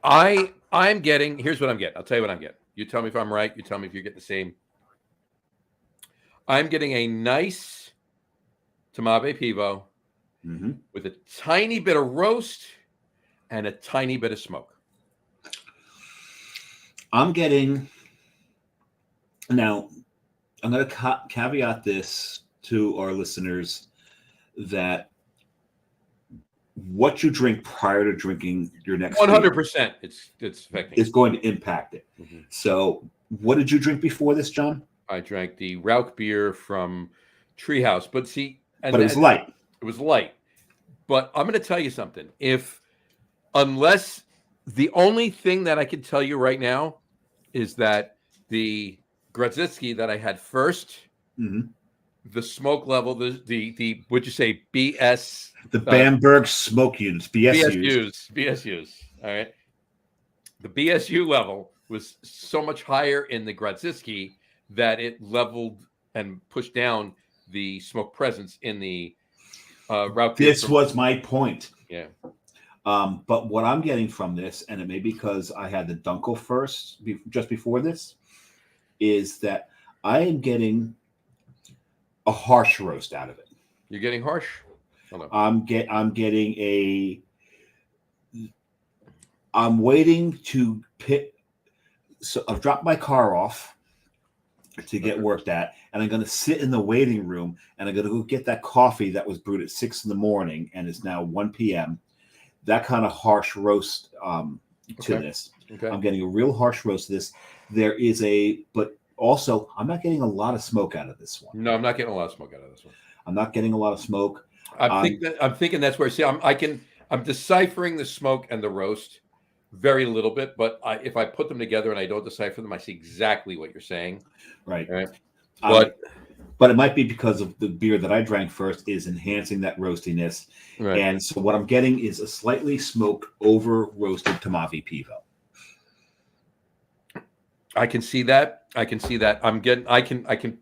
Speaker 2: I'm getting. Here's what I'm getting. I'll tell you what I'm getting. You tell me if I'm right. You tell me if you get the same. I'm getting a nice Tamabe Pivo
Speaker 3: Mm-hmm.
Speaker 2: with a tiny bit of roast and a tiny bit of smoke.
Speaker 3: I'm getting. Now, I'm going to caveat this to our listeners that what you drink prior to drinking your next
Speaker 2: 100%. It's affecting.
Speaker 3: is going to impact it.
Speaker 2: Mhm.
Speaker 3: So, what did you drink before this, John?
Speaker 2: I drank the Rauch beer from Treehouse, but see,
Speaker 3: But it was light.
Speaker 2: It was light. But I'm going to tell you something. Unless the only thing that I can tell you right now is that the Grodzisky that I had first,
Speaker 3: Mhm.
Speaker 2: the smoke level, the would you say BS?
Speaker 3: The Bamberg smoke units, BSUs.
Speaker 2: BSUs. All right. The BSU level was so much higher in the Grodzisky that it leveled and pushed down the smoke presence in the Rauch beer.
Speaker 3: This was my point.
Speaker 2: Yeah.
Speaker 3: But what I'm getting from this, and it may be because I had the Dunkel first, just before this, is that I am getting a harsh roast out of it.
Speaker 2: You're getting harsh? Oh, no.
Speaker 3: I'm waiting to pick. So I've dropped my car off to get worked at, and I'm going to sit in the waiting room, and I'm going to go get that coffee that was brewed at 6 a.m. and it's now 1 p.m. That kind of harsh roast to
Speaker 2: Okay.
Speaker 3: this.
Speaker 2: Okay.
Speaker 3: I'm getting a real harsh roast to this. But also I'm not getting a lot of smoke out of this one.
Speaker 2: No, I'm not getting a lot of smoke out of this one.
Speaker 3: I'm not getting a lot of smoke.
Speaker 2: I'm thinking that's where. See, I'm deciphering the smoke and the roast very little bit, but if I put them together and I don't decipher them, I see exactly what you're saying.
Speaker 3: Right.
Speaker 2: Right.
Speaker 3: But it might be because of the beer that I drank first is enhancing that roastiness.
Speaker 2: Right.
Speaker 3: And so what I'm getting is a slightly smoked over roasted Tamavi Pivo.
Speaker 2: I can see that. I can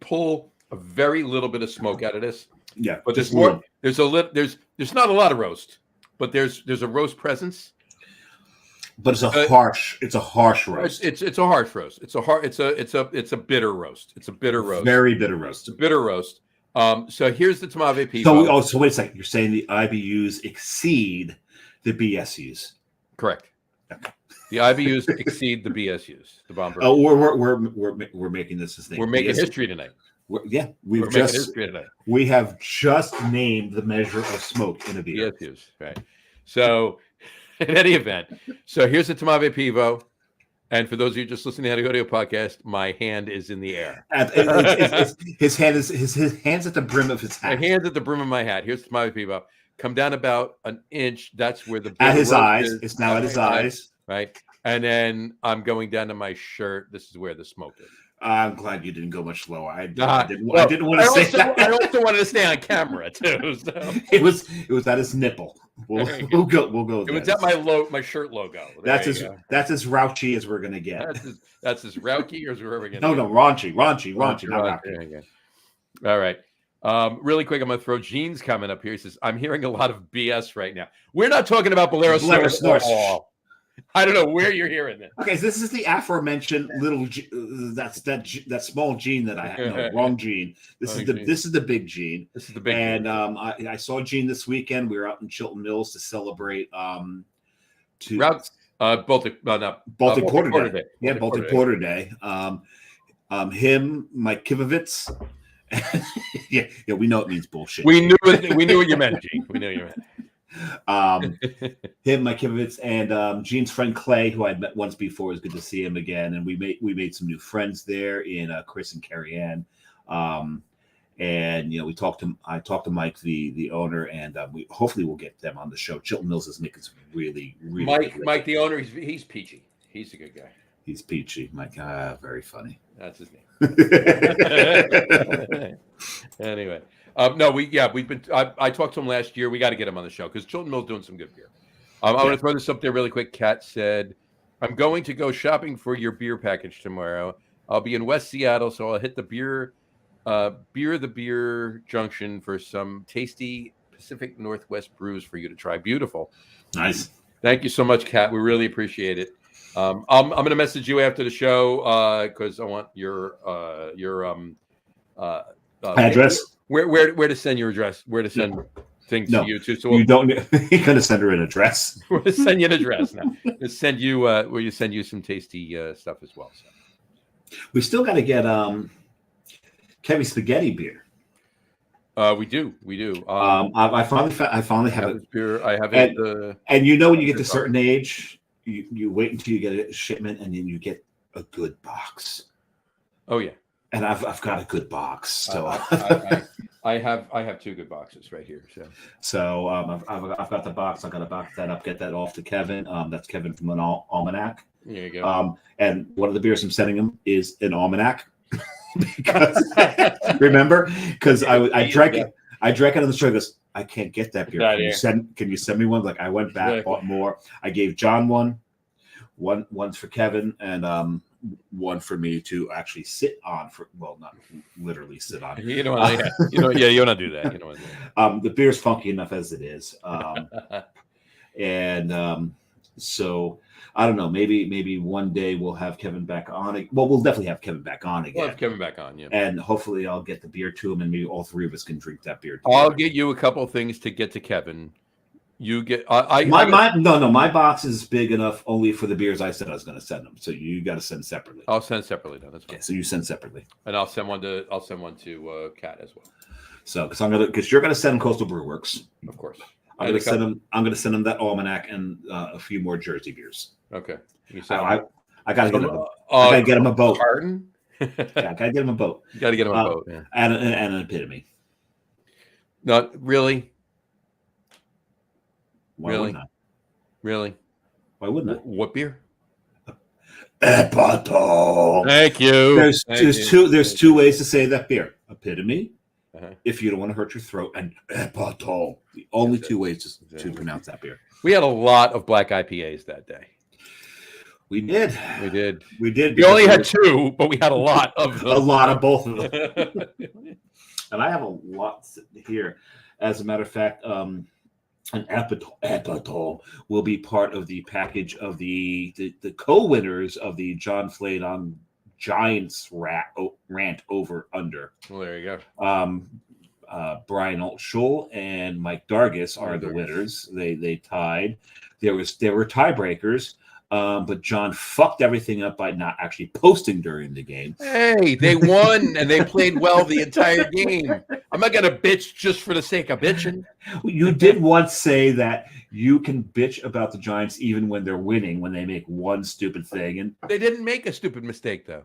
Speaker 2: pull a very little bit of smoke out of this.
Speaker 3: Yeah.
Speaker 2: But there's
Speaker 3: just
Speaker 2: more.
Speaker 3: little.
Speaker 2: There's not a lot of roast, but there's a roast presence.
Speaker 3: But it's a harsh roast.
Speaker 2: It's a harsh roast. It's a bitter roast. It's a bitter roast.
Speaker 3: Very bitter roast.
Speaker 2: It's a bitter roast. So here's the Tamabe Pivo.
Speaker 3: So wait a second. You're saying the IBUs exceed the BSUs.
Speaker 2: Correct. The IBUs exceed the BSUs. The Bomber.
Speaker 3: Oh, we're making this a thing.
Speaker 2: We're making history tonight.
Speaker 3: We have just named the measure of smoke in a beer.
Speaker 2: BSUs, right? So, in any event, so here's the Tamabe Pivo, and for those of you just listening to the audio podcast, my hand is in the air.
Speaker 3: His hands at the brim of his hat.
Speaker 2: My hand's at the brim of my hat. Here's the Tamabe Pivo. Come down about an inch. That's where the
Speaker 3: At his
Speaker 2: roast
Speaker 3: eyes.
Speaker 2: is.
Speaker 3: It's now at his eyes.
Speaker 2: Right, and then I'm going down to my shirt. This is where the smoke is.
Speaker 3: I'm glad you didn't go much lower. I didn't want
Speaker 2: I
Speaker 3: to say
Speaker 2: also,
Speaker 3: that.
Speaker 2: I also wanted to stay on camera too. So.
Speaker 3: It was at his nipple. We'll go. With
Speaker 2: It was
Speaker 3: that.
Speaker 2: at my shirt logo.
Speaker 3: That's as raunchy as we're gonna get.
Speaker 2: That's as raunchy as we're ever gonna.
Speaker 3: No, raunchy, not raunchy.
Speaker 2: Okay. All right. Really quick, I'm going to throw Gene's comment up here. He says, I'm hearing a lot of BS right now. We're not talking about Bolero Snores at all. I don't know where you're hearing this.
Speaker 3: Okay, so this is the aforementioned little that small gene that I have. No, wrong gene. This is the big gene.
Speaker 2: This is the big
Speaker 3: and I saw Gene this weekend. We were out in Chilton Mills to celebrate
Speaker 2: Baltic
Speaker 3: Porter Day. Yeah, Baltic Porter Day. Him, Mike Kivovitz. yeah, we know it means bullshit.
Speaker 2: We knew what you meant, Gene. We knew you meant.
Speaker 3: Him, Mike Kivovitz, and Gene's friend Clay, who I'd met once before. It was good to see him again, and we made some new friends there in Chris and Carrie Ann. And I talked to Mike, the owner, and we hopefully we'll get them on the show. Chilton Mills is making some really
Speaker 2: Mike, the owner, he's peachy. He's a good guy.
Speaker 3: He's peachy. Mike, very funny.
Speaker 2: That's his name. Anyway, we've been. I talked to him last year. We got to get him on the show because Chilton Mill's doing some good beer. I want to throw this up there really quick. Kat said, "I'm going to go shopping for your beer package tomorrow. I'll be in West Seattle, so I'll hit the beer junction for some tasty Pacific Northwest brews for you to try. Beautiful,
Speaker 3: nice.
Speaker 2: Thank you so much, Kat. We really appreciate it. I'm going to message you after the show because I want your
Speaker 3: address.
Speaker 2: Where to send your address? Where to send things to you too? So
Speaker 3: you don't. You're going to send her an address.
Speaker 2: We're going to send you an address now. To send you where you send you some tasty stuff as well. So.
Speaker 3: We still got to get Kevy Spaghetti beer.
Speaker 2: We do.
Speaker 3: I finally have it.
Speaker 2: Beer. I have it.
Speaker 3: And when you get to a certain age, you wait until you get a shipment, and then you get a good box.
Speaker 2: Oh yeah.
Speaker 3: And I've got a good box. So
Speaker 2: I have two good boxes right here.
Speaker 3: So I've got the box. I got to box that up, get that off to Kevin. That's Kevin from an Almanac.
Speaker 2: There you go.
Speaker 3: And one of the beers I'm sending him is an Almanac. Because I drank it. I drank it on the show. He goes, I can't get that beer. Can you send me one? Like I went back, bought more. I gave John one's for Kevin, and one for me to actually sit on not literally sit on.
Speaker 2: You don't want to do that. You don't want to do that.
Speaker 3: The beer's funky enough as it is. So I don't know. Maybe one day we'll have Kevin back on. Well, we'll definitely have Kevin back on again.
Speaker 2: We'll have Kevin back on, yeah.
Speaker 3: And hopefully I'll get the beer to him, and maybe all three of us can drink that beer together.
Speaker 2: I'll get you a couple things to get to Kevin. You get
Speaker 3: my box is big enough only for the beers I said I was going to send them. So you got to send separately.
Speaker 2: I'll send separately. No, that's fine.
Speaker 3: Okay, so you send separately,
Speaker 2: and I'll send one to Kat as well.
Speaker 3: So because you're going to send him Coastal Brew Works,
Speaker 2: of course.
Speaker 3: I'm going to send him that Almanac and a few more Jersey beers.
Speaker 2: Okay.
Speaker 3: I got to get him a boat.
Speaker 2: Carton?
Speaker 3: Yeah, I got to get him a boat.
Speaker 2: You got to get him a boat. Yeah.
Speaker 3: And an epitome.
Speaker 2: Not really.
Speaker 3: Why wouldn't I?
Speaker 2: Really?
Speaker 3: Why wouldn't I?
Speaker 2: What beer?
Speaker 3: Epatome.
Speaker 2: Thank you.
Speaker 3: There's two ways to say that beer. Epitome, if you don't want to hurt your throat, and epatome. The only two ways to pronounce that beer.
Speaker 2: We had a lot of black IPAs that day.
Speaker 3: We did.
Speaker 2: We only had two, but we had a lot of them.
Speaker 3: A lot of both of them. And I have a lot here. As a matter of fact, an epatome will be part of the package of the co-winners of the John Flayed Giants rant over under.
Speaker 2: Well, there you go.
Speaker 3: Brian Altschul and Mike Dargis are the winners. They tied. There were tiebreakers, but John fucked everything up by not actually posting during the game.
Speaker 2: Hey, they won and they played well the entire game. I'm not gonna bitch just for the sake of bitching.
Speaker 3: You did once say that you can bitch about the Giants even when they're winning, when they make one stupid thing, and
Speaker 2: they didn't make a stupid mistake though.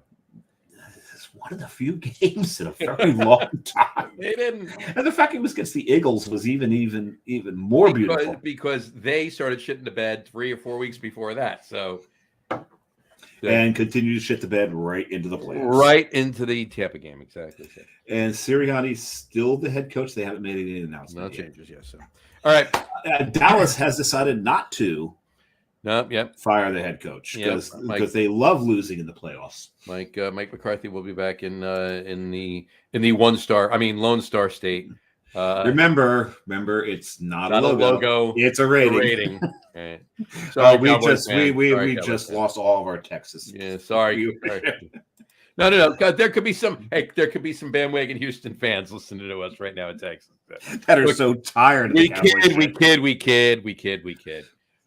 Speaker 3: It's one of the few games in a very long time.
Speaker 2: They didn't.
Speaker 3: And the fact it was against the Eagles was even more beautiful
Speaker 2: because they started shitting the bed 3 or 4 weeks before that. So
Speaker 3: and continue to shit the bed right into the playoffs.
Speaker 2: Right into the Tampa game, exactly.
Speaker 3: And Sirianni's still the head coach. They haven't made any announcement.
Speaker 2: No changes, yes. So, all right.
Speaker 3: Dallas has decided not to fire the head coach because they love losing in the playoffs.
Speaker 2: Mike McCarthy will be back in the Lone Star State.
Speaker 3: Remember, it's not a logo. It's a rating.
Speaker 2: Right.
Speaker 3: Sorry, we just lost all of our Texas.
Speaker 2: Yeah, sorry. No. God, there could be some bandwagon Houston fans listening to us right now in Texas that
Speaker 3: are so tired.
Speaker 2: We kid.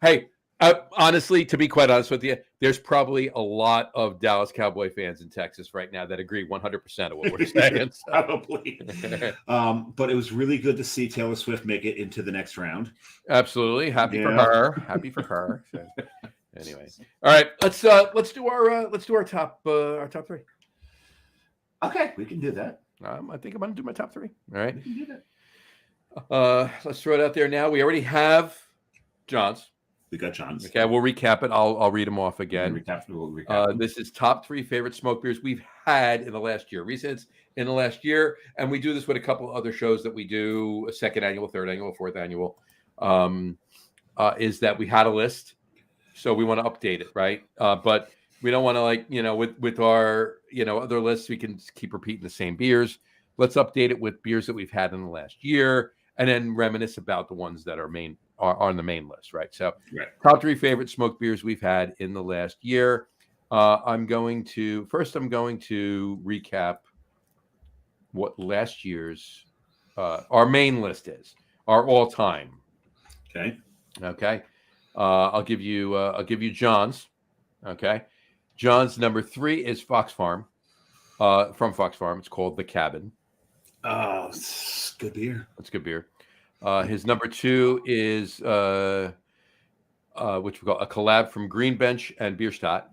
Speaker 2: Hey, Honestly, to be quite honest with you, there's probably a lot of Dallas Cowboy fans in Texas right now that agree 100% of what we're saying. So.
Speaker 3: Probably. But it was really good to see Taylor Swift make it into the next round.
Speaker 2: Absolutely, happy for
Speaker 3: Yeah.
Speaker 2: her. Happy for her. So, anyway, all right, let's do our top 3.
Speaker 3: Okay, we can do that.
Speaker 2: I think I'm going to do my top 3. All right.
Speaker 3: We can do that.
Speaker 2: Let's throw it out there now. We already have John's.
Speaker 3: We got John's.
Speaker 2: Okay, we'll recap it. I'll read them off again.
Speaker 3: We'll recap.
Speaker 2: This is top 3 favorite smoke beers we've had in the last year. Reasons in the last year, and we do this with a couple of other shows that we do, a second annual, third annual, fourth annual. Is that we had a list, so we want to update it, right? But we don't want to with our other lists, we can keep repeating the same beers. Let's update it with beers that we've had in the last year, and then reminisce about the ones that are on the main list, right? So, top 3 favorite smoked beers we've had in the last year. I'm going to recap what last year's our main list is, our all-time. Okay. I'll give you John's. Okay. John's number 3 is Fox Farm. From Fox Farm. It's called The Cabin.
Speaker 3: Oh, it's good beer.
Speaker 2: It's good beer. His number 2 is which we call a collab from Green Bench and Bierstadt,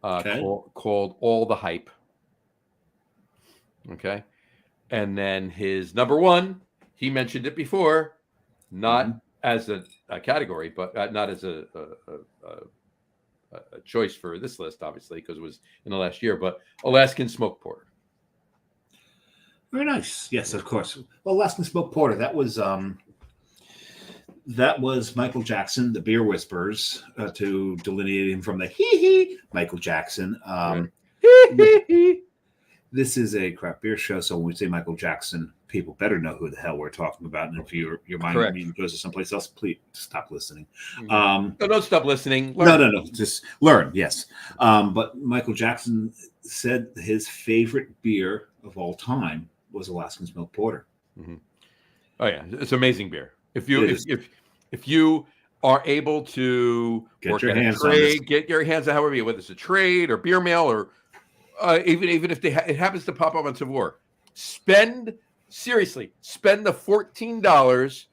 Speaker 2: called All the Hype. Okay, and then his number 1, he mentioned it before, not as a category, but not as a choice for this list, obviously, because it was in the last year. But Alaskan Smoked Porter.
Speaker 3: Very nice. Yes, of course. Well, Alaskan Smoked Porter. That was Michael Jackson, the Beer Whispers, to delineate him from the hee Michael Jackson. This is a craft beer show, so when we say Michael Jackson, people better know who the hell we're talking about. And if your mind goes to someplace else, please stop listening.
Speaker 2: No, don't stop listening.
Speaker 3: Learn. No. Just learn. Yes. But Michael Jackson said his favorite beer of all time was Alaskan Smoked Porter.
Speaker 2: Mm-hmm. Oh yeah, it's amazing beer. If you are able to
Speaker 3: get your hands on this,
Speaker 2: get your hands on however, whether it's a trade or beer mail or even if it happens to pop up on Tavour, spend the $14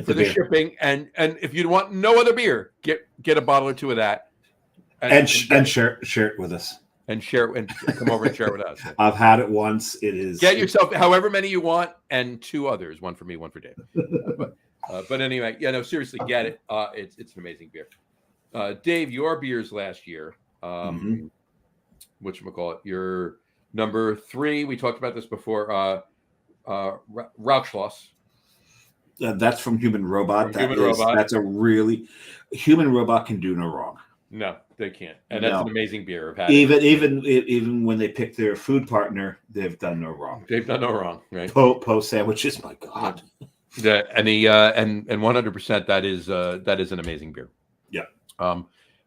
Speaker 2: for the shipping, and if you want no other beer, get a bottle or 2 of that,
Speaker 3: and share it with us.
Speaker 2: And share and come over and share it with us.
Speaker 3: I've had it once. Get
Speaker 2: yourself however many you want, and 2 others, 1 for me, 1 for Dave. But anyway, seriously, get it. It's an amazing beer. Dave, your beers last year, whatchamacallit, your number 3. We talked about this before. Rauchschloss.
Speaker 3: That's from Human Robot.
Speaker 2: Robot.
Speaker 3: That's a really Human Robot can do no wrong.
Speaker 2: No, they can't, and that's an amazing beer.
Speaker 3: Even when they pick their food partner, they've done no wrong.
Speaker 2: They've done no wrong, right?
Speaker 3: Po sandwiches, my God.
Speaker 2: Yeah, and 100% that is an amazing beer.
Speaker 3: Yeah.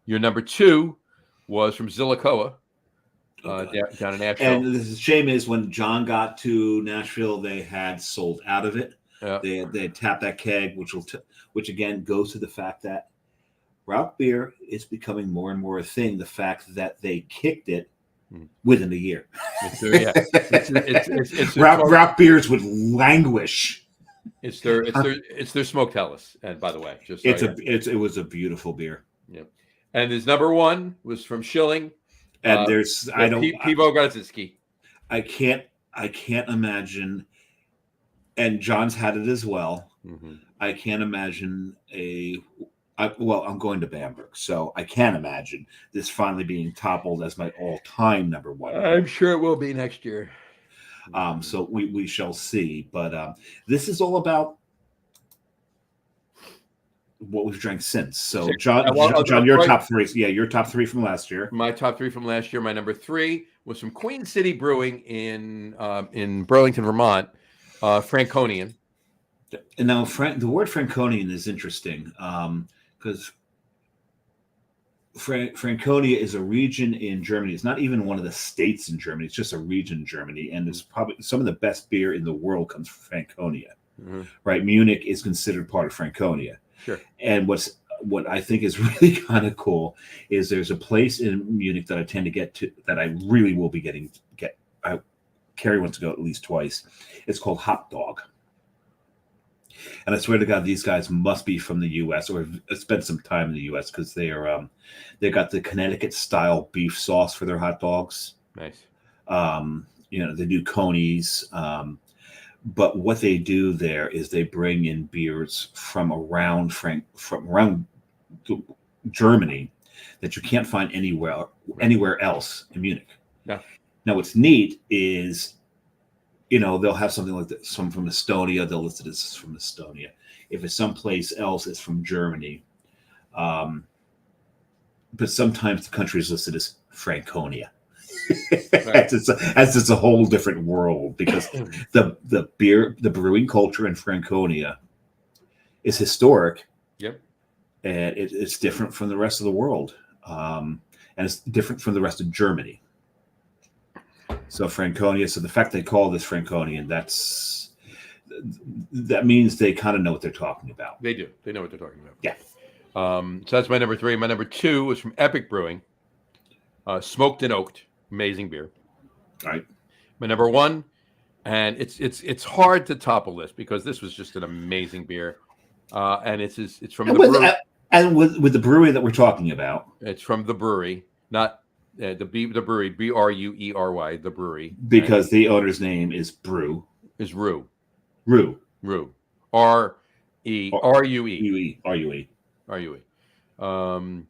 Speaker 2: Your number 2 was from Zillicoa, down in Nashville.
Speaker 3: And the shame is when John got to Nashville, they had sold out of it.
Speaker 2: Yeah.
Speaker 3: They had tapped that keg, which again goes to the fact that Rauch beer is becoming more and more a thing. The fact that they kicked it within a year. Rauch beers would languish.
Speaker 2: It's their smoked Helles. And by the way,
Speaker 3: it was a beautiful beer.
Speaker 2: Yep. And his number 1 was from Schilling.
Speaker 3: And
Speaker 2: Pivo Garzinski.
Speaker 3: I can't imagine. And John's had it as well.
Speaker 2: Mm-hmm.
Speaker 3: I can't imagine I'm going to Bamberg, so I can't imagine this finally being toppled as my all-time number 1.
Speaker 2: I'm sure it will be next year.
Speaker 3: So we shall see. But this is all about what we've drank since. So John, your top 3. Yeah, your top 3 from last year.
Speaker 2: My top 3 from last year. My number 3 was from Queen City Brewing in Burlington, Vermont. Franconian.
Speaker 3: And now the word Franconian is interesting because Franconia is a region in Germany. It's not even one of the states in Germany. It's just a region in Germany. And it's probably some of the best beer in the world comes from Franconia. Mm-hmm. Right? Munich is considered part of Franconia.
Speaker 2: Sure.
Speaker 3: And what's what I think is really kind of cool is there's a place in Munich that I tend to get to that I really will be get. Carrie wants to go at least twice. It's called Hot Dog. And I swear to God, these guys must be from the U.S. or have spent some time in the U.S. because they got the Connecticut style beef sauce for their hot dogs.
Speaker 2: Nice.
Speaker 3: They do conies. But what they do there is they bring in beers from around Germany that you can't find anywhere else in Munich.
Speaker 2: Yeah.
Speaker 3: Now, what's neat is, they'll have something like this, some from Estonia. They'll list it as from Estonia. If it's someplace else, it's from Germany. But sometimes the country is listed as Franconia. Right. as it's a whole different world because the brewing culture in Franconia is historic.
Speaker 2: Yep.
Speaker 3: And it's different from the rest of the world. And it's different from the rest of Germany. So Franconia, so the fact they call this Franconian, that means they kind of know what they're talking about.
Speaker 2: They do. They know what they're talking about.
Speaker 3: Yeah.
Speaker 2: So that's my number 3. My number 2 was from Epic Brewing, Smoked and Oaked, amazing beer.
Speaker 3: All right.
Speaker 2: My number 1, and it's hard to top a list because this was just an amazing beer, and it's from the brewery.
Speaker 3: And with the brewery that we're talking about,
Speaker 2: it's from the brewery, not the brewery, Bruery, the brewery,
Speaker 3: because the owner's name is Brew.
Speaker 2: Is Rue.
Speaker 3: Rue.
Speaker 2: R-E-R-U-E.
Speaker 3: R-U-E.
Speaker 2: And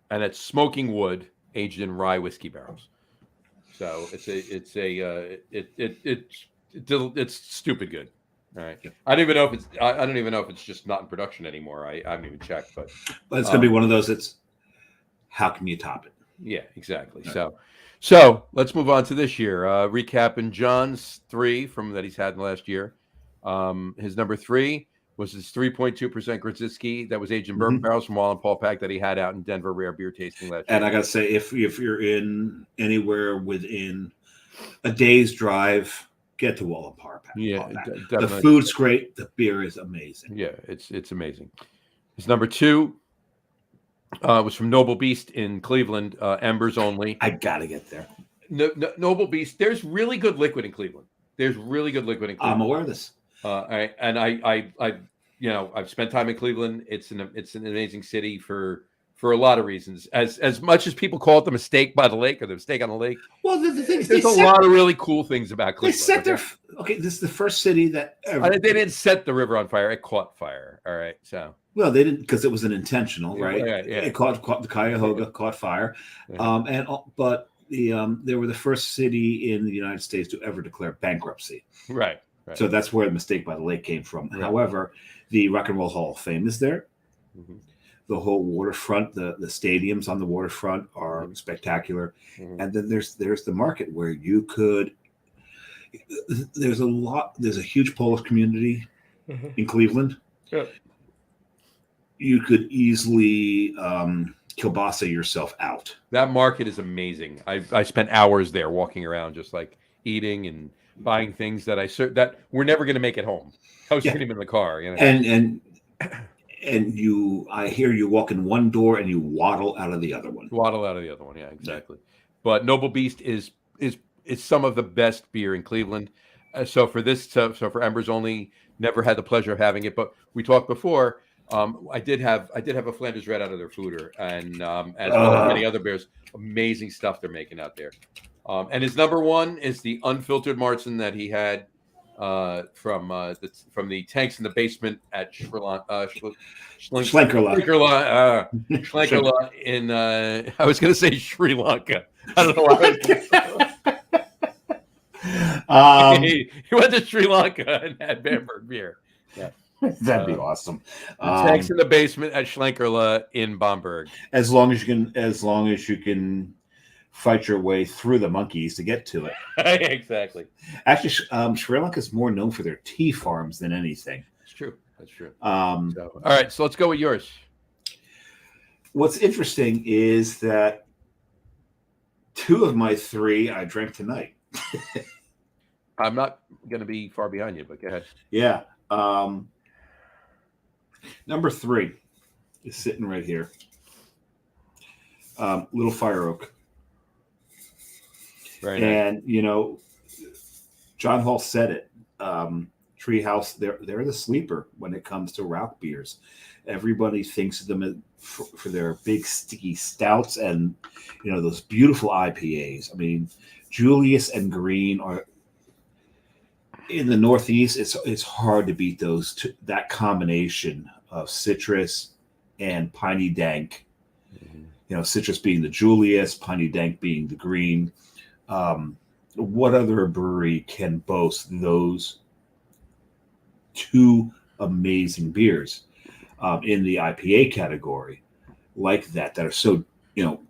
Speaker 2: it's Smoking Wood aged in rye whiskey barrels. So it's stupid good. All right.
Speaker 3: Yep.
Speaker 2: I don't even know if it's just not in production anymore. I haven't even checked, but
Speaker 3: it's going to be one of those that's how can you top it?
Speaker 2: Yeah, exactly.
Speaker 3: Right.
Speaker 2: So let's move on to this year. Recapping John's 3 from that he's had in the last year. His number 3 was his 3.2% Grodzisky that was aged in bourbon barrels from Wallen Paul Pack that he had out in Denver Rare Beer Tasting last year.
Speaker 3: And I got to say, if you're in anywhere within a day's drive, get to Wallen Paul Pack.
Speaker 2: Yeah,
Speaker 3: the food's great. The beer is amazing.
Speaker 2: Yeah, it's amazing. His number 2 was from Noble Beast in Cleveland, Embers Only.
Speaker 3: I got to get there.
Speaker 2: Noble Beast. There's really good liquid in Cleveland. I'm aware of this. I've spent time in Cleveland. It's an amazing city for a lot of reasons. As much as people call it the mistake by the lake or the mistake on the lake.
Speaker 3: Well, the thing is,
Speaker 2: there's a lot of really cool things about Cleveland.
Speaker 3: They set this is the first city that ever.
Speaker 2: They didn't set the river on fire. It caught fire. All right, so.
Speaker 3: Well, they didn't because it was an intentional, right?
Speaker 2: Yeah.
Speaker 3: It caught the Cuyahoga caught fire, but they were the first city in the United States to ever declare bankruptcy.
Speaker 2: Right.
Speaker 3: So that's where the mistake by the lake came from.
Speaker 2: Right.
Speaker 3: However, the Rock and Roll Hall of Fame is there.
Speaker 2: Mm-hmm.
Speaker 3: The whole waterfront, the stadiums on the waterfront are spectacular.
Speaker 2: Mm-hmm.
Speaker 3: And then there's the market where you could. There's a huge Polish community in Cleveland.
Speaker 2: Yeah.
Speaker 3: You could easily kielbasa yourself out.
Speaker 2: That market is amazing. I spent hours there walking around, just like eating and buying things that we're never going to make at home. I was eating them in the car,
Speaker 3: And I hear you walk in one door and you waddle out of the other one.
Speaker 2: Yeah, exactly. Yeah. But Noble Beast is some of the best beer in Cleveland. So for Embers Only, never had the pleasure of having it, but we talked before. I did have a Flanders Red out of their foeder, and as well as many other beers. Amazing stuff they're making out there. And his number 1 is the unfiltered Marzen that he had from the tanks in the basement at Schlenkerla in I was going to say Sri Lanka. I don't know why. He went to Sri Lanka and had Bamberg beer. Yeah.
Speaker 3: That'd be awesome.
Speaker 2: Tanks in the basement at Schlenkerla in Bamberg.
Speaker 3: As long as you can fight your way through the monkeys to get to it.
Speaker 2: Exactly.
Speaker 3: Actually, Sri Lanka is more known for their tea farms than anything.
Speaker 2: That's true.
Speaker 3: All
Speaker 2: right, so let's go with yours.
Speaker 3: What's interesting is that 2 of my 3 I drank tonight.
Speaker 2: I'm not going to be far behind you, but go ahead.
Speaker 3: Yeah. Number 3, is sitting right here. Little Fire Oak.
Speaker 2: Very nice.
Speaker 3: And, you know, John Hall said it. Treehouse, they're the sleeper when it comes to Rauch beers. Everybody thinks of them for their big sticky stouts and, you know, those beautiful IPAs. I mean, Julius and Green are in the Northeast. It's hard to beat that combination of citrus and piney dank. You know, citrus being the Julius, piney dank being the Green. What other brewery can boast those two amazing beers in the IPA category like that are so, you know,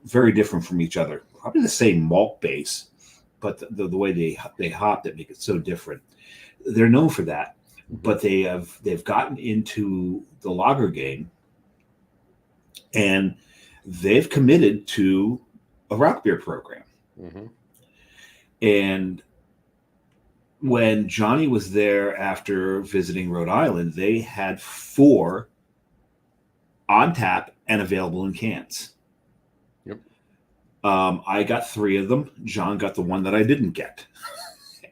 Speaker 3: very different from each other? Probably the same malt base, but the way they hop that make it so different. They're known for that, but they've gotten into the lager game, and they've committed to a Rauch beer program.
Speaker 2: Mm-hmm.
Speaker 3: And when Johnny was there after visiting Rhode Island, they had 4 on tap and available in cans.
Speaker 2: Yep.
Speaker 3: I got 3 of them. John got the one that I didn't get,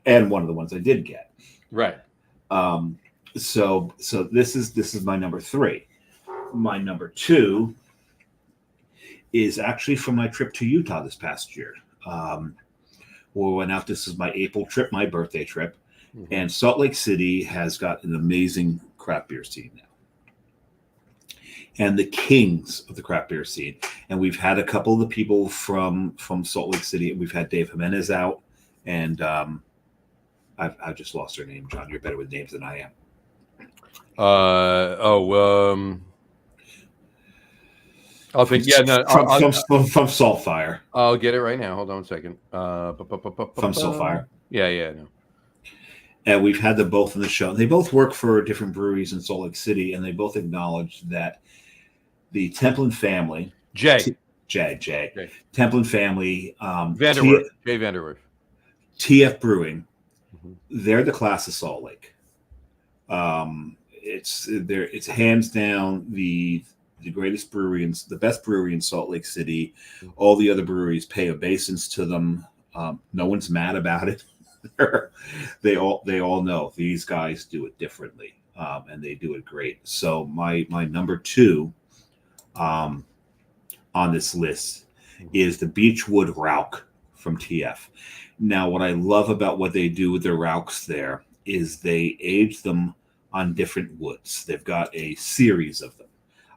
Speaker 3: and one of the ones I did get.
Speaker 2: Right.
Speaker 3: So this is my number 3. My number 2 is actually from my trip to Utah this past year. We went out. This is my April trip, my birthday trip, and Salt Lake City has got an amazing craft beer scene now, and the kings of the craft beer scene. And we've had a couple of the people from Salt Lake City. We've had Dave Jimenez out, and I've just lost her name. John, you're better with names than I am.
Speaker 2: I'll think. Yeah, no.
Speaker 3: From Saltfire.
Speaker 2: I'll get it right now. Hold on 1 second.
Speaker 3: From Saltfire.
Speaker 2: Yeah, no.
Speaker 3: And we've had them both in the show. They both work for different breweries in Salt Lake City, and they both acknowledge that the Templin family,
Speaker 2: Jay
Speaker 3: Templin family,
Speaker 2: Vanderwerf, Jay Vanderwerf,
Speaker 3: TF Brewing, they're the class of Salt Lake. It's hands down the greatest brewery and the best brewery in Salt Lake City. All the other breweries pay obeisance to them. No one's mad about it. they all know these guys do it differently, and they do it great. So my number 2 on this list is the Beechwood Rauch from TF. Now, what I love about what they do with their Rauchs there is they age them on different woods. They've got a series of them.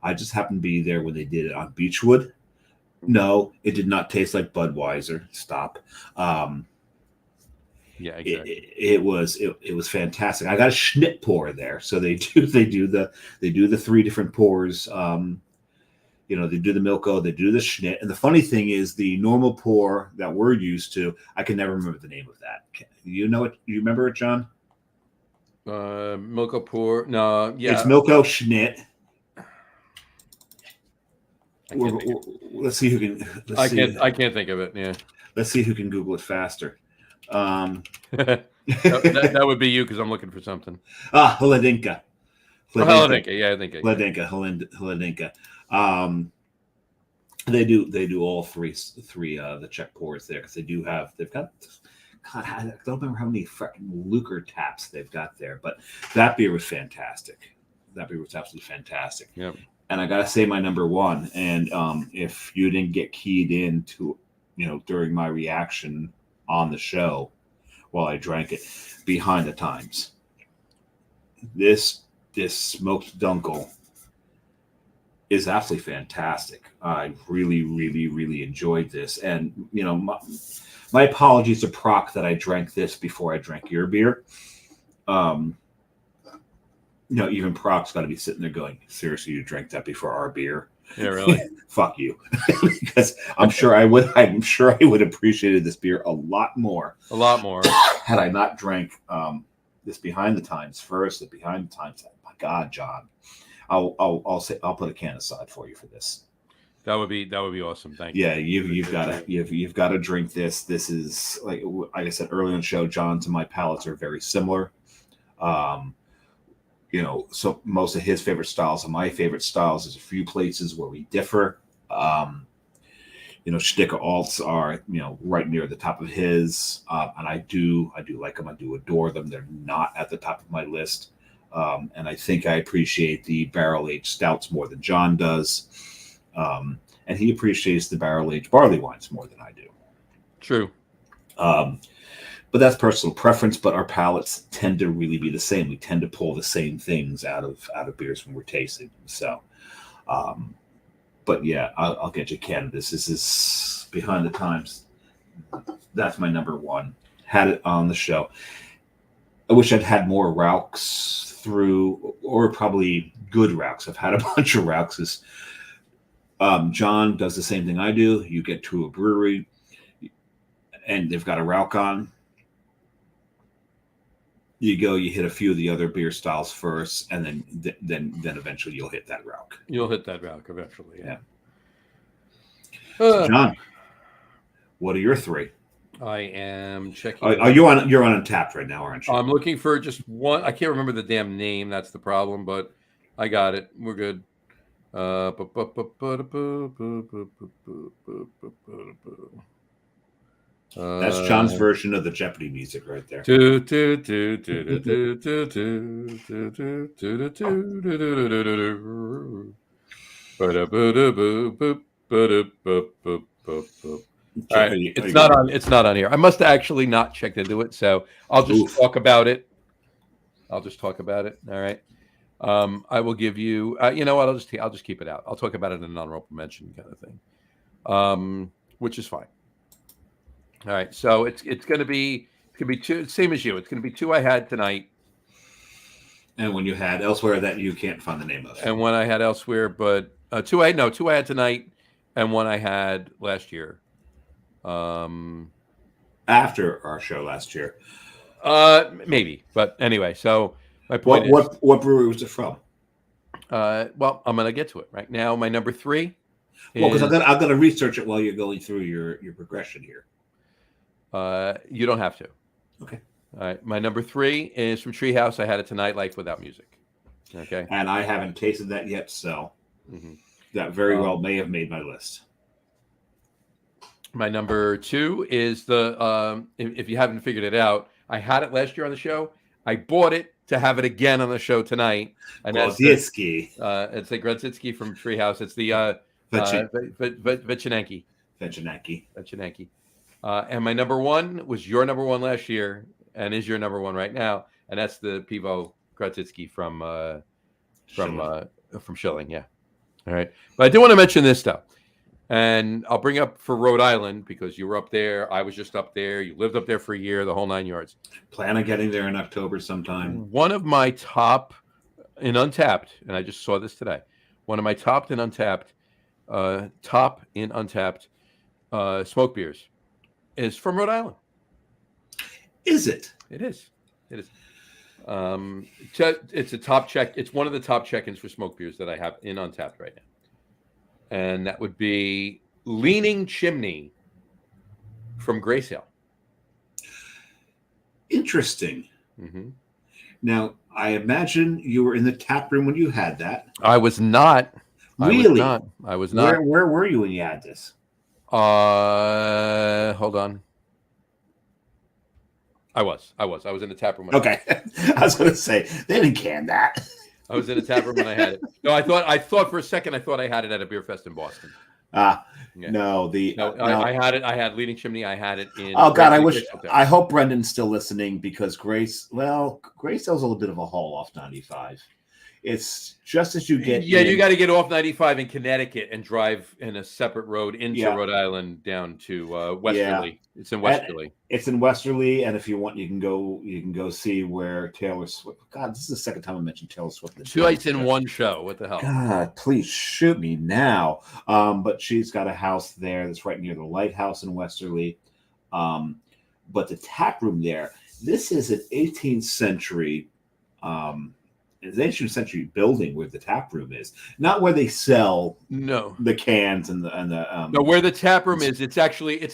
Speaker 3: I just happened to be there when they did it on Beechwood. No, it did not taste like Budweiser. Stop.
Speaker 2: Yeah, exactly.
Speaker 3: It was fantastic. I got a Schnitt pour there, so they do the 3 different pours. You know, they do the Milko, they do the Schnitt, and the funny thing is the normal pour that we're used to. I can never remember the name of that. You know it? You remember it, John?
Speaker 2: Milko pour. No, yeah,
Speaker 3: it's Milko Schnitt. Let's see who can.
Speaker 2: I can't think of it. Yeah.
Speaker 3: Let's see who can Google it faster.
Speaker 2: that would be you because I'm looking for something.
Speaker 3: Hladinka.
Speaker 2: Hladinka. Yeah, I think
Speaker 3: Hladinka. They do all three the Czech pours there because they've got. God, I don't remember how many fucking Luker taps they've got there, but that beer was fantastic. That beer was absolutely fantastic.
Speaker 2: Yep.
Speaker 3: And I gotta say my number 1. And if you didn't get keyed in to, you know, during my reaction on the show while I drank it, Behind the Times. This smoked dunkel is absolutely fantastic. I really, really, really enjoyed this. And, you know, my apologies to Proc that I drank this before I drank your beer. You know, even Proc's got to be sitting there going, seriously, you drank that before our beer?
Speaker 2: Yeah, really.
Speaker 3: Fuck you. Because I'm sure I would have appreciated this beer a lot more had I not drank this Behind the Times first. The Behind the Times. My God, John. I'll put a can aside for you for this.
Speaker 2: That would be awesome. Thank you.
Speaker 3: Yeah, you've got to drink this. This is like I said earlier in the show, John, to my palates are very similar. so most of his favorite styles are my favorite styles. There's a few places where we differ. Sticker alts are, right near the top of his, and I do like them. I do adore them. They're not at the top of my list, and I think I appreciate the barrel aged stouts more than John does, and he appreciates the barrel aged barley wines more than I do.
Speaker 2: True.
Speaker 3: But that's personal preference. But our palates tend to really be the same. We tend to pull the same things out of beers when we're tasting. So, but yeah, I'll get you Ken. This is behind the times. That's my number one. Had it on the show. I wish I'd had more Rauchs through, or probably good Rauchs. I've had a bunch of Rauchs. John does the same thing I do. You get to a brewery, and they've got a Rauch on. You hit a few of the other beer styles first, and then eventually you'll hit that Rauch.
Speaker 2: You'll hit that Rauch eventually.
Speaker 3: Yeah.
Speaker 2: Uh,
Speaker 3: John, what are your three?
Speaker 2: I am checking.
Speaker 3: You're on Untapped right now, aren't you?
Speaker 2: I'm looking for just one. I can't remember the damn name. That's the problem, but I got it. We're good.
Speaker 3: That's John's version of the Jeopardy music right there.
Speaker 2: All right. It's not on here. I must have actually not checked into it, so I'll just talk about it. All right. I will give you. You know what? I'll just keep it out. I'll talk about it in an honorable mention kind of thing, which is fine. All right. So it's going to be two. Same as you. It's going to be two I had tonight.
Speaker 3: And when you had elsewhere that you can't find the name of.
Speaker 2: And one I had elsewhere, but two I had tonight, and one I had last year.
Speaker 3: After our show last year.
Speaker 2: Maybe, but anyway. So my point is,
Speaker 3: what brewery was it from?
Speaker 2: Well, I'm gonna get to it right now. My number three.
Speaker 3: Well, because I'm gonna research it while you're going through your progression here.
Speaker 2: You don't have to.
Speaker 3: Okay.
Speaker 2: All right. My number three is from Treehouse. I had it tonight, Life Without Music. Okay.
Speaker 3: And I haven't tasted that yet, so that very well may have made my list.
Speaker 2: My number two is the if you haven't figured it out, I had it last year on the show. I bought it to have it again on the show tonight. And
Speaker 3: Grodziskie.
Speaker 2: It's the Grodziskie from Treehouse. It's the Vichinanki. And my number one was your number one last year and is your number one right now, and that's the Pivo Grodziskie from Schilling. Yeah. All right. But I do want to mention this stuff. And I'll bring up for Rhode Island because you were up there. I was just up there. You lived up there for a year, the whole 9 yards.
Speaker 3: Plan on getting there in October sometime.
Speaker 2: One of my top in Untapped, and I just saw this today. One of my top in Untapped smoke beers is from Rhode Island.
Speaker 3: Is it?
Speaker 2: It is. It's a top check. It's one of the top check-ins for smoke beers that I have in Untapped right now. And that would be Leaning Chimney from Grace Ale.
Speaker 3: Interesting. Now, I imagine you were in the tap room when you had that.
Speaker 2: I was not.
Speaker 3: Really?
Speaker 2: I was not.
Speaker 3: Where were you when you had this?
Speaker 2: Hold on. I was in the tap room.
Speaker 3: Okay. I was going to say, they didn't can that.
Speaker 2: I was in a tap room when I had it. No, I thought for a second I had it at a beer fest in Boston.
Speaker 3: I
Speaker 2: had it. I had Leading Chimney. I had it in.
Speaker 3: Oh God, I hope Brendan's still listening because Grace Ale's a little bit of a haul off 95. It's just as you get.
Speaker 2: Yeah, you got to get off 95 in Connecticut and drive in a separate road into Rhode Island down to Westerly. Yeah. It's in Westerly.
Speaker 3: It's in Westerly, and if you want, you can go see where Taylor Swift. God, this is the second time I mentioned Taylor Swift.
Speaker 2: 2 nights in one show. What the hell?
Speaker 3: God, please shoot me now. But she's got a house there that's right near the lighthouse in Westerly. But the tap room there. This is an 18th century. It's an 18th century building where the tap room is, not where they sell the cans and the
Speaker 2: no, where the tap room is. It's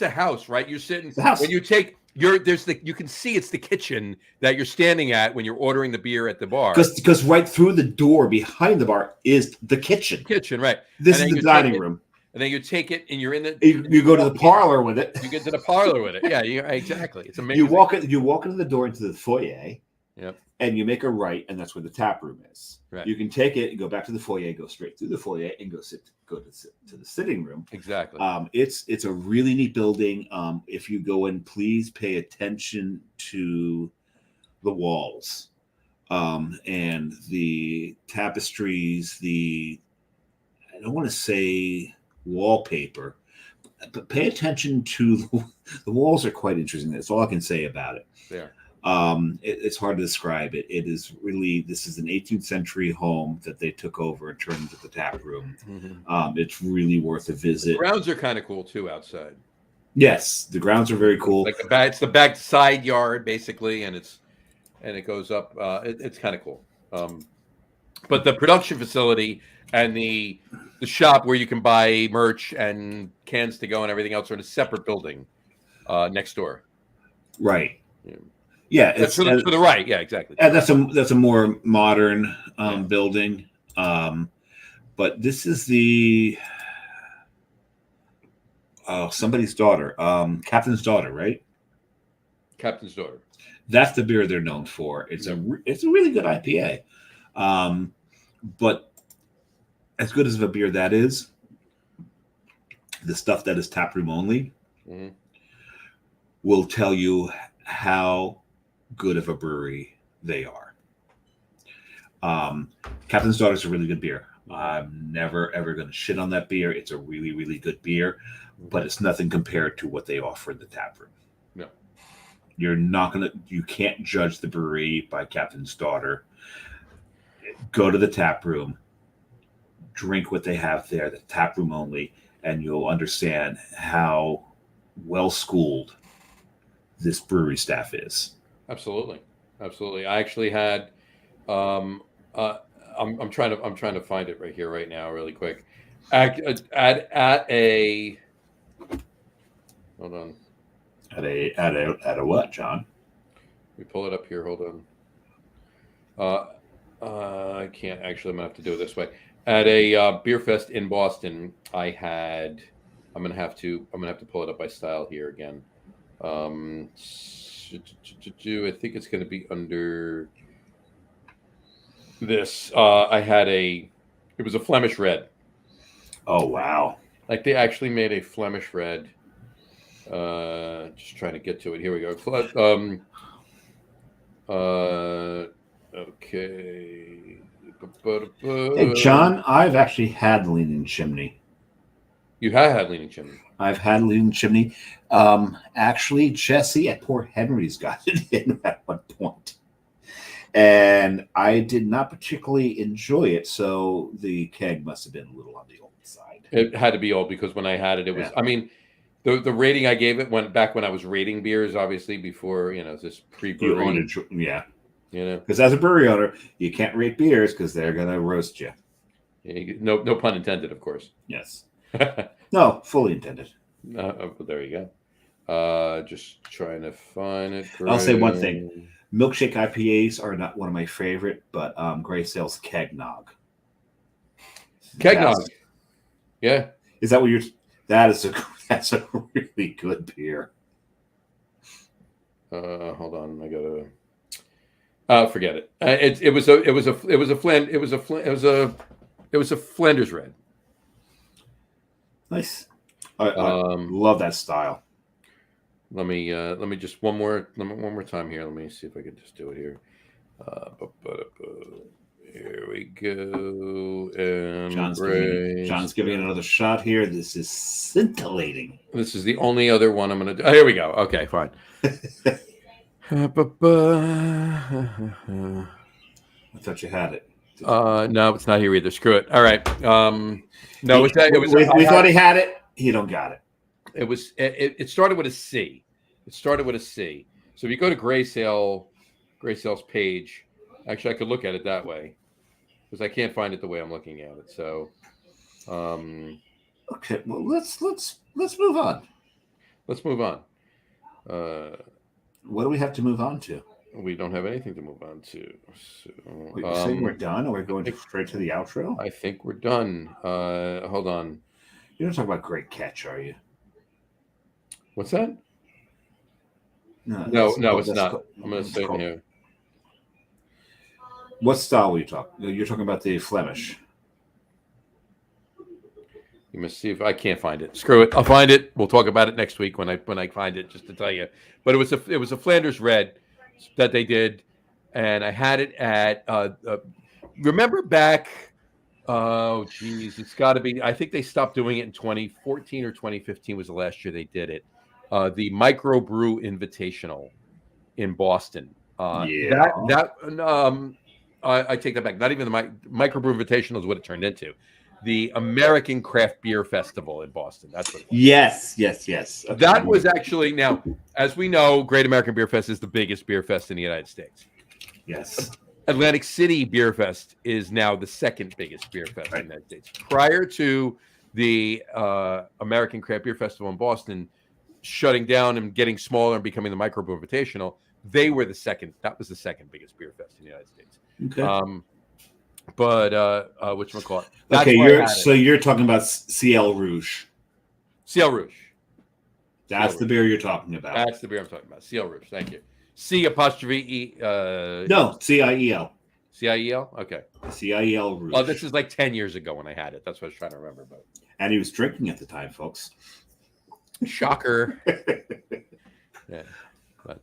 Speaker 2: a house, right? You're sitting when you take you can see it's the kitchen that you're standing at when you're ordering the beer at the bar.
Speaker 3: Because right through the door behind the bar is the kitchen.
Speaker 2: Kitchen, right?
Speaker 3: This
Speaker 2: And
Speaker 3: is
Speaker 2: then
Speaker 3: the
Speaker 2: you take
Speaker 3: dining
Speaker 2: it-
Speaker 3: room.
Speaker 2: And then you take it, and you're in the.
Speaker 3: You go to the parlor with it.
Speaker 2: You get to the parlor with it. Yeah, exactly. It's amazing.
Speaker 3: You walk into the door into the foyer.
Speaker 2: Yep.
Speaker 3: And you make a right, and that's where the tap room is.
Speaker 2: Right.
Speaker 3: You can take it and go back to the foyer, go straight through the foyer, and go to the sitting room.
Speaker 2: Exactly.
Speaker 3: It's a really neat building. If you go in, please pay attention to the walls and the tapestries. I don't want to say wallpaper, but pay attention to the walls. Are quite interesting. That's all I can say about it.
Speaker 2: There.
Speaker 3: It's hard to describe it. This is an 18th century home that they took over and turned into the tap room.
Speaker 2: Mm-hmm.
Speaker 3: It's really worth a visit.
Speaker 2: The grounds are kind of cool too outside.
Speaker 3: Yes, the grounds are very cool.
Speaker 2: Like it's the back side yard basically, and it goes up. It's kind of cool. But the production facility and the shop where you can buy merch and cans to go and everything else are in a separate building next door.
Speaker 3: Right.
Speaker 2: Yeah.
Speaker 3: Yeah,
Speaker 2: That's to the right. Yeah, exactly.
Speaker 3: And that's a more modern building. But this is the somebody's daughter, Captain's Daughter, right?
Speaker 2: Captain's Daughter.
Speaker 3: That's the beer they're known for. It's a really good IPA. But as good as of a beer that is, the stuff that is taproom only will tell you how good of a brewery they are. Captain's Daughter is a really good beer. I'm never ever going to shit on that beer. It's a really, really good beer, but it's nothing compared to what they offer in the tap room.
Speaker 2: No.
Speaker 3: You can't judge the brewery by Captain's Daughter. Go to the tap room, drink what they have there, the tap room only, and you'll understand how well schooled this brewery staff is.
Speaker 2: Absolutely. I actually had. I'm trying to find it right here, right now, really quick. At a. Hold on.
Speaker 3: At a what, John?
Speaker 2: We pull it up here. Hold on. I can't actually. I'm gonna have to do it this way. At a beer fest in Boston, I had. I'm gonna have to pull it up by style here again. I think it's going to be under this. It was a Flemish red.
Speaker 3: Oh, wow.
Speaker 2: Like they actually made a Flemish red. Just trying to get to it. Here we go. Okay.
Speaker 3: Hey, John, I've actually had Leaning Chimney.
Speaker 2: You have had Leaning Chimney.
Speaker 3: I've had Leaning Chimney. Actually, Jesse at Port Henry's got it in at one point. And I did not particularly enjoy it, so the keg must have been a little on the old side.
Speaker 2: It had to be old because when I had it, it was.
Speaker 3: Yeah.
Speaker 2: I mean, the rating I gave it went back when I was rating beers, obviously before this pre-brewery.
Speaker 3: Yeah.
Speaker 2: You
Speaker 3: Because as a brewery owner, you can't rate beers because they're going to roast you.
Speaker 2: know, no pun intended, of course.
Speaker 3: Yes. No, fully intended.
Speaker 2: There you go. Just trying to find it.
Speaker 3: I'll say one thing. Milkshake IPAs are not one of my favorite, but Gray Sale's Kegnog.
Speaker 2: Kegnog. Yeah.
Speaker 3: Is that what you're? That's a really good beer.
Speaker 2: Hold on, I gotta. Forget it. It was a Flanders red.
Speaker 3: Nice. I love that style.
Speaker 2: Let me just one more time here. Let me see if I can just do it here. Here we go. And
Speaker 3: John's giving it another shot here. This is scintillating.
Speaker 2: This is the only other one I'm going to do. Oh, here we go. Okay, fine.
Speaker 3: I thought you had it.
Speaker 2: No, it's not here either. Screw it. All right. No,
Speaker 3: We thought he had it. He don't got it.
Speaker 2: It started with a C. So if you go to Gray Sale's page, actually, I could look at it that way because I can't find it the way I'm looking at it. So,
Speaker 3: Okay. Well, let's move on.
Speaker 2: let's move on.
Speaker 3: What do we have to move on to?
Speaker 2: We don't have anything to move on to. So,
Speaker 3: Wait, you're saying we're done, or we're going straight to the outro?
Speaker 2: I think we're done. Hold on.
Speaker 3: You're not talking about Great Catch, are you?
Speaker 2: What's that? No, it's not. I'm going to say it here.
Speaker 3: What style were you talking? You're talking about the Flemish.
Speaker 2: You must see if I can't find it. Screw it. I'll find it. We'll talk about it next week when I find it, just to tell you. But it was a Flanders Red that they did, and I had it at. Remember back? Oh, geez, it's got to be. I think they stopped doing it in 2014 or 2015 was the last year they did it. The Microbrew Invitational in Boston.
Speaker 3: Yeah.
Speaker 2: I take that back. Not even the Microbrew Invitational is what it turned into. The American Craft Beer Festival in Boston. That's what it was.
Speaker 3: Yes. Okay.
Speaker 2: That was actually, now, as we know, Great American Beer Fest is the biggest beer fest in the United States.
Speaker 3: Yes.
Speaker 2: Atlantic City Beer Fest is now the second biggest beer fest in the United States. Prior to the American Craft Beer Festival in Boston shutting down and getting smaller and becoming the Microbrew Invitational, they were the second. That was the second biggest beer fest in the United States.
Speaker 3: Okay.
Speaker 2: But whatchamacallit?
Speaker 3: Okay, you're talking about CL Rouge.
Speaker 2: CL Rouge.
Speaker 3: That's the beer you're talking about.
Speaker 2: That's the beer I'm talking about. CL Rouge. Thank you. C''E.
Speaker 3: No, CIEL.
Speaker 2: CIEL? Okay.
Speaker 3: CIEL Rouge.
Speaker 2: Oh, this is like 10 years ago when I had it. That's what I was trying to remember. But
Speaker 3: and he was drinking at the time, folks.
Speaker 2: shocker. Yeah. But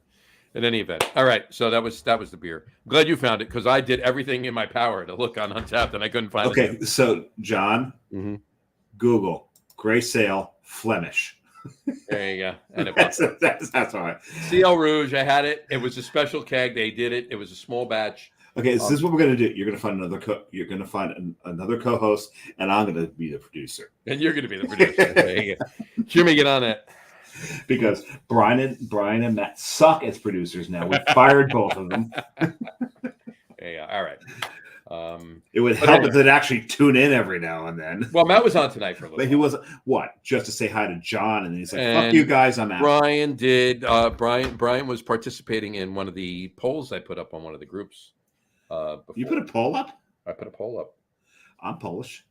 Speaker 2: in any event. All right. So that was the beer. I'm glad you found it because I did everything in my power to look on Untappd and I couldn't find it.
Speaker 3: Okay. So, John, Google Grey Sail Flemish.
Speaker 2: There you go. And it
Speaker 3: that's all right.
Speaker 2: CL Rouge, I had it. It was a special keg. They did it. It was a small batch.
Speaker 3: Okay, so this is what we're gonna do. You're gonna find another co-host, and I'm gonna be the producer.
Speaker 2: And you're gonna be the producer. There you go. Hear me get on it.
Speaker 3: Because Brian and Matt suck as producers now. We fired both of them.
Speaker 2: Yeah. All right.
Speaker 3: It would help if they'd actually tune in every now and then.
Speaker 2: Well, Matt was on tonight for a little
Speaker 3: But
Speaker 2: while.
Speaker 3: he wasn't just to say hi to John, and he's like, "Fuck you guys, I'm out."
Speaker 2: Brian did. Brian was participating in one of the polls I put up on one of the groups.
Speaker 3: You put a poll up?
Speaker 2: I put a poll up.
Speaker 3: I'm Polish.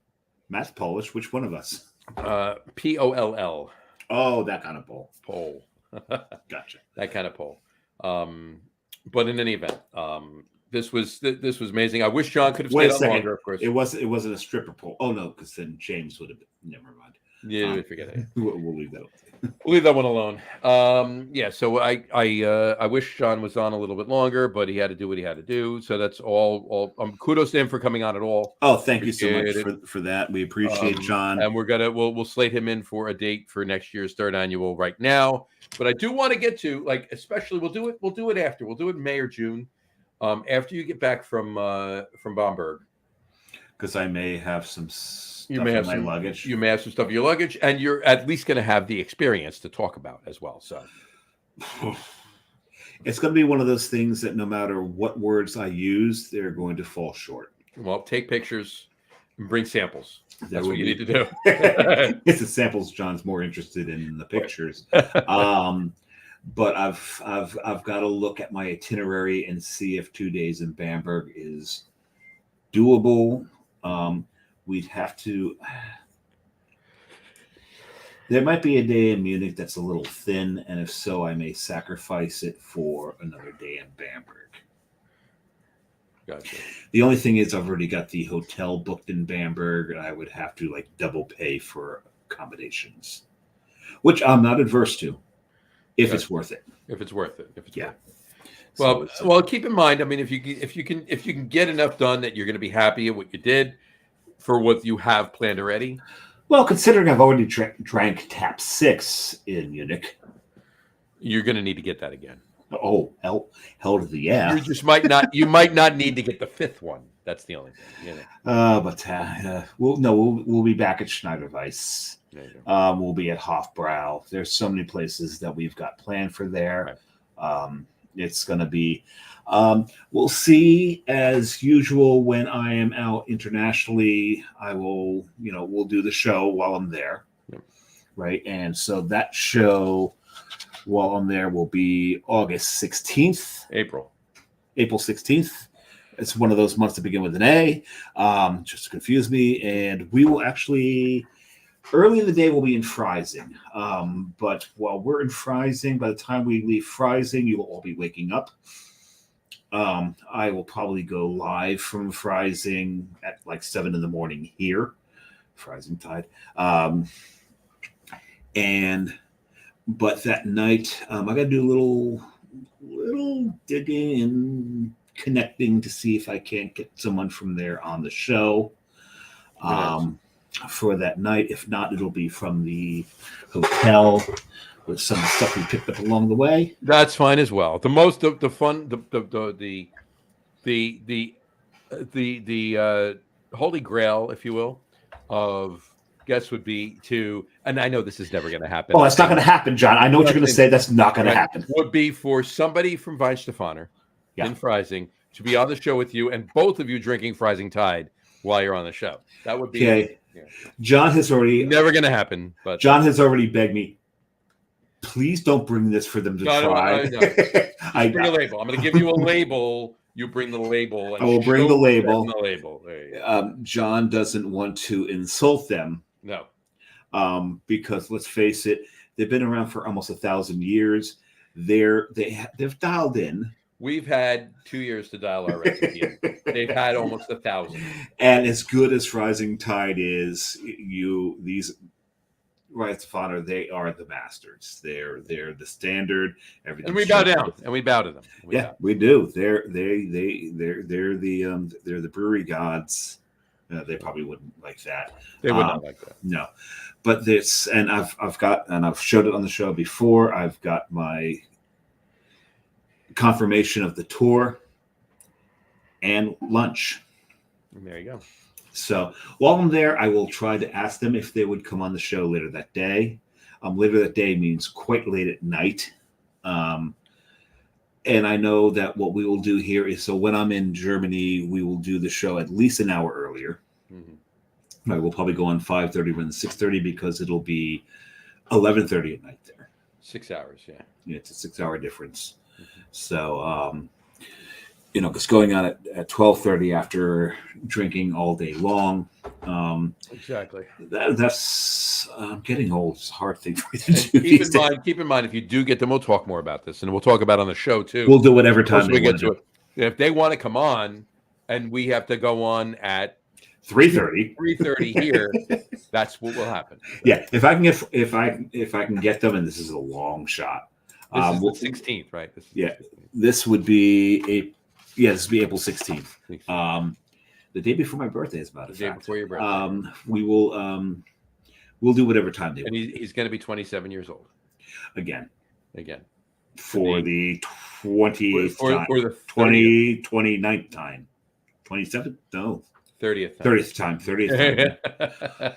Speaker 3: Matt's Polish. Which one of us?
Speaker 2: POLL.
Speaker 3: Oh, that kind of poll.
Speaker 2: Poll.
Speaker 3: Gotcha.
Speaker 2: That kind of poll. But in any event, this was amazing. I wish John could have
Speaker 3: Wait
Speaker 2: stayed
Speaker 3: a
Speaker 2: on
Speaker 3: second.
Speaker 2: longer. Of course,
Speaker 3: It wasn't a stripper poll. Oh no, because then James would have been. Never mind.
Speaker 2: Yeah, forget it.
Speaker 3: We'll leave that.
Speaker 2: We'll leave that one alone. Yeah, so I wish John was on a little bit longer, but he had to do what he had to do. So that's all. Kudos to him for coming on at all.
Speaker 3: Oh, thank you so
Speaker 2: Appreciate
Speaker 3: much for that. We appreciate John.
Speaker 2: And we'll slate him in for a date for next year's third annual right now. But I do want to get to, like, especially we'll do it after. We'll do it in May or June, after you get back from Bamberg.
Speaker 3: Because I may have some stuff
Speaker 2: have
Speaker 3: in my luggage.
Speaker 2: You may have some stuff in your luggage, and you're at least going to have the experience to talk about as well. So
Speaker 3: it's going to be one of those things that no matter what words I use, they're going to fall short.
Speaker 2: Well, take pictures and bring samples. That's what you
Speaker 3: be.
Speaker 2: need to do.
Speaker 3: It's the samples John's more interested in the pictures. But I've got to look at my itinerary and see if 2 days in Bamberg is doable. We'd have to. There might be a day in Munich that's a little thin, and if so, I may sacrifice it for another day in Bamberg.
Speaker 2: Gotcha.
Speaker 3: The only thing is, I've already got the hotel booked in Bamberg, and I would have to double pay for accommodations, which I'm not adverse to, if it's worth it.
Speaker 2: If it's worth it.
Speaker 3: Yeah.
Speaker 2: Well, keep in mind. I mean, if you can get enough done that you're going to be happy at what you did for what you have planned already.
Speaker 3: Well, considering I've already drank Tap 6 in Munich,
Speaker 2: you're going to need to get that again.
Speaker 3: Oh, hell to the yeah!
Speaker 2: You just might not. You might not need to get the fifth one. That's the only thing.
Speaker 3: We'll be back at Schneiderweiss. We'll be at Hofbrau. There's so many places that we've got planned for there. Right. It's going to be. We'll see. As usual, when I am out internationally, I will. We'll do the show while I'm there. Yep. Right, and so that show. while I'm there will be August 16th,
Speaker 2: April.
Speaker 3: April 16th. It's one of those months that begin with an A, just to confuse me. And we will actually, early in the day, we'll be in Freising. But while we're in Freising, by the time we leave Freising, you will all be waking up. I will probably go live from Freising at like 7 in the morning here, Freising Tide. But that night, I got to do a little digging and connecting to see if I can't get someone from there on the show for that night. If not, it'll be from the hotel with some stuff we picked up along the way.
Speaker 2: That's fine as well. The fun, the holy grail, if you will, of guests would be to, and I know this is never going to happen.
Speaker 3: Oh, that's not going to happen, John. I know what you're going to say. That's not going to happen.
Speaker 2: Would be for somebody from Weinstefaner in Freising to be on the show with you, and both of you drinking Freising Tide while you're on the show. That would be
Speaker 3: okay. Yeah. John has already
Speaker 2: never going to happen. But
Speaker 3: John has already begged me. Please don't bring this for them to try.
Speaker 2: No. I bring a label. I'm going to give you a label. You bring the label.
Speaker 3: I will bring the label.
Speaker 2: The label. There you go.
Speaker 3: John doesn't want to insult them.
Speaker 2: No.
Speaker 3: Because let's face it, they've been around for almost 1,000 years. They've dialed in.
Speaker 2: We've had 2 years to dial our recipe in. They've had almost 1,000.
Speaker 3: And as good as Rising Tide is, these Rights of Honor, they are the masters. They're the standard. Everything.
Speaker 2: And we bow down. And we bow to them.
Speaker 3: We do. They're the brewery gods. They probably wouldn't like that.
Speaker 2: They would not like that.
Speaker 3: No, but this, and I've showed it on the show before. I've got my confirmation of the tour and lunch.
Speaker 2: And there you go.
Speaker 3: So while I'm there, I will try to ask them if they would come on the show later that day. Later that day means quite late at night. And I know that what we will do here is, so when I'm in Germany, we will do the show at least an hour earlier. Mm-hmm. I will probably go on 5:30 rather than 6:30 because it'll be 11:30 at night there.
Speaker 2: 6 hours, yeah.
Speaker 3: Yeah, it's a 6-hour difference. Mm-hmm. So, because going on at 12:30 after drinking all day long.
Speaker 2: Exactly.
Speaker 3: That's getting old. It's a hard thing for me to do.
Speaker 2: Keep in mind, if you do get them, we'll talk more about this, and we'll talk about it on the show too.
Speaker 3: We'll do whatever time
Speaker 2: we get to it. If they want to come on, and we have to go on at 3:30 here, that's what will happen.
Speaker 3: Yeah, if I can get them, and this is a long shot.
Speaker 2: This is the 16th, right?
Speaker 3: This would be this would be April 16th. The day before my birthday, as a matter of fact.
Speaker 2: The day before your birthday.
Speaker 3: We will. We'll do whatever time they want.
Speaker 2: And he's going to be 27 years old.
Speaker 3: Again.
Speaker 2: For
Speaker 3: the 28th time.
Speaker 2: For the
Speaker 3: 29th time. 27th? No.
Speaker 2: 30th time.
Speaker 3: 30th time.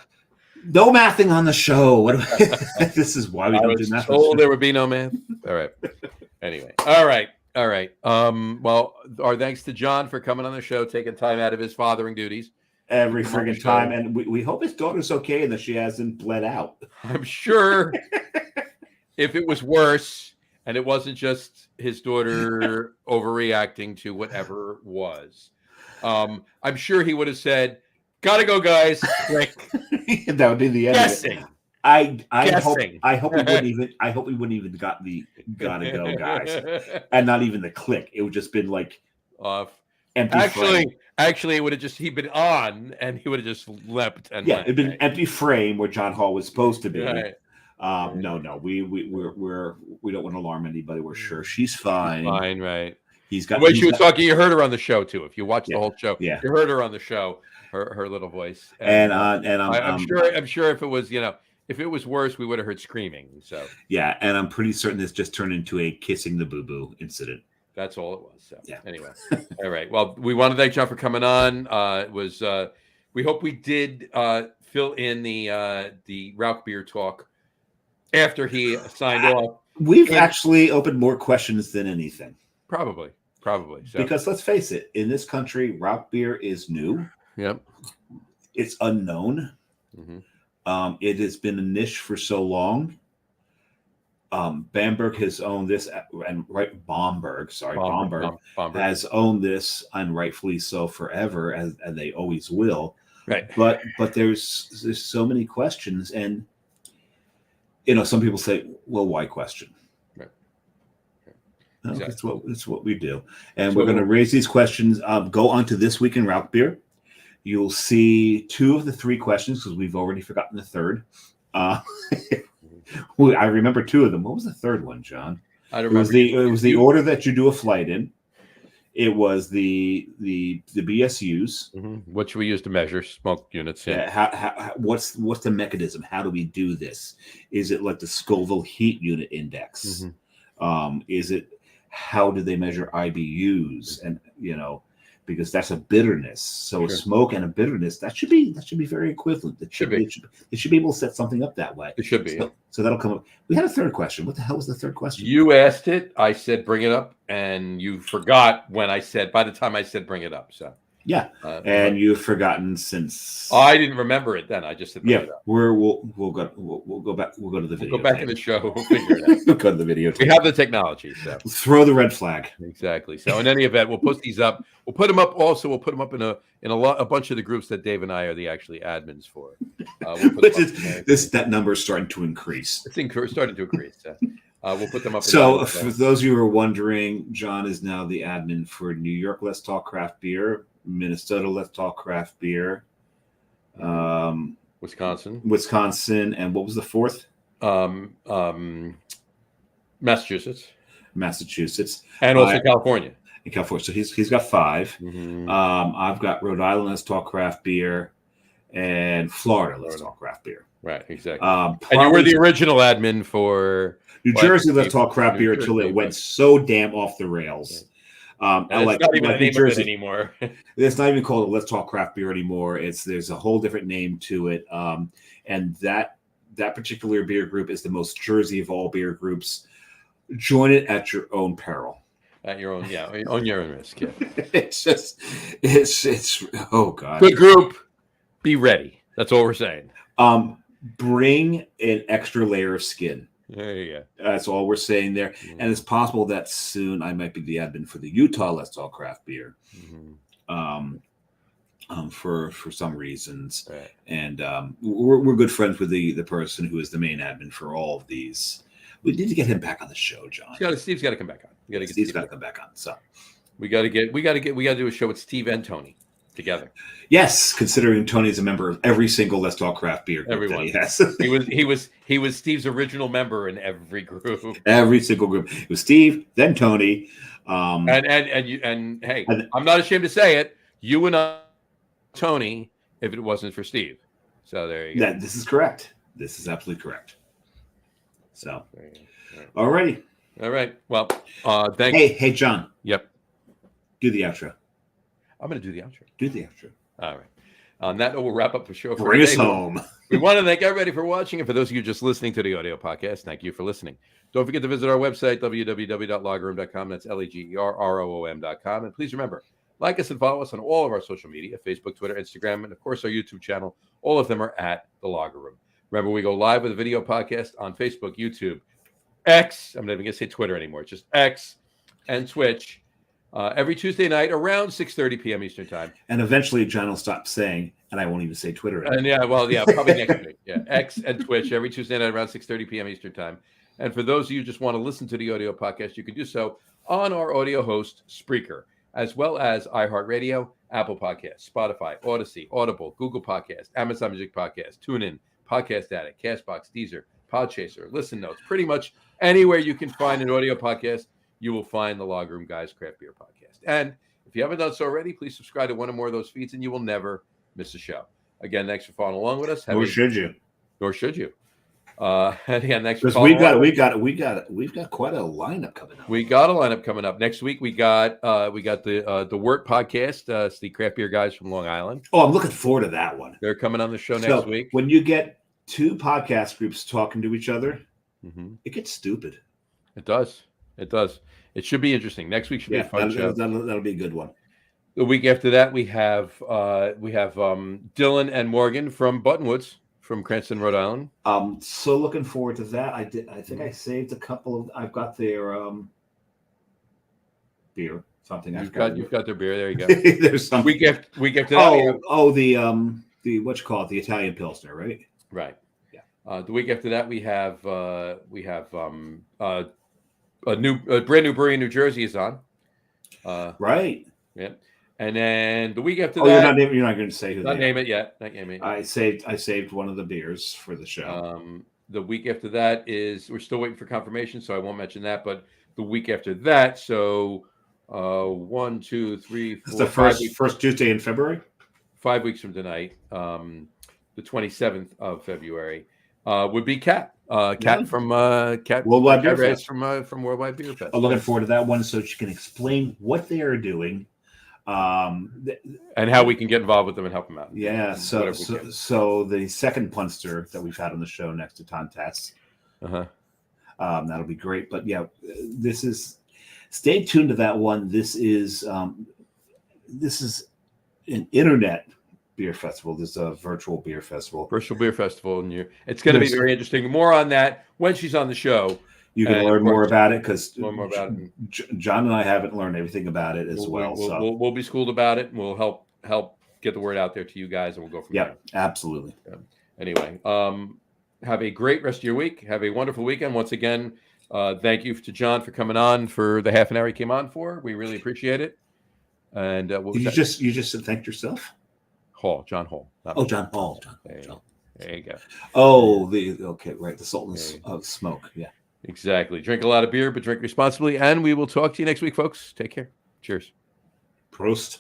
Speaker 3: No mathing on the show. This is why we don't do math.
Speaker 2: There would be no math. All right. Anyway. All right. Well, our thanks to John for coming on the show, taking time out of his fathering duties.
Speaker 3: Every friggin' time. And we hope his daughter's okay and that she hasn't bled out.
Speaker 2: I'm sure if it was worse and it wasn't just his daughter overreacting to whatever was, I'm sure he would have said, "Gotta go, guys." Click.
Speaker 3: That would be the end.
Speaker 2: Guessing.
Speaker 3: I hope we wouldn't even got the "gotta go, guys," and not even the click. It would just been like
Speaker 2: off.
Speaker 3: Empty
Speaker 2: Actually, it would have just he'd been on, and he would have just leapt. And
Speaker 3: it'd been an empty frame where John Hall was supposed to be.
Speaker 2: Right.
Speaker 3: No, we don't want to alarm anybody. We're sure she's fine.
Speaker 2: Fine, right?
Speaker 3: He's got.
Speaker 2: The way she was talking, you heard her on the show too. If you watched the whole show,
Speaker 3: you
Speaker 2: heard her on the show. Her little voice.
Speaker 3: I'm
Speaker 2: sure if it was if it was worse, we would have heard screaming. So
Speaker 3: and I'm pretty certain this just turned into a kissing the boo boo incident.
Speaker 2: That's all it was. So anyway, all right. Well, we want to thank John for coming on. It was. We hope we did fill in the Rauch beer talk after he signed off.
Speaker 3: We've actually opened more questions than anything.
Speaker 2: Probably. So.
Speaker 3: Because let's face it, in this country, Rauch beer is new.
Speaker 2: Yep.
Speaker 3: It's unknown. Mm-hmm. It has been a niche for so long. Bamberg has owned this, and right, Bomberg
Speaker 2: Bomberg.
Speaker 3: has owned this, and rightfully so, forever, and they always will.
Speaker 2: Right.
Speaker 3: But there's so many questions, and some people say, well, why question?
Speaker 2: Right.
Speaker 3: No,
Speaker 2: Exactly.
Speaker 3: it's what we do, and
Speaker 2: It's
Speaker 3: we're
Speaker 2: what
Speaker 3: going to raise these questions. Go on to This Week in Route Beer. You'll see 2 of the 3 questions because we've already forgotten the third. I remember 2 of them. What was the third one, John?
Speaker 2: I don't
Speaker 3: It was
Speaker 2: remember.
Speaker 3: it was the order that you do a flight in. It was the BSUs.
Speaker 2: What should we use to measure smoke units?
Speaker 3: Yeah. How what's the mechanism? How do we do this? Is it like the Scoville Heat Unit Index? Is it, how do they measure IBUs? And because that's a bitterness. So a smoke and a bitterness, that should be very equivalent. It should be. They should be able to set something up that way.
Speaker 2: It should be.
Speaker 3: So that'll come up. We had a third question. What the hell was the third question?
Speaker 2: You asked it. I said bring it up, and you forgot when I said. By the time I said bring it up, so
Speaker 3: Yeah, and you've forgotten since.
Speaker 2: I didn't remember it then. I just said bring
Speaker 3: Yeah,
Speaker 2: it up.
Speaker 3: we'll go back. We'll go to the video.
Speaker 2: We'll go back in the show. We'll figure it out.
Speaker 3: We'll go to the video.
Speaker 2: We have the technology, so
Speaker 3: Throw the red flag.
Speaker 2: exactly. So in any event, we'll post these up. We'll put them up. Also, we'll put them up in a bunch of the groups that Dave and I are the actually admins for. We'll put them up
Speaker 3: That number is starting to increase.
Speaker 2: It's starting to increase. So, we'll put them up.
Speaker 3: So, for those of you who are wondering, John is now the admin for New York Let's Talk Craft Beer, Minnesota Let's Talk Craft Beer,
Speaker 2: Wisconsin,
Speaker 3: and what was the fourth?
Speaker 2: Massachusetts,
Speaker 3: and
Speaker 2: and also California.
Speaker 3: In California, so he's got 5.
Speaker 2: Mm-hmm.
Speaker 3: I've got Rhode Island Let's Talk Craft Beer, and Florida Let's Talk Craft Beer.
Speaker 2: Right, exactly.
Speaker 3: And
Speaker 2: you were the original admin for
Speaker 3: New Jersey Let's Talk Craft Beer until it went so damn off the rails.
Speaker 2: And it's not even a name of it anymore.
Speaker 3: It's not even called Let's Talk Craft Beer anymore. There's a whole different name to it. And that particular beer group is the most Jersey of all beer groups. Join it at your own peril.
Speaker 2: At your own, on your own risk. Yeah.
Speaker 3: It's oh god.
Speaker 2: Good group. Be ready. That's all we're saying.
Speaker 3: Bring an extra layer of skin.
Speaker 2: There you go.
Speaker 3: That's all we're saying there.
Speaker 2: Mm-hmm.
Speaker 3: And it's possible that soon I might be the admin for the Utah Let's Talk Craft Beer. For some reasons.
Speaker 2: Right.
Speaker 3: And we're good friends with the person who is the main admin for all of these. We need to get him back on the show, John.
Speaker 2: Steve's got to come back on. We got to get
Speaker 3: Steve's got to come back on. So
Speaker 2: we got to do a show with Steve and Tony together.
Speaker 3: Yes, considering Tony's a member of every single Let's Talk Craft Beer group
Speaker 2: Everyone.
Speaker 3: that he has.
Speaker 2: He was Steve's original member in every group.
Speaker 3: Every single group. It was Steve, then Tony.
Speaker 2: And hey, I'm not ashamed to say it. You and I, Tony, if it wasn't for Steve. So there you go.
Speaker 3: This is correct. This is absolutely correct. So,
Speaker 2: All
Speaker 3: alrighty.
Speaker 2: right. Well, thank you.
Speaker 3: Hey, John.
Speaker 2: Yep.
Speaker 3: Do the outro.
Speaker 2: I'm going to do the outro.
Speaker 3: Do the outro.
Speaker 2: All right. On that note, we'll wrap up the show.
Speaker 3: Bring us home.
Speaker 2: We want to thank everybody for watching. And for those of you just listening to the audio podcast, thank you for listening. Don't forget to visit our website, www.lagerroom.com. That's LAGERROOM.com. And please remember, like us and follow us on all of our social media, Facebook, Twitter, Instagram, and of course our YouTube channel. All of them are at The Lager Room. Remember, we go live with a video podcast on Facebook, YouTube, X. I'm not even going to say Twitter anymore. It's just X and Twitch every Tuesday night around 6:30 p.m. Eastern Time.
Speaker 3: And eventually John will stop saying, and I won't even say Twitter anymore.
Speaker 2: And probably next week. Yeah, X and Twitch every Tuesday night around 6:30 p.m. Eastern Time. And for those of you who just want to listen to the audio podcast, you can do so on our audio host, Spreaker, as well as iHeartRadio, Apple Podcasts, Spotify, Odyssey, Audible, Google Podcasts, Amazon Music Podcasts, TuneIn, Podcast Addict, Castbox, Deezer, Podchaser, Listen Notes. Pretty much anywhere you can find an audio podcast, you will find the Lager Room Guys Craft Beer Podcast. And if you haven't done so already, please subscribe to one or more of those feeds, and you will never miss a show. Again, thanks for following along with us.
Speaker 3: Nor should you.
Speaker 2: Nor should you. And again, thanks for
Speaker 3: Because
Speaker 2: following
Speaker 3: we've
Speaker 2: along.
Speaker 3: got quite a lineup coming up.
Speaker 2: We got a lineup coming up next week. We got the Wort Podcast. It's the Craft Beer Guys from Long Island.
Speaker 3: Oh, I'm looking forward to that one.
Speaker 2: They're coming on the show next week.
Speaker 3: When you get 2 podcast groups talking to each other, it gets stupid.
Speaker 2: It does. It does. It should be interesting. Next week should be a fun show.
Speaker 3: That'll be a good one.
Speaker 2: The week after that, we have Dylan and Morgan from Buttonwoods from Cranston, Rhode Island.
Speaker 3: So looking forward to that. I think I saved a couple of. I've got their beer. Something
Speaker 2: You've got their beer. There you go.
Speaker 3: There's some.
Speaker 2: We gift to that. we have-
Speaker 3: The what you call it, the Italian Pilsner, right?
Speaker 2: right.
Speaker 3: Yeah.
Speaker 2: The week after that, we have a brand new brewery in New Jersey is on.
Speaker 3: Right.
Speaker 2: Yeah. And then the week after
Speaker 3: Oh,
Speaker 2: that,
Speaker 3: you're not going to say who.
Speaker 2: not
Speaker 3: they
Speaker 2: name
Speaker 3: are.
Speaker 2: it yet. Not name it.
Speaker 3: I saved one of the beers for the show.
Speaker 2: The week after that is we're still waiting for confirmation, so I won't mention that. But the week after that, so 1, 2, 3,
Speaker 3: It's
Speaker 2: 4,
Speaker 3: the
Speaker 2: 5 weeks,
Speaker 3: first Tuesday in February.
Speaker 2: 5 weeks from tonight, the 27th of February, would be Kat. Kat
Speaker 3: Yeah.
Speaker 2: from Kat
Speaker 3: Worldwide Beer
Speaker 2: Reyes
Speaker 3: Fest.
Speaker 2: from Worldwide Beer Fest.
Speaker 3: I'm looking forward to that one, so she can explain what they are doing.
Speaker 2: And how we can get involved with them and help them out.
Speaker 3: Yeah. So
Speaker 2: Whatever we can.
Speaker 3: so the second punster that we've had on the show next to Tontats.
Speaker 2: Uh-huh.
Speaker 3: That'll be great. But yeah, this is. Stay tuned to that one. This is an internet beer festival. This is a virtual beer festival.
Speaker 2: Virtual Beer Festival, and it's going to be
Speaker 3: Yes.
Speaker 2: very interesting. More on that when she's on the show.
Speaker 3: You can
Speaker 2: And
Speaker 3: learn
Speaker 2: of
Speaker 3: more
Speaker 2: course,
Speaker 3: about it because
Speaker 2: learn more about it.
Speaker 3: John and I haven't learned everything about it as well. So
Speaker 2: We'll be schooled about it, and we'll help get the word out there to you guys, and we'll go from
Speaker 3: yeah,
Speaker 2: there.
Speaker 3: absolutely.
Speaker 2: Anyway, have a great rest of your week. Have a wonderful weekend. Once again, thank you to John for coming on for the half an hour he came on for. We really appreciate it. And what was
Speaker 3: You
Speaker 2: that?
Speaker 3: just thanked yourself.
Speaker 2: John Hall. not
Speaker 3: Oh,
Speaker 2: me.
Speaker 3: John Paul.
Speaker 2: There you go.
Speaker 3: Oh, right, the Sultan's
Speaker 2: Okay.
Speaker 3: of Smoke. Yeah.
Speaker 2: Exactly. Drink a lot of beer, but drink responsibly. And we will talk to you next week, folks. Take care. Cheers.
Speaker 3: Prost.